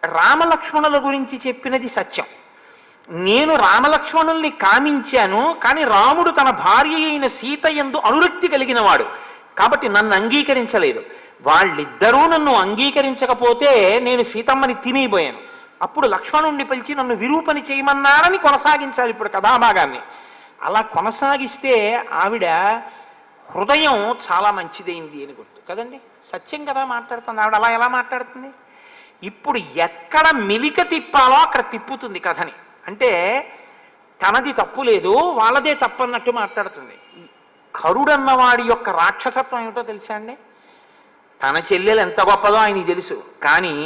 రామలక్ష్మణుల గురించి చెప్పినది సత్యం. నేను రామలక్ష్మణుల్ని కామించాను, కానీ రాముడు తన భార్య అయిన సీత యందు అనురక్తి కలిగిన వాడు కాబట్టి నన్ను అంగీకరించలేదు. వాళ్ళిద్దరూ నన్ను అంగీకరించకపోతే నేను సీతమ్మని తినేయబోయాను. అప్పుడు లక్ష్మణుణ్ణి పిలిచి నన్ను విరూపని చేయమన్నారని కొనసాగించాలి ఇప్పుడు కథాభాగాన్ని. అలా కొనసాగిస్తే ఆవిడ హృదయం చాలా మంచిదైంది అని గుర్తు కదండి. సత్యం కదా మాట్లాడుతుంది ఆవిడ. అలా ఎలా మాట్లాడుతుంది? ఇప్పుడు ఎక్కడ మెలిక తిప్పాలో అక్కడ తిప్పుతుంది కథని. అంటే తనది తప్పు లేదు, వాళ్ళదే తప్పన్నట్టు మాట్లాడుతుంది. కరుడన్నవాడి యొక్క రాక్షసత్వం ఏమిటో తెలుసా అండి? తన చెల్లెలు ఎంత గొప్పదో ఆయనకి తెలుసు, కానీ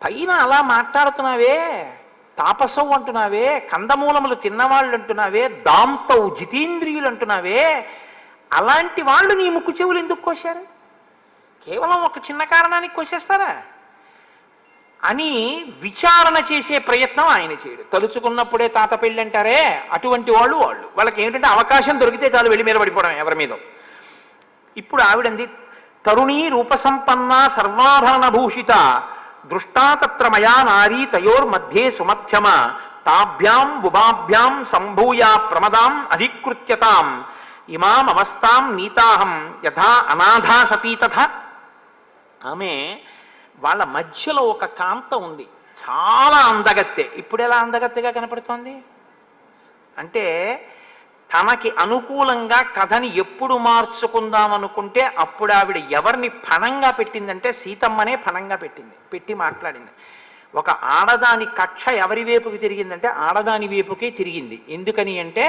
పైన అలా మాట్లాడుతున్నావే, తాపసవు అంటున్నావే, కందమూలములు తిన్నవాళ్ళు అంటున్నావే, దాంతవు జితేంద్రియులు అంటున్నావే, అలాంటి వాళ్ళు నీ ముక్కు చెవులు ఎందుకు కోశారు? కేవలం ఒక చిన్న కారణానికి కోసేస్తారా అని విచారణ చేసే ప్రయత్నం ఆయన చేయడు. తలుచుకున్నప్పుడే తాత పెళ్ళి అంటారే, అటువంటి వాళ్ళకి ఏమిటంటే అవకాశం దొరికితే చాలు వెళ్ళి మీద పడిపోవడం ఎవరి మీద. ఇప్పుడు ఆవిడంది, తరుణీ రూపసంపన్న సర్వాభరణ భూషిత దృష్టా తత్ర మయా నారీ తయోర్మధ్యే సుమధ్యమ తాభ్యాం బుభాభ్యాం సంభూయ ప్రమదాం అధికృత్యతాం ఇమాం అవస్థాం నీతాహం యథా అనాథా సతీ తథా. ఆమె వాళ్ళ మధ్యలో ఒక కాంత ఉంది, చాలా అందగత్తె. ఇప్పుడు ఎలా అందగత్తెగా కనపడుతోంది అంటే, తనకి అనుకూలంగా కథని ఎప్పుడు మార్చుకుందామనుకుంటే అప్పుడు ఆవిడ ఎవరిని పణంగా పెట్టిందంటే సీతమ్మనే పణంగా పెట్టి మాట్లాడింది. ఒక ఆడదాని కక్ష ఎవరి వైపుకి తిరిగిందంటే ఆడదాని వైపుకే తిరిగింది. ఎందుకని అంటే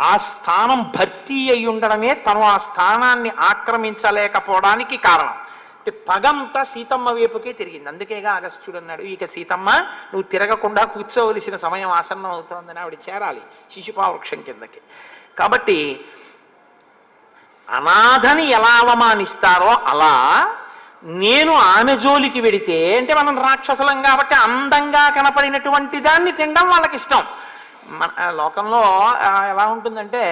ఆ స్థానం భర్తీ అయి ఉండడమే తను ఆ స్థానాన్ని ఆక్రమించలేకపోవడానికి కారణం. పగంతా సీతమ్మ వైపుకే తిరిగింది. అందుకేగా అగస్త్యుడు అన్నాడు, ఇక సీతమ్మ నువ్వు తిరగకుండా కూర్చోవలసిన సమయం ఆసన్నం అవుతోందని ఆవిడ చేరాలి శిశుపావృక్షం కిందకి. కాబట్టి అనాథని ఎలా అవమానిస్తారో అలా నేను ఆమె జోలికి వెడితే, అంటే మనం రాక్షసులం కాబట్టి అందంగా కనపడినటువంటి దాన్ని తినడం వాళ్ళకి ఇష్టం. మన లోకంలో ఎలా ఉంటుందంటే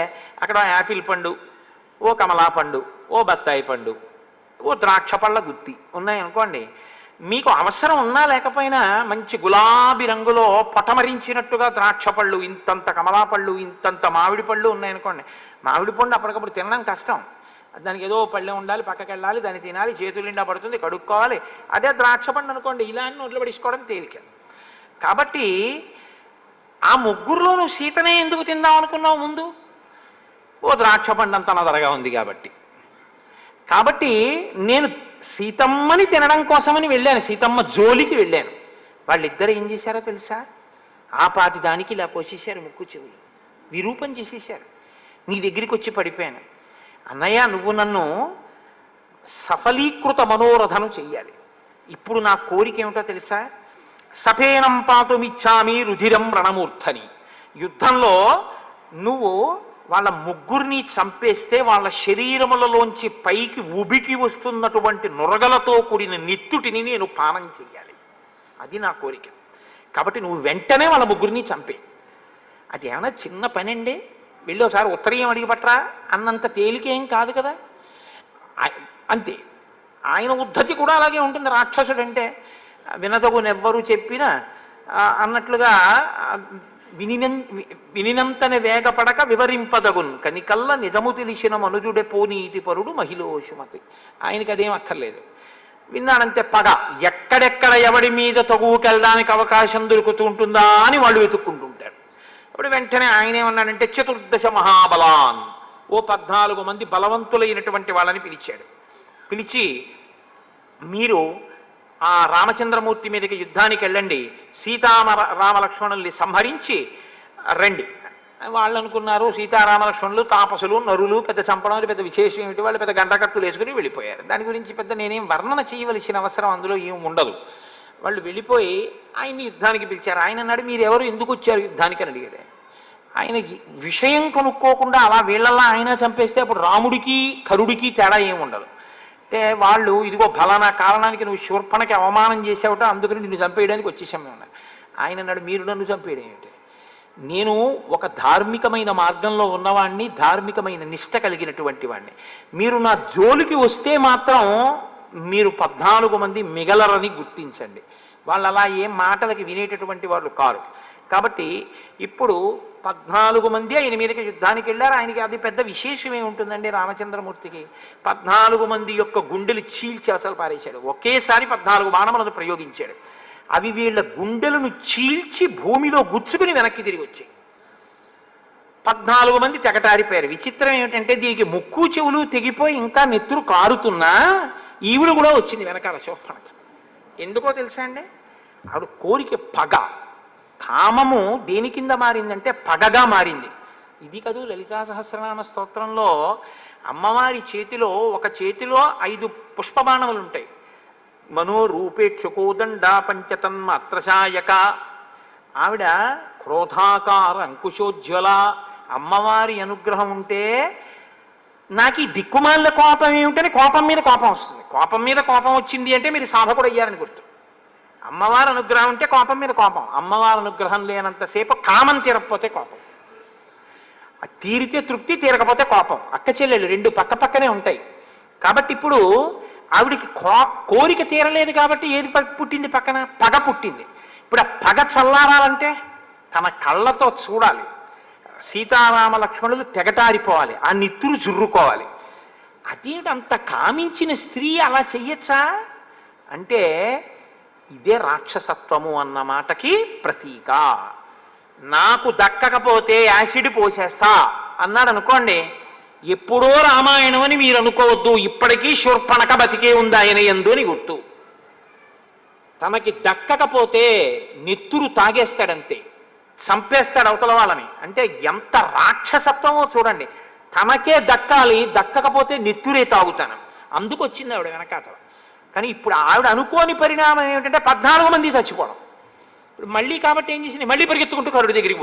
అక్కడ యాపిల్ పండు, ఓ కమలా పండు, ఓ బత్తాయి పండు, ఓ ద్రాక్ష పళ్ళ గుత్తి ఉన్నాయనుకోండి, మీకు అవసరం ఉన్నా లేకపోయినా మంచి గులాబీ రంగులో పొటమరించినట్టుగా ద్రాక్ష పళ్ళు, ఇంతంత కమలా పళ్ళు, ఇంతంత మామిడి పళ్ళు ఉన్నాయనుకోండి. మామిడి పండు అప్పటికప్పుడు తినడం కష్టం, దానికి ఏదో పళ్ళెం ఉండాలి, పక్కకి వెళ్ళాలి, దాన్ని తినాలి, చేతులు నిండా పడుతుంది, కడుక్కోవాలి. అదే ద్రాక్ష పండు అనుకోండి, ఇలా నోట్లో పడిసుకోవడం తేలిక. కాబట్టి ఆ ముగ్గురులో నువ్వు సీతనే ఎందుకు తిందాం అనుకున్నావు ముందు? ఓ ద్రాక్ష పండు అంత నదరగా ఉంది కాబట్టి నేను సీతమ్మని తినడం కోసమని వెళ్ళాను, సీతమ్మ జోలికి వెళ్ళాను. వాళ్ళిద్దరు ఏం చేశారో తెలుసా? ఆ పాటి దానికి ఇలా కోసేశారు ముక్కు చెవులు, విరూపం చేసేశారు. నీ దగ్గరికి వచ్చి పడిపోయాను, అన్నయ్య నువ్వు నన్ను సఫలీకృత మనోరథను చెయ్యాలి. ఇప్పుడు నా కోరిక ఏమిటో తెలుసా? సఫేనం పాతుమిచ్చామి రుధిరం రణమూర్ధని. యుద్ధంలో నువ్వు వాళ్ళ ముగ్గురిని చంపేస్తే వాళ్ళ శరీరములలోంచి పైకి ఉబికి వస్తున్నటువంటి నురగలతో కూడిన నెత్తుటిని నేను పానం చెయ్యాలి. అది నా కోరిక. కాబట్టి నువ్వు వెంటనే వాళ్ళ ముగ్గురిని చంపే. అది ఏమైనా చిన్న పని అండి, వెళ్ళి ఒకసారి ఉత్తరీయం అడిగి పట్టరా అన్నంత తేలికేం కాదు కదా. అంతే. ఆయన ఉద్ధతి కూడా అలాగే ఉంటుంది. రాక్షసుడు అంటే వినదగునెవ్వరూ చెప్పినా అన్నట్లుగా వినినంతనే వేగపడక వివరింపదగున్ కనికల్ల నిజము తెలిసిన మనుజుడే పోనీతి పరుడు మహిళోషుమతి. ఆయనకి అదేం అక్కర్లేదు, విన్నాడంతే. పగ ఎక్కడెక్కడ ఎవడి మీద తగువుకెళ్ళడానికి అవకాశం దొరుకుతూ ఉంటుందా అని వాళ్ళు వెతుక్కుంటుంటారు. అప్పుడు వెంటనే ఆయన ఏమన్నాడంటే 14 మహాబలాన్, ఓ 14 మంది బలవంతులైనటువంటి వాళ్ళని పిలిచాడు. పిలిచి మీరు ఆ రామచంద్రమూర్తి మీదకి యుద్ధానికి వెళ్ళండి, రామలక్ష్మణుల్ని సంహరించి రండి. వాళ్ళు అనుకున్నారు సీతారామలక్ష్మణులు తాపసులు నరులు, పెద్ద చంపడం పెద్ద విశేషం ఏమిటి, వాళ్ళు పెద్ద గంటకత్తులు వేసుకుని వెళ్ళిపోయారు. దాని గురించి పెద్ద నేనేం వర్ణన చేయవలసిన అవసరం అందులో ఏం ఉండదు. వాళ్ళు వెళ్ళిపోయి ఆయన్ని యుద్ధానికి పిలిచారు. ఆయన అన్నాడు మీరు ఎవరు, ఎందుకు వచ్చారు యుద్ధానికి అని అడిగాడు. ఆయన విషయం కనుక్కోకుండా అలా వీళ్ళల్లా ఆయన చంపేస్తే అప్పుడు రాముడికి కరుడికి తేడా ఏమి ఉండదు. అంటే వాళ్ళు ఇదిగో ఫలానా కారణానికి నువ్వు శూర్పణకి అవమానం చేసావుట, అందుకని నిన్ను చంపేయడానికి వచ్చేసాం మేము. ఆయన అన్నాడు మీరు నన్ను చంపేయడం ఏమిటి, నేను ఒక ధార్మికమైన మార్గంలో ఉన్నవాడిని, ధార్మికమైన నిష్ట కలిగినటువంటి వాడిని. మీరు నా జోలికి వస్తే మాత్రం మీరు 14 మంది మిగలరని గుర్తించండి. వాళ్ళు అలా ఏం మాటలకి వినేటటువంటి వాళ్ళు కారు. కాబట్టి ఇప్పుడు 14 మంది ఆయన మీదకి యుద్ధానికి వెళ్ళారు. ఆయనకి అది పెద్ద విశేషమే ఉంటుందండి. రామచంద్రమూర్తికి 14 మంది యొక్క గుండెలు చీల్చి అసలు పారేశాడు. ఒకేసారి 14 బాణములను ప్రయోగించాడు. అవి వీళ్ళ గుండెలను చీల్చి భూమిలో గుచ్చుకుని వెనక్కి తిరిగి వచ్చాయి. 14 మంది తెగటారిపోయారు. విచిత్రం ఏమిటంటే దీనికి ముక్కు చెవులు తెగిపోయి ఇంకా నెత్తురు కారుతున్నా ఈవిడ కూడా వచ్చింది వెనకాల శోభనకి. ఎందుకో తెలుసా అండి, ఆవిడ కోరిక పగ, కామము దేని కింద మారిందంటే పగగా మారింది. ఇది కదూ లలితా సహస్రనామ స్తోత్రంలో అమ్మవారి చేతిలో ఒక చేతిలో 5 పుష్పబాణములు ఉంటాయి. మనోరూపేక్షుకోదండ పంచతన్మాత్రశాయక. ఆవిడ క్రోధాకార అంకుశోజ్వల. అమ్మవారి అనుగ్రహం ఉంటే నాకు ఈ దిక్కుమాల కోపం ఏమిటని కోపం మీద కోపం వస్తుంది. కోపం మీద కోపం వచ్చింది అంటే మీరు సాధకుడు అయ్యారని గుర్తు. అమ్మవారి అనుగ్రహం ఉంటే కోపం మీద కోపం, అమ్మవారి అనుగ్రహం లేనంతసేపు కామం తీరకపోతే కోపం, తీరితే తృప్తి, తీరకపోతే కోపం. అక్క చెల్లెలు 2 పక్క పక్కనే ఉంటాయి. కాబట్టి ఇప్పుడు ఆవిడికి కోరిక తీరలేదు కాబట్టి ఏది పుట్టింది, పక్కన పగ పుట్టింది. ఇప్పుడు ఆ పగ చల్లారాలంటే తన కళ్ళతో చూడాలి, సీతారామ లక్ష్మణులు తెగటారిపోవాలి, ఆ నిత్తురు జుర్రుకోవాలి. అదేంటి అంత కామించిన స్త్రీ అలా చెయ్యొచ్చా అంటే ఇదే రాక్షసత్వము అన్న మాటకి ప్రతీక. నాకు దక్కకపోతే యాసిడ్ పోసేస్తా అన్నాడు అనుకోండి, ఎప్పుడో రామాయణం అని మీరు అనుకోవద్దు, ఇప్పటికీ శూర్పణక బతికే ఉంది ఆయన యందు అని గుర్తు. తనకి దక్కకపోతే నెత్తురు తాగేస్తాడంతే, చంపేస్తాడు అవతల వాళ్ళని. అంటే ఎంత రాక్షసత్వమో చూడండి. తనకే దక్కాలి, దక్కకపోతే నెత్తురే తాగుతాను. అందుకు వచ్చింది ఆవిడ వెనకాతల. కానీ ఇప్పుడు ఆవిడ అనుకోని పరిణామం ఏమిటంటే 14 మంది చచ్చిపోవడం. ఇప్పుడు మళ్ళీ కాబట్టి ఏం చేసింది, మళ్ళీ పరిగెత్తుకుంటూ కరుడి దగ్గరికి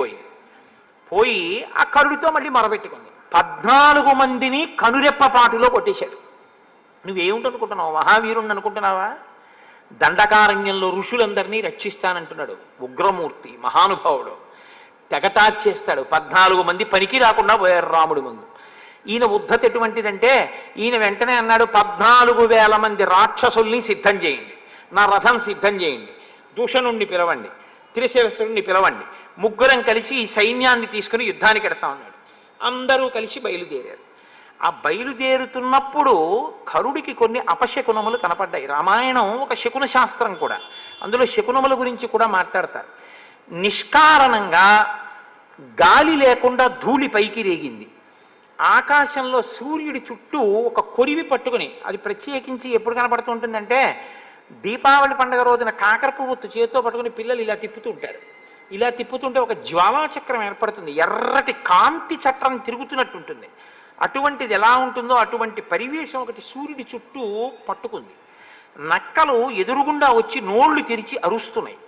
పోయి ఆ కరుడితో మళ్ళీ మొరబెట్టుకుంది. 14 మందిని కనురెప్పపాటులో కొట్టేశాడు. నువ్వేమిటనుకుంటున్నావు, మహావీరుణ్ణి అనుకుంటున్నావా? దండకారణ్యంలో ఋషులందరినీ రక్షిస్తానంటున్నాడు. ఉగ్రమూర్తి, మహానుభావుడు, తెగటార్చేస్తాడు. 14 మంది పనికి రాకుండా పోయారు రాముడి ముందు. ఈయన ఉద్ధతి ఎటువంటిదంటే ఈయన వెంటనే అన్నాడు 14,000 మంది రాక్షసుల్ని సిద్ధం చేయండి, నా రథం సిద్ధం చేయండి, దూషణుణ్ణి పిలవండి, త్రిశిరసుడిని పిలవండి, ముగ్గురం కలిసి ఈ సైన్యాన్ని తీసుకుని యుద్ధానికి ఎడతా ఉన్నాడు. అందరూ కలిసి బయలుదేరారు. ఆ బయలుదేరుతున్నప్పుడు కరుడికి కొన్ని అపశకునములు కనపడ్డాయి. రామాయణం ఒక శకున శాస్త్రం కూడా, అందులో శకునముల గురించి కూడా మాట్లాడతారు. నిష్కారణంగా గాలి లేకుండా ధూళి పైకి రేగింది. ఆకాశంలో సూర్యుడి చుట్టూ ఒక కొరివి పట్టుకుని, అది ప్రత్యేకించి ఎప్పుడు కనపడుతూ ఉంటుందంటే దీపావళి పండుగ రోజున కాకర పువ్వు చేతితో పట్టుకుని పిల్లలు ఇలా తిప్పుతూ ఉంటారు. ఇలా తిప్పుతుంటే ఒక జ్వాలాచక్రం ఏర్పడుతుంది, ఎర్రటి కాంతి చక్రం తిరుగుతున్నట్టు ఉంటుంది. అటువంటిది ఎలా ఉంటుందో అటువంటి పరివేశం ఒకటి సూర్యుడి చుట్టూ పట్టుకుంది. నక్కలు ఎదురుగుండా వచ్చి నోళ్లు తెరిచి అరుస్తున్నాయి.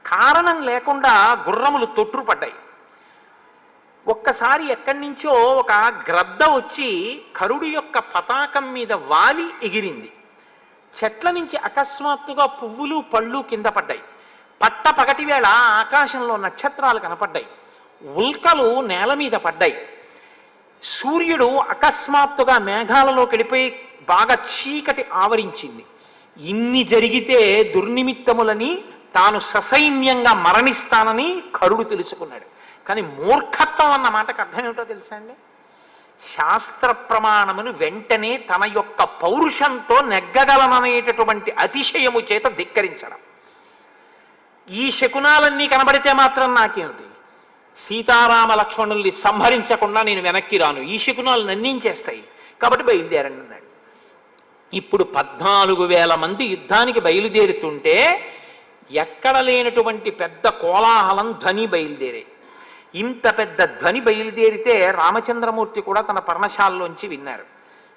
కారణం లేకుండా గుర్రములు తొట్టుపడ్డాయి. ఒక్కసారి ఎక్కడి నుంచో ఒక గ్రద్ద వచ్చి కరుడి యొక్క పతాకం మీద వాలి ఎగిరింది. చెట్ల నుంచి అకస్మాత్తుగా పువ్వులు పళ్ళు కింద పడ్డాయి. పట్ట పగటి వేళ ఆకాశంలో నక్షత్రాలు కనపడ్డాయి. ఉల్కలు నేల మీద పడ్డాయి. సూర్యుడు అకస్మాత్తుగా మేఘాలలోకి వెళ్ళిపోయి బాగా చీకటి ఆవరించింది. ఇన్ని జరిగితే దుర్నిమిత్తములని తాను ససైన్యంగా మరణిస్తానని కరుడు తెలుసుకున్నాడు. కానీ మూర్ఖత్వం అన్న మాటకు అర్థం ఏమిటో తెలుసా అండి? శాస్త్ర ప్రమాణమును వెంటనే తన యొక్క పౌరుషంతో నెగ్గగలననేటటువంటి అతిశయము చేత ధిక్కరించడం. ఈ శకునాలన్నీ కనబడితే మాత్రం నాకేమిటి, సీతారామ లక్ష్మణుల్ని సంహరించకుండా నేను వెనక్కి రాను, ఈ శకునాలు నన్నించేస్తాయి, కాబట్టి బయలుదేరండి అన్నాడు. ఇప్పుడు 14,000 మంది యుద్ధానికి బయలుదేరుతుంటే ఎక్కడ లేనటువంటి పెద్ద కోలాహలం ధ్వని బయలుదేరే. ఇంత పెద్ద ధ్వని బయలుదేరితే రామచంద్రమూర్తి కూడా తన పర్ణశాలలోంచి విన్నారు.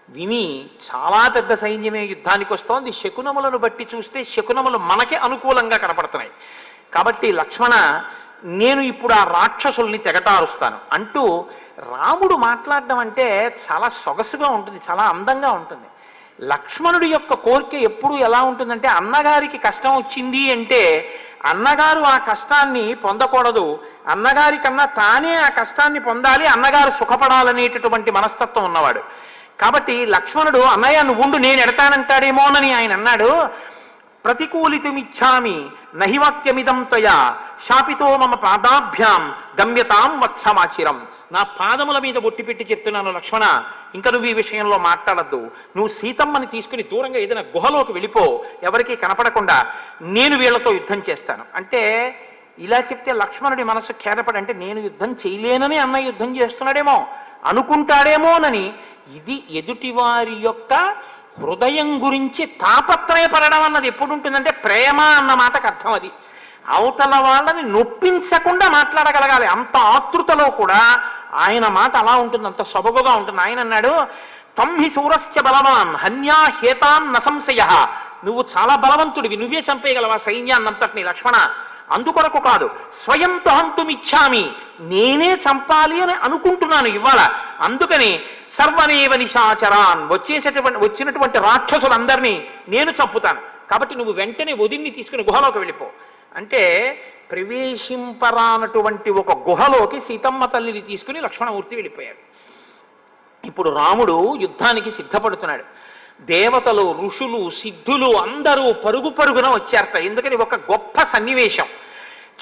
విని చాలా పెద్ద సైన్యమే యుద్ధానికి వస్తోంది, శకునములను బట్టి చూస్తే శకునములు మనకే అనుకూలంగా కనపడుతున్నాయి, కాబట్టి లక్ష్మణ నేను ఇప్పుడు ఆ రాక్షసుల్ని తెగటారుస్తాను అంటూ రాముడు మాట్లాడడం అంటే చాలా సొగసుగా ఉంటుంది, చాలా అందంగా ఉంటుంది. లక్ష్మణుడి యొక్క కోరిక ఎప్పుడు ఎలా ఉంటుందంటే, అన్నగారికి కష్టం వచ్చింది అంటే అన్నగారు ఆ కష్టాన్ని పొందకూడదు, అన్నగారి కన్నా తానే ఆ కష్టాన్ని పొందాలి, అన్నగారు సుఖపడాలనేటటువంటి మనస్తత్వం ఉన్నవాడు. కాబట్టి లక్ష్మణుడు అన్నయ్య నువ్వు ఉండు నేను ఎడతానంటాడేమోనని ఆయన అన్నాడు. ప్రతికూలితుమిచ్చామి నహివాక్యమిదం త్వయా శాపితో మమ పాదాభ్యాం గమ్యతాం వత్సమాచిరం. నా పాదముల మీద బొట్టి పెట్టి చెప్తున్నాను లక్ష్మణ, ఇంకా నువ్వు ఈ విషయంలో మాట్లాడద్దు, నువ్వు సీతమ్మని తీసుకుని దూరంగా ఏదైనా గుహలోకి వెళ్ళిపో, ఎవరికీ కనపడకుండా, నేను వీళ్లతో యుద్ధం చేస్తాను అంటే. ఇలా చెప్తే లక్ష్మణుడి మనసు ఖేదపడి, అంటే నేను యుద్ధం చేయలేనని అన్న యుద్ధం చేస్తున్నాడేమో అనుకుంటాడేమోనని. ఇది ఎదుటివారి యొక్క హృదయం గురించి తాపత్రయపడడం అన్నది ఎప్పుడు ఉంటుందంటే ప్రేమ అన్న మాటకు అర్థం అది. అవతల వాళ్ళని నొప్పించకుండా మాట్లాడగలగాలి. అంత ఆతృతలో కూడా ఆయన మాట అలా ఉంటుంది, అంత సొబగుగా ఉంటుంది. ఆయన అన్నాడు, తంహి శూరశ్చ బలవాన్ హన్యా హేతాన్ న సంశయ. నువ్వు చాలా బలవంతుడివి, నువ్వే చంపేయగలవా సైన్యాన్నంతటిని లక్ష్మణ, అందుకొరకు కాదు, స్వయంతో హంతుమిచ్చామి, నేనే చంపాలి అని అనుకుంటున్నాను ఇవాళ, అందుకని సర్వనేవ నిశాచరాన్ వచ్చినటువంటి రాక్షసులందరినీ నేను చంపుతాను, కాబట్టి నువ్వు వెంటనే వదిన్ని తీసుకుని గుహలోకి వెళ్ళిపో అంటే. ప్రవేశింపరానటువంటి ఒక గుహలోకి సీతమ్మ తల్లిని తీసుకుని లక్ష్మణమూర్తి వెళ్ళిపోయాడు. ఇప్పుడు రాముడు యుద్ధానికి సిద్ధపడుతున్నాడు. దేవతలు ఋషులు సిద్ధులు అందరూ పరుగు పరుగున వచ్చారట. ఎందుకని ఒక గొప్ప సన్నివేశం.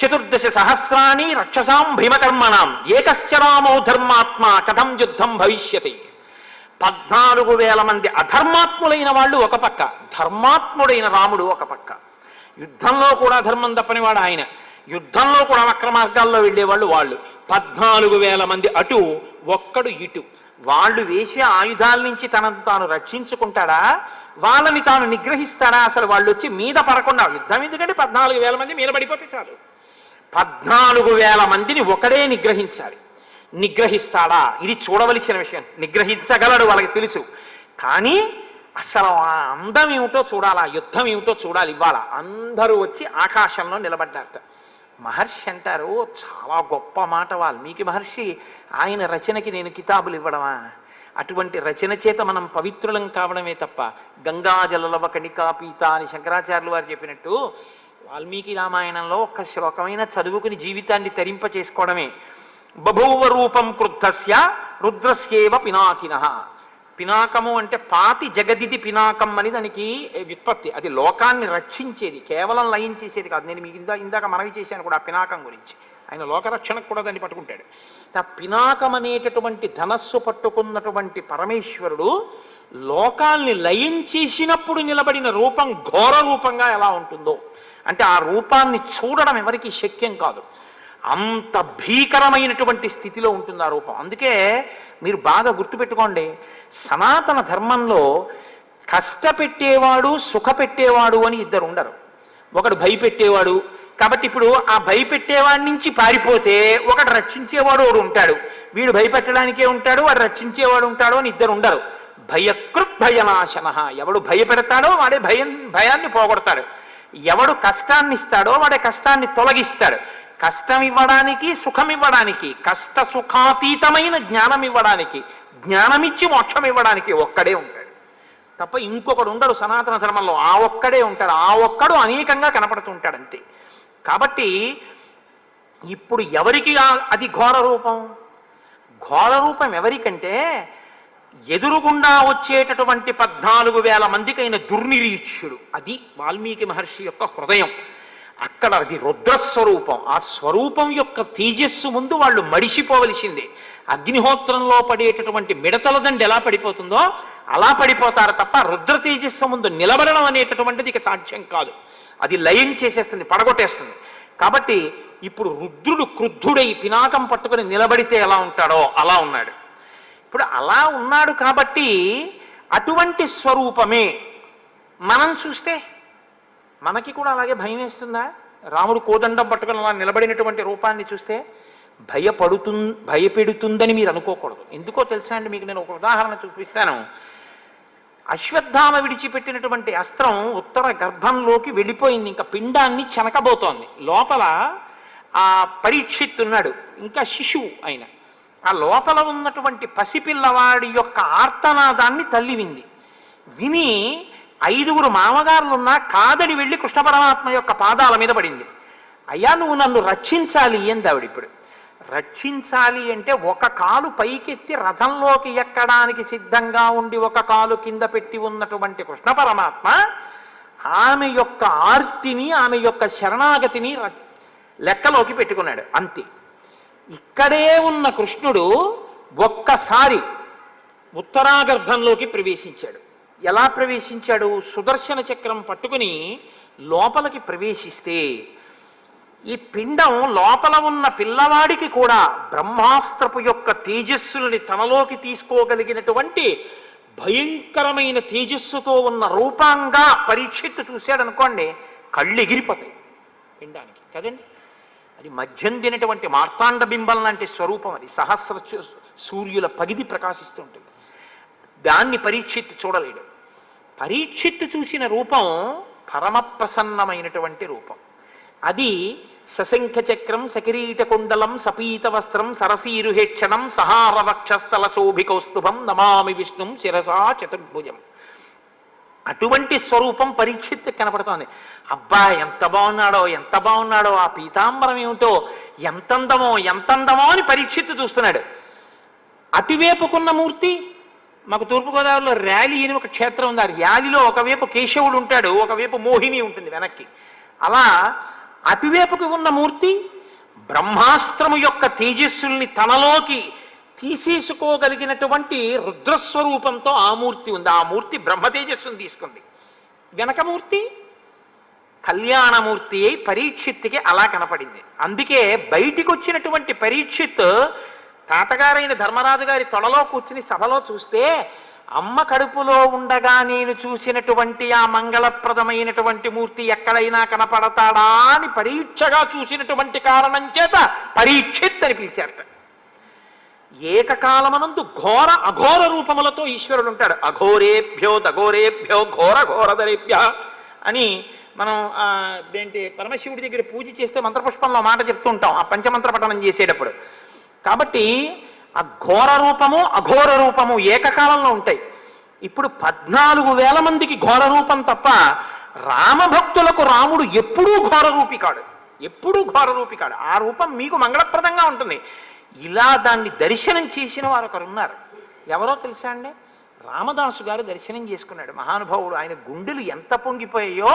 14 సహస్రాణి రక్షసాం భీమకర్మణాం ఏకశ్చరామో ధర్మాత్మ కథం యుద్ధం భవిష్యతి. 14,000 మంది అధర్మాత్ములైన వాళ్ళు ఒక పక్క, ధర్మాత్ముడైన రాముడు ఒక పక్క. యుద్ధంలో కూడా ధర్మం తప్పనివాడు ఆయన, యుద్ధంలో కూడా వక్ర మార్గాల్లో వెళ్ళేవాళ్ళు వాళ్ళు. 14,000 మంది అటు, ఒక్కడు ఇటు. వాళ్ళు వేసే ఆయుధాల నుంచి తనను తాను రక్షించుకుంటాడా, వాళ్ళని తాను నిగ్రహిస్తాడా? అసలు వాళ్ళు వచ్చి మీద పడకుండా, యుద్ధం ఎందుకంటే 14,000 మంది మీద పడిపోతే చాలు. 14,000 మందిని ఒకడే నిగ్రహించాలి. నిగ్రహిస్తాడా? ఇది చూడవలసిన విషయం. నిగ్రహించగలడు, వాళ్ళకి తెలుసు. కానీ అసలు ఆ అందం ఏమిటో చూడాలి, ఆ యుద్ధం ఏమిటో చూడాలి. ఇవాళ అందరూ వచ్చి ఆకాశంలో నిలబడ్డారట. మహర్షి అంటారు, చాలా గొప్ప మాట వాల్మీకి మహర్షి, ఆయన రచనకి నేను కితాబులు ఇవ్వడమా? అటువంటి రచన చేత మనం పవిత్రులం కావడమే తప్ప గంగాజలలవ కణికా పీత అని శంకరాచార్యులు వారు చెప్పినట్టు వాల్మీకి రామాయణంలో ఒక్క శ్లోకమైన చదువుకుని జీవితాన్ని తరింప చేసుకోవడమే. బభూవ రూపం క్రుద్ధస్య రుద్రస్యేవ పినాకినః. పినాకము అంటే పాతి జగదిది పినాకం అని దానికి వ్యుత్పత్తి. అది లోకాన్ని రక్షించేది, కేవలం లయం చేసేది కాదు. నేను మీకు ఇందాక మనవి చేశాను కూడా ఆ పినాకం గురించి. ఆయన లోకరక్షణకు కూడా దాన్ని పట్టుకుంటాడు. ఆ పినాకం అనేటటువంటి ధనస్సు పట్టుకున్నటువంటి పరమేశ్వరుడు లోకాల్ని లయం చేసినప్పుడు నిలబడిన రూపం ఘోర రూపంగా ఎలా ఉంటుందో అంటే ఆ రూపాన్ని చూడడం ఎవరికి శక్యం కాదు. అంత భీకరమైనటువంటి స్థితిలో ఉంటుంది ఆ రూపం. అందుకే మీరు బాగా గుర్తుపెట్టుకోండి, సనాతన ధర్మంలో కష్టపెట్టేవాడు సుఖపెట్టేవాడు అని ఇద్దరు ఉండరు. ఒకడు భయపెట్టేవాడు, కాబట్టి ఇప్పుడు ఆ భయపెట్టేవాడి నుంచి పారిపోతే ఒకడు రక్షించేవాడు ఒకడు ఉంటాడు. వీడు భయపెట్టడానికే ఉంటాడు, వాడు రక్షించేవాడు ఉంటాడు అని ఇద్దరు ఉండరు. భయకృత్ భయనాశన. ఎవడు భయపెడతాడో వాడే భయాన్ని పోగొడతాడు, ఎవడు కష్టాన్ని ఇస్తాడో వాడే కష్టాన్ని తొలగిస్తాడు. కష్టం ఇవ్వడానికి, సుఖం ఇవ్వడానికి, కష్ట సుఖాతీతమైన జ్ఞానం ఇవ్వడానికి, జ్ఞానమిచ్చి మోక్షం ఇవ్వడానికి ఒక్కడే ఉంటాడు తప్ప ఇంకొకడు ఉండడు సనాతన ధర్మంలో. ఆ ఒక్కడే ఉంటాడు. ఆ ఒక్కడు అనేకంగా కనపడుతుంటాడు అంతే. కాబట్టి ఇప్పుడు ఎవరికి అది ఘోర రూపం? ఘోర రూపం ఎవరికంటే ఎదురుగుండా వచ్చేటటువంటి 14,000 మందికైన దుర్నిరీక్షుడు. అది వాల్మీకి మహర్షి యొక్క హృదయం. అక్కడ అది రుద్రస్వరూపం. ఆ స్వరూపం యొక్క తేజస్సు ముందు వాళ్ళు మడిసిపోవలసిందే. అగ్నిహోత్రంలో పడేటటువంటి మిడతల దండి ఎలా పడిపోతుందో అలా పడిపోతారు తప్ప రుద్ర తేజస్సు ముందు నిలబడడం అనేటటువంటిది ఇక సాధ్యం కాదు. అది లయం చేసేస్తుంది, పడగొట్టేస్తుంది. కాబట్టి ఇప్పుడు రుద్రుడు క్రుద్ధుడై పినాకం పట్టుకుని నిలబడితే ఎలా ఉంటాడో అలా ఉన్నాడు. ఇప్పుడు అలా ఉన్నాడు కాబట్టి అటువంటి స్వరూపమే మనం చూస్తే మనకి కూడా అలాగే భయం వేస్తుందా? రాముడు కోదండం పట్టుకుని అలా నిలబడినటువంటి రూపాన్ని చూస్తే భయపెడుతుందని మీరు అనుకోకూడదు. ఎందుకో తెలుసా అండి, మీకు నేను ఒక ఉదాహరణ చూపిస్తాను. అశ్వత్థామ విడిచిపెట్టినటువంటి అస్త్రం ఉత్తర గర్భంలోకి వెళ్ళిపోయింది, ఇంకా పిండాన్ని చెనకబోతోంది. లోపల ఆ పరీక్షిత్ ఉన్నాడు, ఇంకా శిశువు ఆయన. ఆ లోపల ఉన్నటువంటి పసిపిల్లవాడి యొక్క ఆర్తనాదాన్ని తల్లి వింది. విని 5గురు మామగారులున్నా కాదడి వెళ్ళి కృష్ణ పరమాత్మ యొక్క పాదాల మీద పడింది. అయ్యా నువ్వు నన్ను రక్షించాలి ఏంది ఆవిడ. ఇప్పుడు రక్షించాలి అంటే ఒక కాలు పైకెత్తి రథంలోకి ఎక్కడానికి సిద్ధంగా ఉండి ఒక కాలు కింద పెట్టి ఉన్నటువంటి కృష్ణ పరమాత్మ ఆమె యొక్క ఆర్తిని, ఆమె యొక్క శరణాగతిని లెక్కలోకి పెట్టుకున్నాడు అంతే. ఇక్కడే ఉన్న కృష్ణుడు ఒక్కసారి ఉత్తరాగర్భంలోకి ప్రవేశించాడు. ఎలా ప్రవేశించాడు? సుదర్శన చక్రం పట్టుకుని లోపలికి ప్రవేశిస్తే ఈ పిండం లోపల ఉన్న పిల్లవాడికి కూడా బ్రహ్మాస్త్రపు యొక్క తేజస్సులని తనలోకి తీసుకోగలిగినటువంటి భయంకరమైన తేజస్సుతో ఉన్న రూపంగా పరీక్షిత్తు చూశాడనుకోండి, కళ్ళు ఎగిరిపోతాయి పిండానికి కదండి. అది మధ్యం తినటువంటి మార్తాండ బింబం లాంటి స్వరూపం. అది సహస్ర సూర్యుల పగిది ప్రకాశిస్తుంటుంది. దాన్ని పరీక్షిత్తు చూడలేడు. పరీక్షిత్తు చూసిన రూపం పరమ ప్రసన్నమైనటువంటి రూపం. అది సశంఖ చక్రం సకిరీట కుండలం సపీత వస్త్రం సరసీరుహేక్షణం సహార వక్షస్థల శోభికౌస్తుభం నమామి విష్ణుం శిరసా చతుర్భుజం. అటువంటి స్వరూపం పరీక్షిత్తు కనపడుతోంది. అబ్బా ఎంత బాగున్నాడో, ఎంత బాగున్నాడో, ఆ పీతాంబరం ఏమిటో, ఎంతందమో అని పరీక్షిత్తు చూస్తున్నాడు. అటువైపుకున్న మూర్తి, మాకు తూర్పుగోదావరిలో ర్యాలీ అని ఒక క్షేత్రం ఉంది. ఆ ర్యాలీలో ఒకవైపు కేశవుడు ఉంటాడు, ఒకవైపు మోహిని ఉంటుంది వెనక్కి. అలా అటువైపుకి ఉన్న మూర్తి బ్రహ్మాస్త్రము యొక్క తేజస్సుల్ని తనలోకి తీసేసుకోగలిగినటువంటి రుద్రస్వరూపంతో ఆ మూర్తి ఉంది. ఆ మూర్తి బ్రహ్మ తేజస్సును తీసుకుంది. వెనక మూర్తి కళ్యాణమూర్తి అయి పరీక్షిత్తుకి అలా కనపడింది. అందుకే బయటికి వచ్చినటువంటి పరీక్షిత్ తాతగారైన ధర్మరాజు గారి తొడలో కూర్చుని సభలో చూస్తే అమ్మ కడుపులో ఉండగా నేను చూసినటువంటి ఆ మంగళప్రదమైనటువంటి మూర్తి ఎక్కడైనా కనపడతాడా అని పరీక్షగా చూసినటువంటి కారణం చేత పరీక్షిత్ అని పిలిచారట. ఏకకాలమనందు ఘోర అఘోర రూపములతో ఈశ్వరుడు ఉంటాడు. అఘోరేభ్యో దఘోరేభ్యో ఘోర ఘోరధరేభ్య అని మనం దేంటి పరమశివుడి దగ్గర పూజ చేస్తే మంత్రపుష్పంలో మాట చెప్తూ ఉంటాం ఆ పంచమంత్ర పఠనం చేసేటప్పుడు. కాబట్టి ఆ ఘోర రూపము అఘోర రూపము ఏకకాలంలో ఉంటాయి. ఇప్పుడు 14,000 మందికి ఘోర రూపం తప్ప రామభక్తులకు రాముడు ఎప్పుడూ ఘోర రూపి కాడు, ఎప్పుడూ ఘోర రూపి కాడు. ఆ రూపం మీకు మంగళప్రదంగా ఉంటుంది. ఇలా దాన్ని దర్శనం చేసిన వారు ఒకరున్నారు. ఎవరో తెలుసా అండి? రామదాసు గారు దర్శనం చేసుకున్నాడు. మహానుభావుడు. ఆయన గుండెలు ఎంత పొంగిపోయాయో,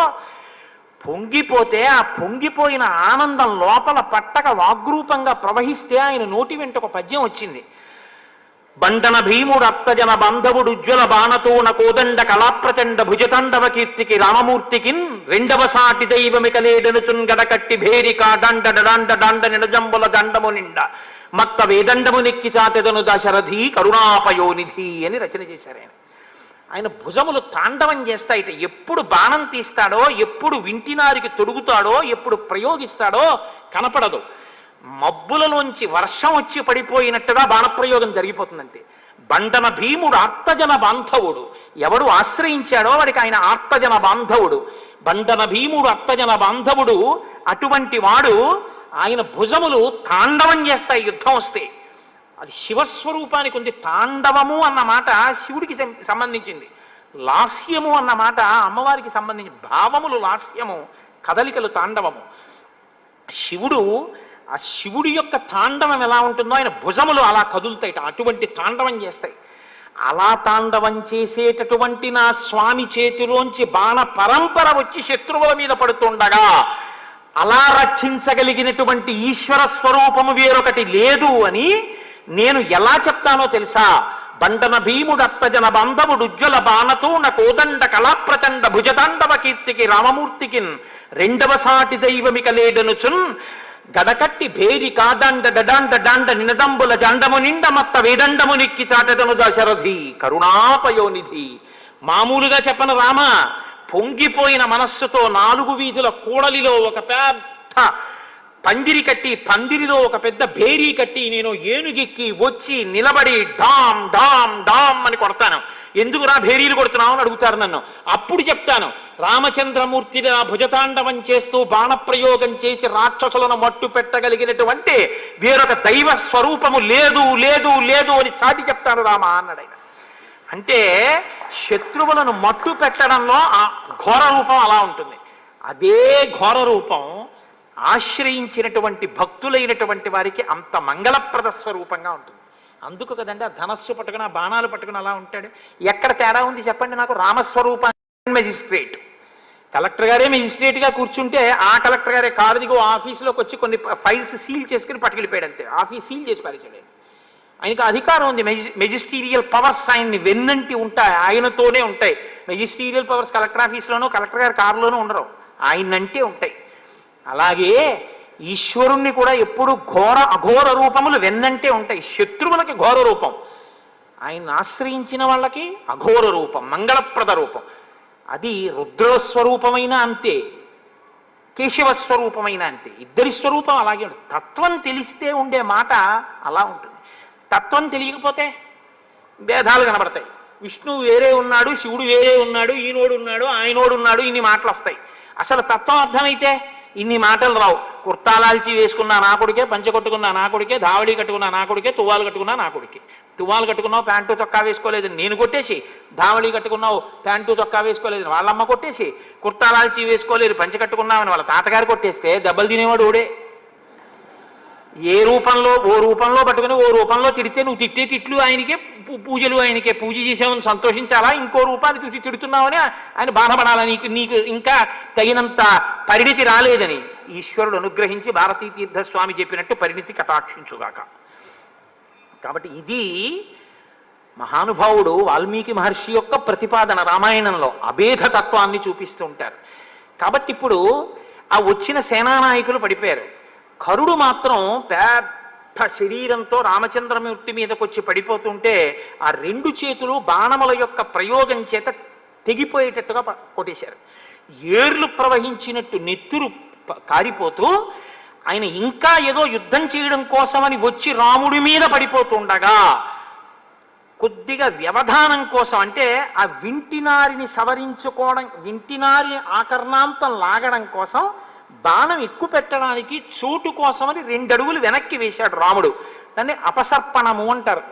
పొంగిపోతే ఆ పొంగిపోయిన ఆనందం లోపల పట్టక వాగ్రూపంగా ప్రవహిస్తే ఆయన నోటి వెంట ఒక పద్యం వచ్చింది. బండన భీముడు అత్తజన బాంధవుడు ఉజ్వల బాణతోన కోదండ కళాప్రచండ భుజతండవ కీర్తికి రామమూర్తికిన్ రెండవ సాటి దైవమిక లేడనుచున్ గడకట్టి భేరిక దండ డాండ డాండ నిడజంబుల దండము నిండ మత్త వేదండము నెక్కి చాటెదను దశరథి కరుణాపయోనిధి అని రచన చేశారు ఆయన. ఆయన భుజములు తాండవం చేస్తాయిట. ఎప్పుడు బాణం తీస్తాడో, ఎప్పుడు వింటినారికి తొడుగుతాడో, ఎప్పుడు ప్రయోగిస్తాడో కనపడదు. మబ్బులలోంచి వర్షం వచ్చి పడిపోయినట్టుగా బాణప్రయోగం జరిగిపోతుందంతే. బండన భీముడు ఆర్తజన బాంధవుడు. ఎవడు ఆశ్రయించాడో వాడికి ఆయన ఆర్తజన బాంధవుడు. బండన భీముడు అర్తజన బాంధవుడు. అటువంటి వాడు ఆయన భుజములు తాండవం చేస్తాయి యుద్ధం వస్తే. అది శివస్వరూపానికి ఉంది. తాండవము అన్న మాట శివుడికి సంబంధించింది, లాస్యము అన్న మాట అమ్మవారికి సంబంధించి. భావములు లాస్యము, కదలికలు తాండవము. శివుడు, ఆ శివుడి యొక్క తాండవం ఎలా ఉంటుందో ఆయన భుజములు అలా కదులుతాయి, అటువంటి తాండవం చేస్తాయి. అలా తాండవం చేసేటటువంటి నా స్వామి చేతిలోంచి బాణ పరంపర వచ్చి శత్రువుల మీద పడుతుండగా అలా రక్షించగలిగినటువంటి ఈశ్వర స్వరూపము వేరొకటి లేదు అని నేను ఎలా చెప్తానో తెలుసా? బండన భీముడత్తజన బంధవుడు ఉజ్వల బాణతోన కోదండ కళాప్రచండ భుజతాండవ కీర్తికి రామమూర్తికిన్ రెండవ సాటి దైవమిక లేడనుచున్ గడకట్టి భేరి కాదండ డడాండ డాండ నినదంబుల జండము నిండ మత్త వేదండము నిక్కి చాటదను దశరథి కరుణాపయోనిధి. మామూలుగా చెప్పను రామ, పొంగిపోయిన మనస్సుతో 4 వీధుల కూడలిలో ఒక పెద్ద పందిరి కట్టి, పందిరిలో ఒక పెద్ద భేరీ కట్టి నేను ఏనుగెక్కి వచ్చి నిలబడి డామ్ డామ్ డామ్ అని కొడతాను. ఎందుకురా భేరీలు కొడుతున్నావు అని అడుగుతారు నన్ను. అప్పుడు చెప్తాను, రామచంద్రమూర్తి భుజతాండవం చేస్తూ బాణప్రయోగం చేసి రాక్షసులను మట్టు పెట్టగలిగినటువంటి వేరొక దైవ స్వరూపము లేదు లేదు లేదు అని చాటి చెప్తాను రామ అన్నాడు ఆయన. అంటే శత్రువులను మట్టు పెట్టడంలో ఆ ఘోర రూపం అలా ఉంటుంది. అదే ఘోర రూపం ఆశ్రయించినటువంటి భక్తులైనటువంటి వారికి అంత మంగళప్రద స్వరూపంగా ఉంటుంది. అందుకు కదండి ఆ ధనస్సు పట్టుకుని, ఆ బాణాలు పట్టుకుని అలా ఉంటాడు. ఎక్కడ తేడా ఉంది చెప్పండి నాకు? రామస్వరూపాన్ని మెజిస్ట్రేట్, కలెక్టర్ గారే మెజిస్ట్రేట్గా కూర్చుంటే ఆ కలెక్టర్ గారే కారు దిగు ఆఫీసులోకి వచ్చి కొన్ని ఫైల్స్ సీల్ చేసుకుని పట్టుకెళ్ళిపోయాడు అంతే. ఆఫీస్ సీల్ చేసి పారేసాడు. ఆయనకు అధికారం ఉంది, మెజిస్టీరియల్ పవర్స్ ఆయన్ని వెన్నంటి ఉంటాయి, ఆయనతోనే ఉంటాయి. మెజిస్టీరియల్ పవర్స్ కలెక్టర్ ఆఫీస్లోనూ కలెక్టర్ గారి కారులోనూ ఉండరు, ఆయనంటే ఉంటాయి. అలాగే ఈశ్వరుణ్ణి కూడా ఎప్పుడు అఘోర రూపములు వెన్నంటే ఉంటాయి. శత్రువులకి ఘోర రూపం, ఆయన్ని ఆశ్రయించిన వాళ్ళకి అఘోర రూపం, మంగళప్రద రూపం. అది రుద్రస్వరూపమైన అంతే, కేశవస్వరూపమైన అంతే. ఇద్దరి స్వరూపం అలాగే ఉంటుంది. తత్వం తెలిస్తే ఉండే మాట అలా ఉంటుంది. తత్వం తెలియకపోతే భేదాలు కనబడతాయి. విష్ణువు వేరే ఉన్నాడు, శివుడు వేరే ఉన్నాడు, ఈనోడు ఉన్నాడు, ఆయనోడు ఉన్నాడు, ఇన్ని మాటలు వస్తాయి. అసలు తత్వం అర్థమైతే ఇన్ని మాటలు రావు. కుర్తాలాల్చి వేసుకున్నా నా కొడుకే, పంచె కొట్టుకున్నా నా కొడుకే, ధావళి కట్టుకున్నా నా కొడుకే, తువ్వాలు కట్టుకున్నా నా కొడుకే. తువ్వాలు కట్టుకున్నావు ప్యాంటు చొక్కా వేసుకోలేదు నేను కొట్టేసి, ధావళి కట్టుకున్నావు ప్యాంటు చొక్కా వేసుకోలేదు వాళ్ళమ్మ కొట్టేసి, కుర్తాలాల్చి వేసుకోలేదు పంచె కట్టుకున్నామని వాళ్ళ తాతగారు కొట్టేస్తే దెబ్బలు తినేవాడు ఓడే. ఓ రూపంలో పట్టుకుని ఓ రూపంలో తిడితే నువ్వు తిట్టే తిట్లు ఆయనకే, పూజలు ఆయనకే. పూజ చేసామని సంతోషించాలా, ఇంకో రూపాన్ని చూసి తిడుతున్నావని ఆయన బాధపడాలా? నీకు ఇంకా తగినంత పరిణితి రాలేదని ఈశ్వరుడు అనుగ్రహించి భారతీ తీర్థస్వామి చెప్పినట్టు పరిణితి కటాక్షించుగాక. కాబట్టి ఇది మహానుభావుడు వాల్మీకి మహర్షి యొక్క ప్రతిపాదన. రామాయణంలో అభేదతత్వాన్ని చూపిస్తూ ఉంటారు. కాబట్టి ఇప్పుడు ఆ వచ్చిన సేనానాయకులు పడిపోయారు. కరుడు మాత్రం పెద్ద శరీరంతో రామచంద్రమూర్తి మీదకి వచ్చి పడిపోతుంటే ఆ 2 చేతులు బాణముల యొక్క ప్రయోగం చేత తెగిపోయేటట్టుగా కొట్టేశారు. ఏర్లు ప్రవహించినట్టు నెత్తురు కారిపోతూ ఆయన ఇంకా ఏదో యుద్ధం చేయడం కోసమని వచ్చి రాముడి మీద పడిపోతుండగా కొద్దిగా వ్యవధానం కోసం, అంటే ఆ వింటినారిని సవరించుకోవడం, వింటినారి ఆకర్ణాంతం లాగడం కోసం బాణం ఎక్కువ పెట్టడానికి చోటు కోసమని 2 అడుగులు వెనక్కి వేశాడు రాముడు. దాన్ని అపసర్పణము అంటారు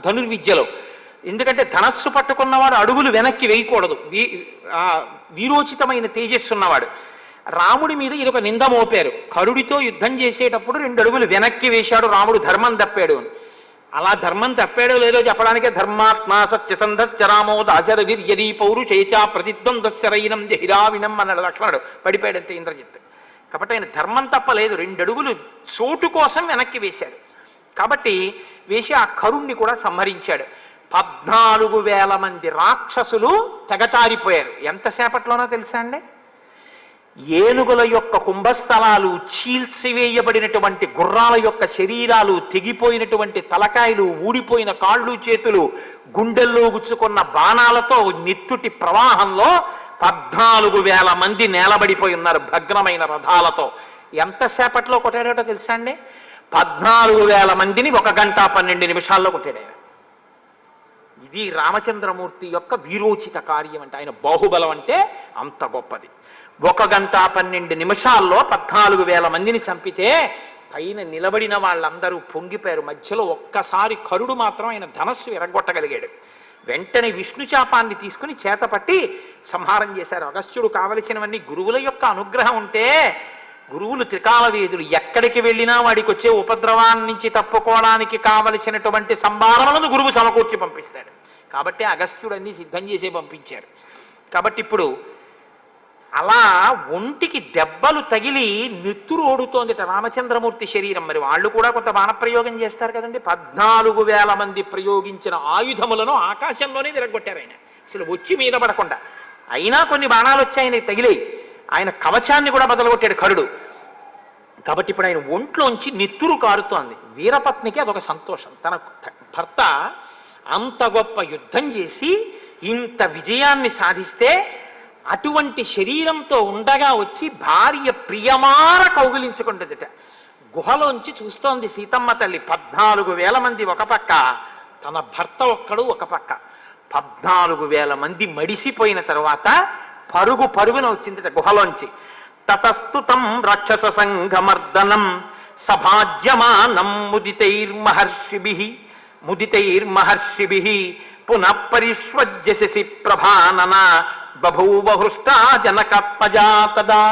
ధనుర్విద్యలో. ఎందుకంటే ధనస్సు పట్టుకున్నవాడు అడుగులు వెనక్కి వేయకూడదు, వీరోచితమైన తేజస్సు ఉన్నవాడు. రాముడి మీద ఇదొక నింద మోపారు. కరుడితో యుద్ధం చేసేటప్పుడు 2 అడుగులు వెనక్కి వేశాడు రాముడు, ధర్మం తప్పాడు అని. అలా ధర్మం తప్పాడో లేదో చెప్పడానికే ధర్మాత్మా సత్యసంధశ్చ రామో దాశరథిర్యదీ పౌరుషేచా ప్రతిద్వంద్వశరైనం జహిరావినం అన్నాడు లక్ష్మణుడు. పడిపోయాడంతే ఇంద్రజిత్. కాబట్టి ఆయన ధర్మం తప్పలేదు, 2 అడుగులు చోటు కోసం వెనక్కి వేశాడు. కాబట్టి వేసి ఆ కరుణ్ణి కూడా సంహరించాడు. 14,000 మంది రాక్షసులు తెగటారిపోయారు. ఎంతసేపట్లోనో తెలుసా అండి? ఏనుగుల యొక్క కుంభస్థలాలు, చీల్చివేయబడినటువంటి గుర్రాల యొక్క శరీరాలు, తెగిపోయినటువంటి తలకాయలు, ఊడిపోయిన కాళ్ళు చేతులు, గుండెల్లో గుచ్చుకున్న బాణాలతో నెత్తుటి ప్రవాహంలో 14,000 మంది నేలబడిపోయి ఉన్నారు భగ్నమైన రథాలతో. ఎంతసేపట్లో కొట్టాడో తెలుసా అండి? 14,000 మందిని 1 గంట 12 నిమిషాల్లో కొట్టాడు. ఇది రామచంద్రమూర్తి యొక్క వీరోచిత కార్యం. అంటే ఆయన బాహుబలం అంటే అంత గొప్పది. 1 గంట 12 నిమిషాల్లో 14,000 మందిని చంపితే పైన నిలబడిన వాళ్ళందరూ పొంగిపోయారు. మధ్యలో ఒక్కసారి కరుడు మాత్రం ఆయన ధనస్సు ఎరగొట్టగలిగాడు. వెంటనే విష్ణు చాపాన్ని తీసుకుని చేతపట్టి సంహారం చేశారు. అగస్త్యుడు కావలసినవన్నీ గురువుల యొక్క అనుగ్రహం ఉంటే, గురువులు త్రికాలవేదులు, ఎక్కడికి వెళ్ళినా వాడికి వచ్చే ఉపద్రవాన్ని నుంచి తప్పుకోవడానికి కావలసినటువంటి సంభారములను గురువు సమకూర్చి పంపిస్తాడు. కాబట్టి అగస్త్యుడు అన్ని సిద్ధం చేసే పంపించారు. కాబట్టి ఇప్పుడు అలా ఒంటికి దెబ్బలు తగిలి నెత్తురు ఓడుతోందిట రామచంద్రమూర్తి శరీరం. మరి వాళ్ళు కూడా కొంత బాణప్రయోగం చేస్తారు కదండి. 14,000 మంది ప్రయోగించిన ఆయుధములను ఆకాశంలోనే విరగొట్టారు ఆయన, అసలు వచ్చి మీద పడకుండా. అయినా కొన్ని బాణాలు వచ్చి ఆయన తగిలేయి. ఆయన కవచాన్ని కూడా బదలగొట్టాడు కరుడు. కాబట్టి ఇప్పుడు ఆయన ఒంట్లోంచి నెత్తురు కారుతోంది. వీరపత్నికి అదొక సంతోషం. తన భర్త అంత గొప్ప యుద్ధం చేసి ఇంత విజయాన్ని సాధిస్తే అటువంటి శరీరంతో ఉండగా వచ్చి భార్య ప్రియమార కౌగిలించుకుంటుందిట. గుహలోంచి చూస్తోంది సీతమ్మ తల్లి. 14,000 మంది ఒక పక్క, తన భర్త ఒక్కడు ఒక పక్క. 14,000 మంది మడిసిపోయిన తరువాత పరుగున వచ్చిందిట గుహలోంచి. తతస్తుతం రాక్షస సంఘమర్దనం సభాజ్యమానం ముదితైర్మహర్షిభిః పునః పరిష్వజ్య శశి ప్రభానన బభూవ హృష్టా జనకాత్మజా తదా.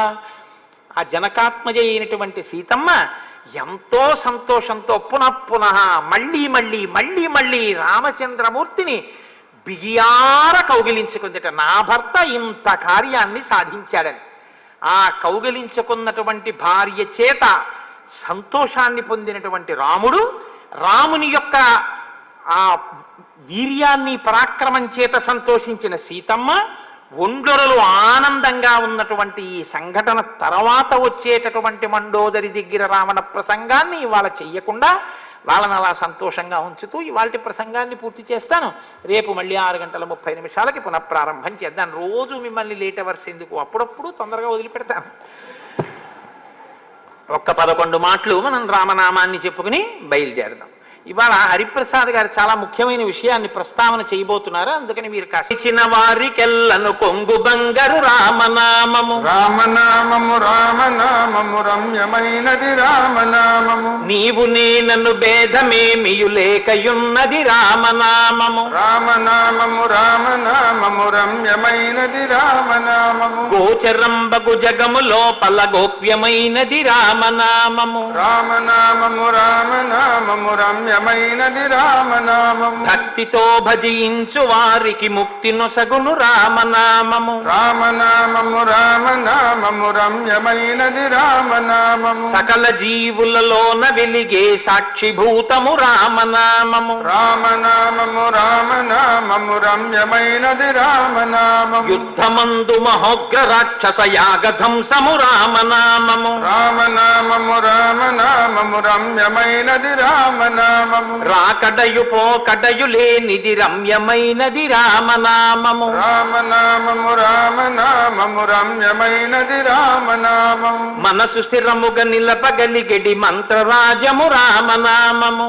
ఆ జనకాత్మజ అయినటువంటి సీతమ్మ ఎంతో సంతోషంతో పునః మళ్ళీ రామచంద్రమూర్తిని బిగియార కౌగిలించుకుందిట. నా భర్త ఇంత కార్యాన్ని సాధించాడని. ఆ కౌగిలించుకున్నటువంటి భార్య చేత సంతోషాన్ని పొందినటువంటి రాముని యొక్క ఆ వీర్యాన్ని పరాక్రమం చేత సంతోషించిన సీతమ్మ ఒండ్లొరలు ఆనందంగా ఉన్నటువంటి ఈ సంఘటన తర్వాత వచ్చేటటువంటి మండోదరి దగ్గర రావణ ప్రసంగాన్ని ఇవాళ చెయ్యకుండా వాళ్ళని అలా సంతోషంగా ఉంచుతూ ఇవాళ ప్రసంగాన్ని పూర్తి చేస్తాను. రేపు మళ్ళీ 6:30 పునఃప్రారంభం చేద్దాం. రోజు మిమ్మల్ని లేట్ అవర్స్ ఎందుకు, అప్పుడప్పుడు తొందరగా వదిలిపెడతాను. ఒక్క 11 మాటలు మనం రామనామాన్ని చెప్పుకుని బయలుదేరదాం. ఇవాళ హరిప్రసాద్ గారు చాలా ముఖ్యమైన విషయాన్ని ప్రస్తావన చేయబోతున్నారు. అందుకని మీరు కాసిన వారికెల్లను కొంగు బంగారు రామనామము రమ్యమైనది రామనామము. నీవు నేనను భేదమేమియు లేకయున్నది రామనామము రమ్యమైనది రామనామము. గోచరంబగు జగము లోపల గోప్యమైనది రామనామము రమ్యమైనది రామనామము. భక్తితో భజించు వారికి ముక్తి నొసగును రామనామము రమ్యమైనది రామనామము. సకల జీవులలోన వెలిగే సాక్షిభూతము రామనామము రమ్యమైనది రామనామము. యుద్ధమందు మహోగ్ర రాక్షస యాగధంసము రామనామము రమ్యమైనది రామనామము. రాకడయు పోకడయు లేనిది రమ్యమైనది రామనామము రమ్యమైనది రామనామము. మనసు స్థిరముగా నిలపగలిగెడి మంత్రరాజము రామనామము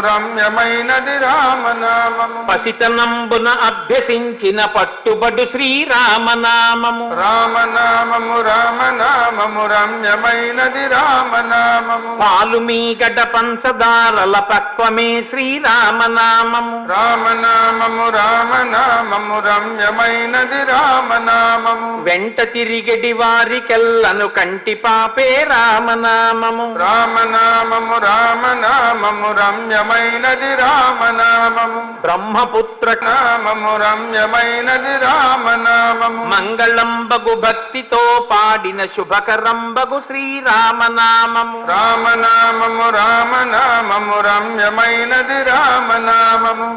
రమ్యమైనది రామనామము. పసితనంబున అభ్యసించిన పట్టుబడు శ్రీరామనామము రమ్యమైనది రామనామము. పాలు మీగడ పంచదారల పక్వమే శ్రీరామనామము రమ్యమైనది రామనామము. వెంట తిరిగడి వారికెల్లను కంటి పాపే రామనామము రమ్యమైనది రామనామము. బ్రహ్మపుత్ర నామము రమ్యమైనది రామనామము. మంగళంబగు భక్తితో పాడిన శుభకరంబగు శ్రీరామనామము రమ్యమైనది రామనామము.